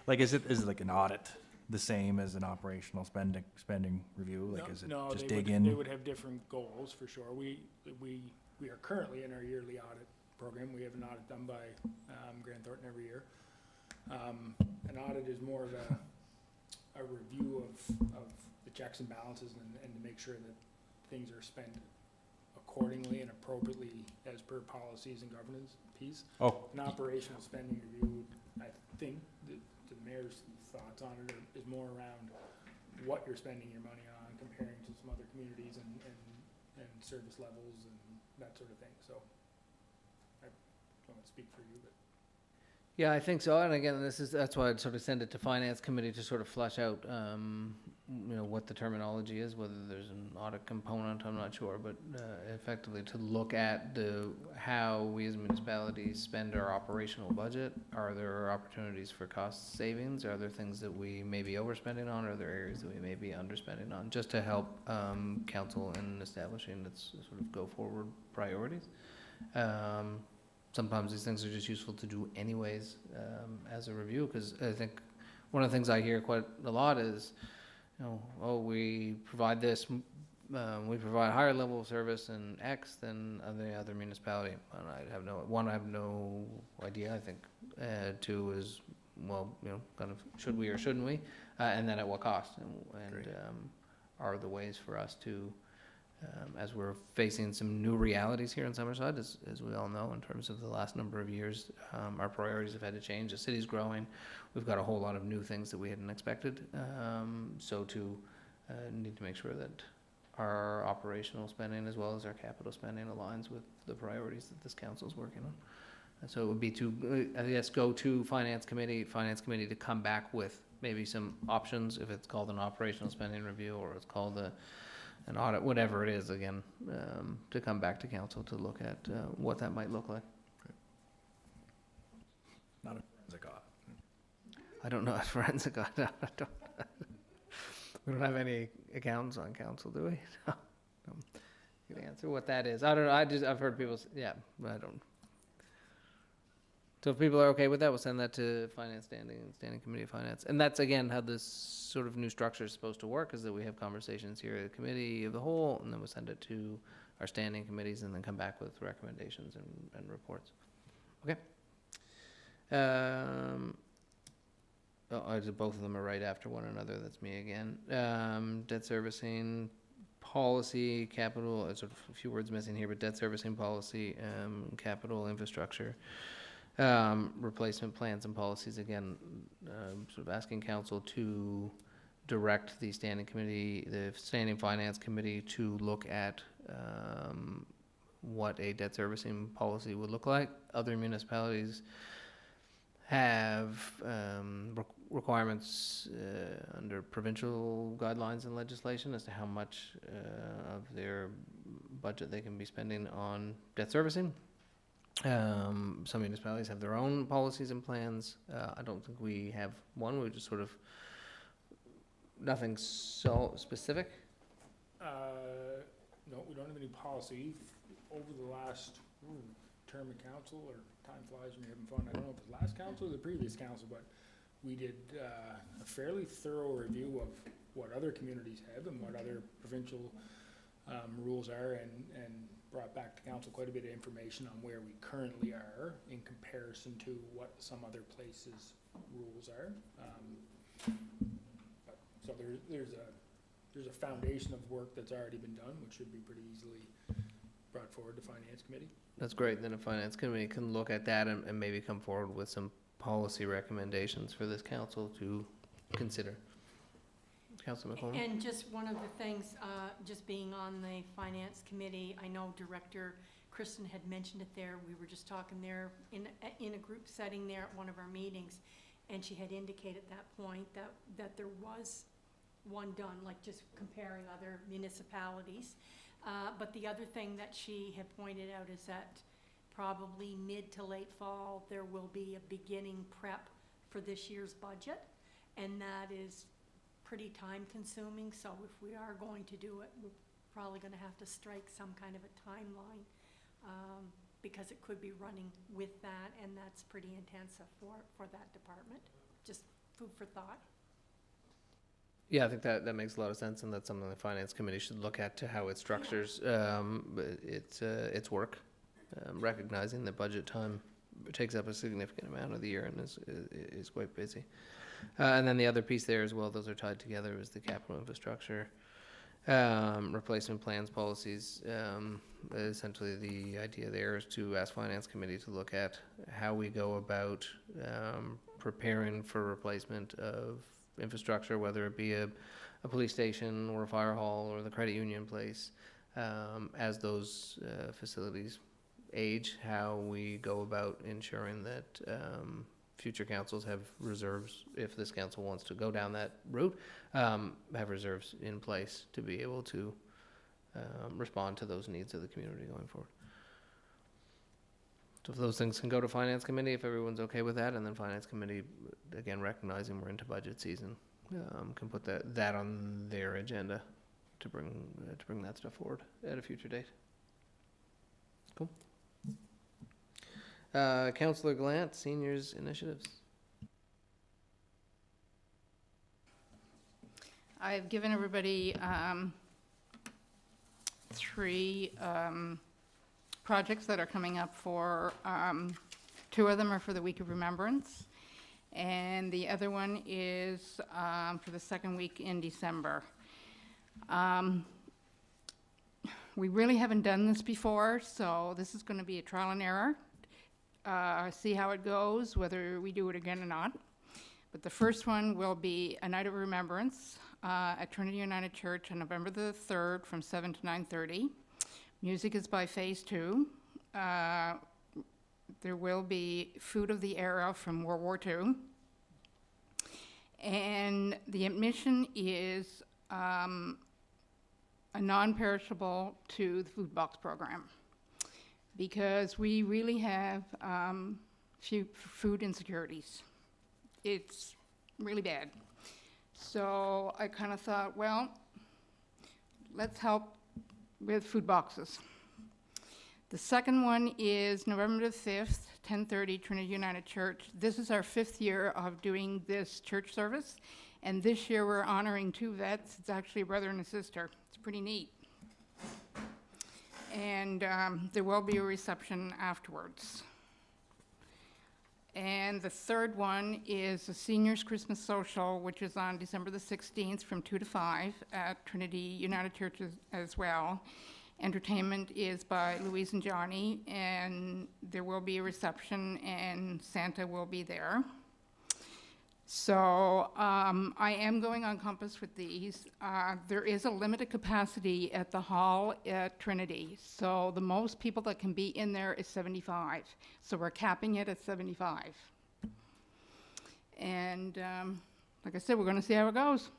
like, is it like an audit the same as an operational spending review? Like, is it No, just they dig would, in? they would have different goals, for sure. We are currently in our yearly audit program. We have an audit done by Grant Thornton every year. An audit is more of a review of the checks and balances and to make sure that things are spent accordingly and appropriately as per policies and governance piece. Oh, An operational spending review, I think the mayor's thoughts on it is more around what you're spending your money on comparing to some other communities and service levels and that sort of thing. So I don't want to speak for you, but Yeah, I think so. And again, that's why I'd sort of send it to finance committee to sort of flesh out, what the terminology is, whether there's an audit component, I'm not sure, but effectively to look at how we as municipalities spend our operational budget. Are there opportunities for cost savings? Are there things that we may be overspending on? Are there areas that we may be underspending on? Just to help council in establishing its sort of go-forward priorities. Sometimes these things are just useful to do anyways as a review, because I think one of the things I hear quite a lot is, we provide this, we provide a higher level of service in X than the other municipality. And I have no idea, I think. Two is, kind of, should we or shouldn't we? And then at what cost? And are the ways for us to, as we're facing some new realities here in Summerside, as we all know, in terms of the last number of years, our priorities have had to change. The city's growing. We've got a whole lot of new things that we hadn't expected. So need to make sure that our operational spending as well as our capital spending aligns with the priorities that this council is working on. And so it would be to, I guess, go to finance committee to come back with maybe some options, if it's called an operational spending review or it's called an audit, whatever it is, again, to come back to council to look at what that might look like. not a forensic audit. I don't know if forensic audit, we don't have any accountants on council, do we? No. You can answer what that is. I don't know, I've heard people, but I don't. So if people are okay with that, we'll send that to finance standing committee of finance. And that's, again, how this sort of new structure is supposed to work, is that we have conversations here at the committee of the whole, and then we'll send it to our standing committees and then come back with recommendations and reports. Okay. Both of them are right after one another. That's me again. Debt servicing policy, capital, sort of a few words missing here, but debt servicing policy, capital infrastructure. Replacement plans and policies, again, sort of asking council to direct the standing finance committee to look at what a debt servicing policy would look like. Other municipalities have requirements under provincial guidelines and legislation as to how much of their budget they can be spending on debt servicing. Some municipalities have their own policies and plans. I don't think we have one. We just sort of, nothing so specific. No, we don't have any policy. Over the last term of council, or time flies when you're having fun, I don't know if it was last council or the previous council, but we did a fairly thorough review of what other communities have and what other provincial rules are, and brought back to council quite a bit of information on where we currently are in comparison to what some other places' rules are. So there's a foundation of work that's already been done, which should be pretty easily brought forward to finance committee. That's great. Then a finance committee can look at that and maybe come forward with some policy recommendations for this council to consider. Councilor McCormick? And just one of the things, just being on the finance committee, I know Director Kristen had mentioned it there. We were just talking there in a group setting there at one of our meetings, and she had indicated at that point that there was one done, like just comparing other municipalities. But the other thing that she had pointed out is that probably mid to late fall, there will be a beginning prep for this year's budget, and that is pretty time consuming. So if we are going to do it, we're probably going to have to strike some kind of a timeline because it could be running with that, and that's pretty intensive for that department. Just food for thought. Yeah, I think that makes a lot of sense, and that's something the finance committee should look at to how it structures its work, recognizing that budget time takes up a significant amount of the year and is quite busy. And then the other piece there as well, those are tied together, is the capital infrastructure, replacement plans, policies. Essentially, the idea there is to ask finance committee to look at how we go about preparing for replacement of infrastructure, whether it be a police station or a fire hall or the credit union place, as those facilities age, how we go about ensuring that future councils have reserves, if this council wants to go down that route, have reserves in place to be able to respond to those needs of the community going forward. So if those things can go to finance committee, if everyone's okay with that, and then finance committee, again, recognizing we're into budget season, can put that on their agenda to bring that stuff forward at a future date. Cool. Councillor Glant, seniors initiatives. I've given everybody three projects that are coming up for, two of them are for the Week of Remembrance, and the other one is for the second week in December. We really haven't done this before, so this is going to be a trial and error. See how it goes, whether we do it again or not. But the first one will be a night of remembrance at Trinity United Church on November the 3rd from 7 to 9:30. Music is by Phase 2. There will be food of the era from World War II. And the admission is a non-perishable to the food box program, because we really have few food insecurities. It's really bad. So I kind of thought, well, let's help with food boxes. The second one is November the 5th, 10:30, Trinity United Church. This is our 5th year of doing this church service, and this year we're honoring two vets. It's actually a brother and a sister. It's pretty neat. And there will be a reception afterwards. And the third one is the Seniors Christmas Social, which is on December the 16th from 2 to 5 at Trinity United Church as well. Entertainment is by Louise and Johnny, and there will be a reception, and Santa will be there. So I am going on compass with these. There is a limited capacity at the hall at Trinity, so the most people that can be in there is 75. So we're capping it at 75. And like I said, we're going to see how it goes.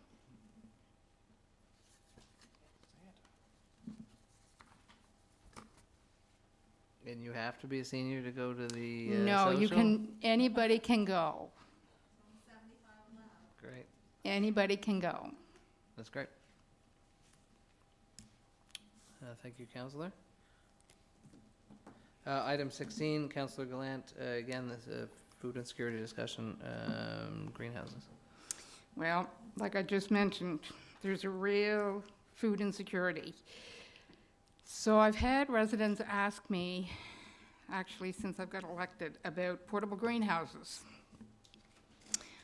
And you have to be a senior to go to the No, you social? can, anybody can go. Great. Anybody can go. That's great. Thank you, Councillor. Item 16, Councillor Gallant, again, this is a food insecurity discussion, greenhouses. Well, like I just mentioned, there's a real food insecurity. So I've had residents ask me, actually since I've got elected, about portable greenhouses.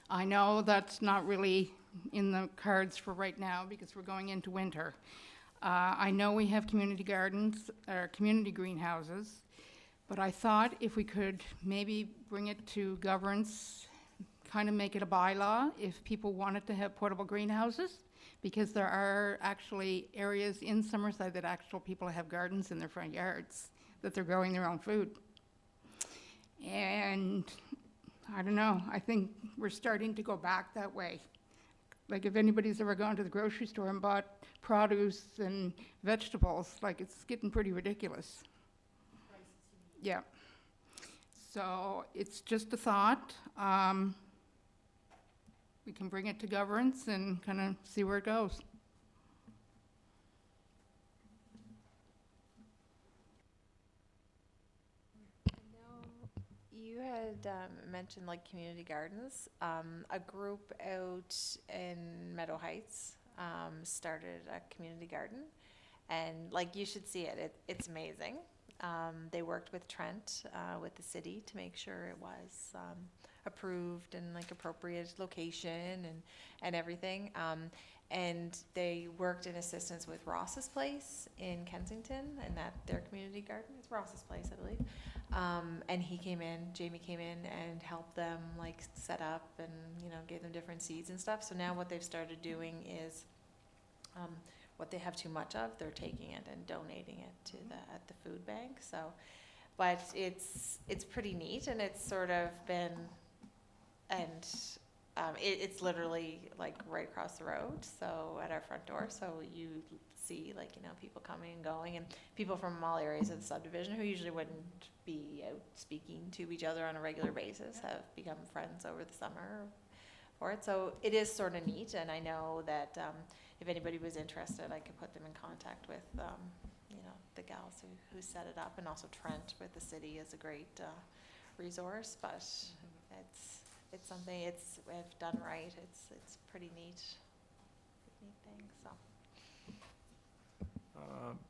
I know that's not really in the cards for right now because we're going into winter. I know we have community gardens, or community greenhouses, but I thought if we could maybe bring it to governance, kind of make it a bylaw if people wanted to have portable greenhouses, because there are actually areas in Summerside that actual people have gardens in their front yards, that they're growing their own food. And I don't know, I think we're starting to go back that way. Like if anybody's ever gone to the grocery store and bought produce and vegetables, like it's getting pretty ridiculous. Yeah. So it's just a thought. We can bring it to governance and kind of see where it goes. you had mentioned like community gardens. A group out in Meadow Heights started a community garden, and like you should see it. It's amazing. They worked with Trent, with the city, to make sure it was approved and like appropriate location and everything. And they worked in assistance with Ross's Place in Kensington, and that their community garden. It's Ross's Place, I believe. And Jamie came in and helped them like set up and, gave them different seeds and stuff. So now what they've started doing is, what they have too much of, they're taking it and donating it to at the food bank. So, but it's pretty neat, and it's sort of been, and it's literally like right across the road, so at our front door. So you see like, people coming and going, and people from all areas of the subdivision who usually wouldn't be out speaking to each other on a regular basis have become friends over the summer for it. So it is sort of neat, and I know that if anybody was interested, I could put them in contact with, the gals who set it up, and also Trent with the city is a great resource, but it's something, if done right, it's pretty neat thing, so.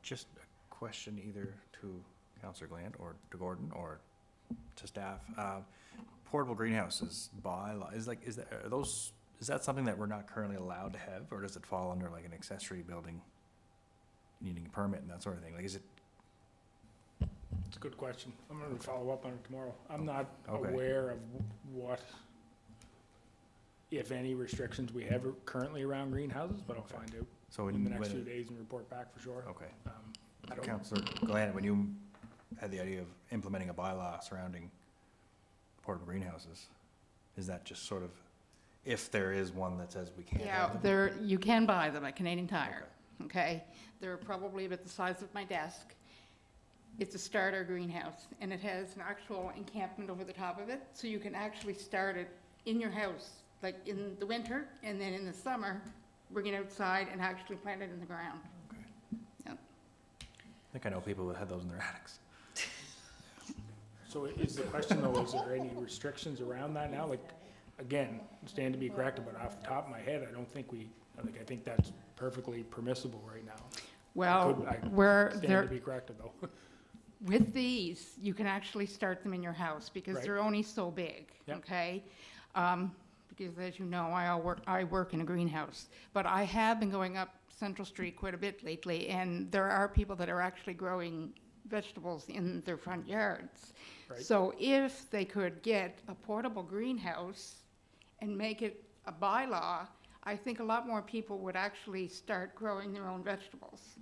Just a question either to Councillor Glant or to Gordon or to staff. Portable greenhouses bylaw, is that something that we're not currently allowed to have, or does it fall under like an accessory building needing a permit and that sort of thing? Like, is it? It's a good question. I'm gonna follow up on it tomorrow. I'm not Okay. aware of what, if any, restrictions we have currently around greenhouses, but I'll find out So in the next few when, days and report back for sure. okay. I don't, Councillor Glant, when you had the idea of implementing a bylaw surrounding portable greenhouses, is that just sort of, if there is one that says we can't Yeah, have them? you can buy them at Canadian Tire, okay? They're probably about the size of my desk. It's a starter greenhouse, and it has an actual encampment over the top of it, so you can actually start it in your house, like in the winter, and then in the summer, bring it outside and actually plant it in the ground. Okay. Yep. I think I know people that had those in their attics. so is the question though, is there any restrictions around that now? Like, again, stand to be corrected, but off the top of my head, I don't think I think that's perfectly permissible right now. Well, I stand they're, to be corrected though. with these, you can actually start them in your house, because Right. they're only so big, Yep. okay? Because as you know, I work in a greenhouse, but I have been going up Central Street quite a bit lately, and there are people that are actually growing vegetables in their front yards. Right. So if they could get a portable greenhouse and make it a bylaw, I think a lot more people would actually start growing their own vegetables.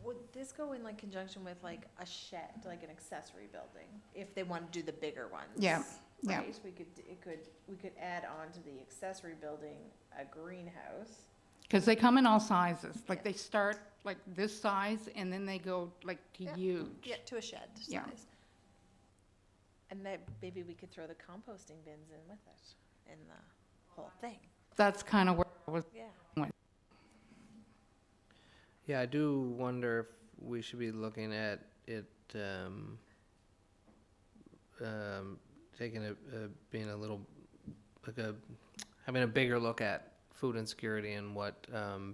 Would this go in like conjunction with like a shed, like an accessory building, if they want to do the bigger ones? Yeah, yeah. Right, we could add on to the accessory building a greenhouse. Because they come in all sizes, like Yeah. they start like this size, and then they go like to Yeah. huge. Yeah, to a shed Yeah. size. And that, maybe we could throw the composting bins in with it, in the whole thing, That's kind of where I was. yeah. Yeah, I do wonder if we should be looking at it, taking being a little, like having a bigger look at food insecurity and what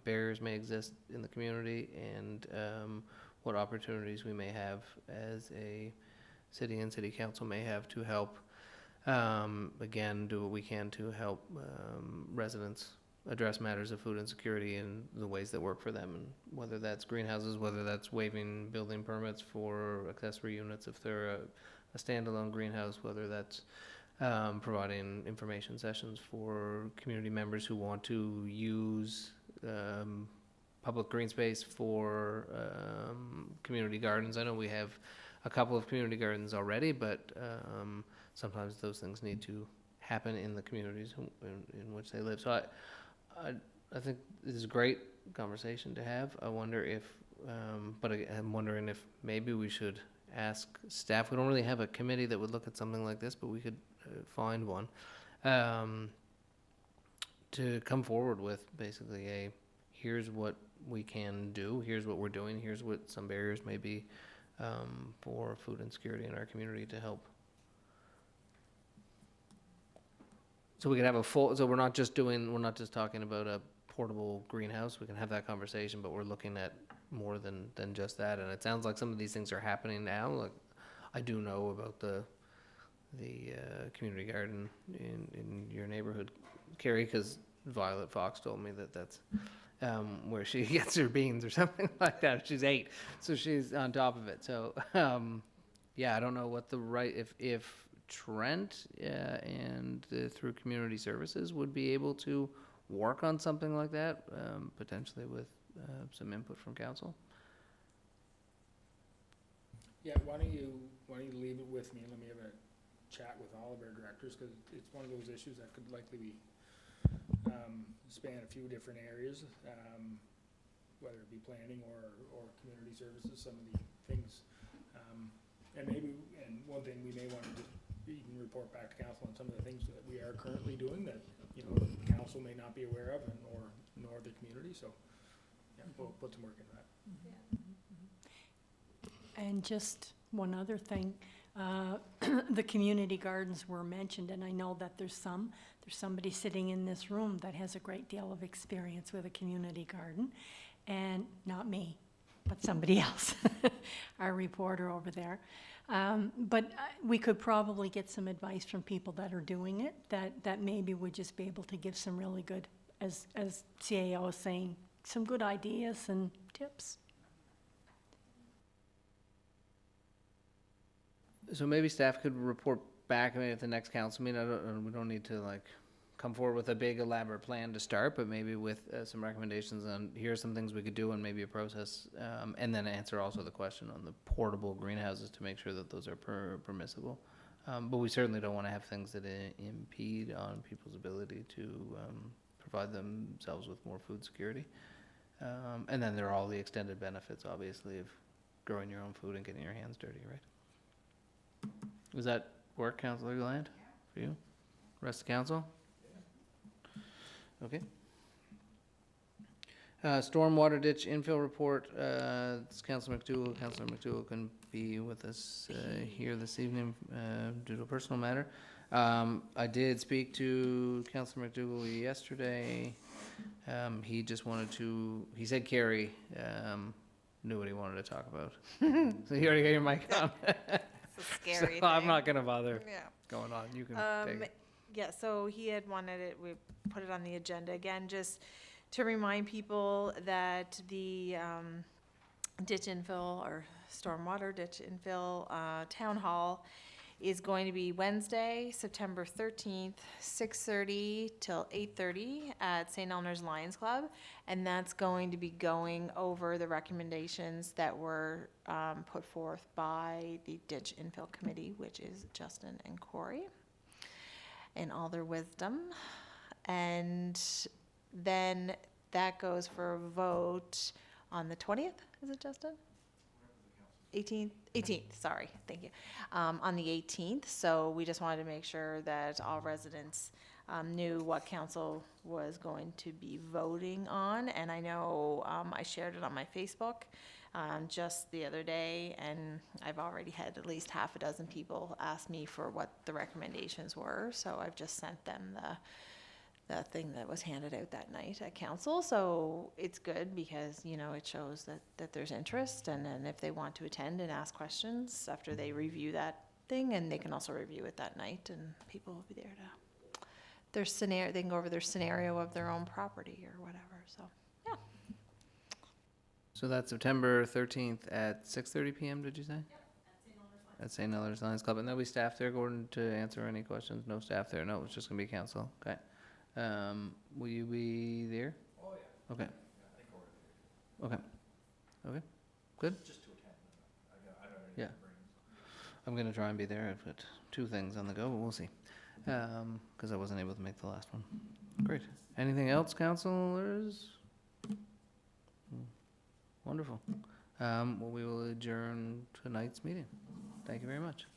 barriers may exist in the community, and what opportunities we may have as a city and city council may have to help, again, do what we can to help residents address matters of food insecurity in the ways that work for them, and whether that's greenhouses, whether that's waiving building permits for accessory units if they're a standalone greenhouse, whether that's providing information sessions for community members who want to use public green space for community gardens. I know we have a couple of community gardens already, but sometimes those things need to happen in the communities in which they live. So I think this is a great conversation to have. I wonder if, but I'm wondering if maybe we should ask staff. We don't really have a committee that would look at something like this, but we could find one to come forward with basically here's what we can do, here's what we're doing, here's what some barriers may be for food insecurity in our community to help. So we can have a full, so we're not just talking about a portable greenhouse. We can have that conversation, but we're looking at more than just that. And it sounds like some of these things are happening now. Like, I do know about the community garden in your neighborhood, Carrie, because Violet Fox told me that's where she gets her beans or something like that. She's 8, so she's on top of it. So yeah, I don't know what the right, if Trent and through community services would be able to work on something like that, potentially with some input from council. Yeah, why don't you leave it with me and let me have a chat with all of our directors, because it's one of those issues that could likely be, span a few different areas, whether it be planning or community services, some of the things. And one thing we may want to just even report back to council on some of the things that we are currently doing that, council may not be aware of, nor the community, so, yeah, we'll put some work into that. And just one other thing, the community gardens were mentioned, and I know that there's somebody sitting in this room that has a great deal of experience with a community garden, and not me, but somebody else, our reporter over there. But we could probably get some advice from people that are doing it, that maybe would just be able to give some really good, as CAO is saying, some good ideas and tips. So maybe staff could report back, I mean, at the next council meeting. We don't need to come forward with a big elaborate plan to start, but maybe with some recommendations on here are some things we could do and maybe a process, and then answer also the question on the portable greenhouses to make sure that those are permissible. But we certainly don't want to have things that impede on people's ability to provide themselves with more food security. And then there are all the extended benefits, obviously, of growing your own food and getting your hands dirty, right? Does that work, Councillor Gland, for you? Rest of council? Okay. Stormwater ditch infill report, it's Councillor McDougall. Councillor McDougall couldn't be with us here this evening due to a personal matter. I did speak to Councillor McDougall yesterday. He just wanted to, he said Carrie knew what he wanted to talk about. So you already got your mic on. It's a scary So I'm thing. not gonna bother Yeah. going on. You can take it. Yeah, so he had wanted it, we put it on the agenda again, just to remind people that the ditch infill or stormwater ditch infill town hall is going to be Wednesday, September 13th, 6:30 till 8:30 at St. Elmer's Lions Club. And that's going to be going over the recommendations that were put forth by the ditch infill committee, which is Justin and Corey, in all their wisdom. And then that goes for a vote on the 20th, is it, Justin? 18th, sorry, thank you, on the 18th. So we just wanted to make sure that all residents knew what council was going to be voting on. And I know I shared it on my Facebook just the other day, and I've already had at least half a dozen people ask me for what the recommendations were. So I've just sent them the thing that was handed out that night at council. So it's good because, it shows that there's interest, and then if they want to attend and ask questions after they review that thing, and they can also review it that night, and people will be there to, they can go over their scenario of their own property or whatever, so, yeah. So that's September 13th at 6:30 p.m., did you say? Yep, at St. Elmer's Lions Club. And there'll be staff there, Gordon, to answer any questions? No staff there? No, it's just going to be council. Okay. Will you be there? Oh, yeah. Okay. Yeah, I think we're Okay. Okay. Good. just to attend. I don't know anything Yeah. to bring. I'm going to try and be there. I've got 2 things on the go, but we'll see. Because I wasn't able to make the last one. Great. Anything else, councilors? Wonderful. Well, we will adjourn tonight's meeting. Thank you very much.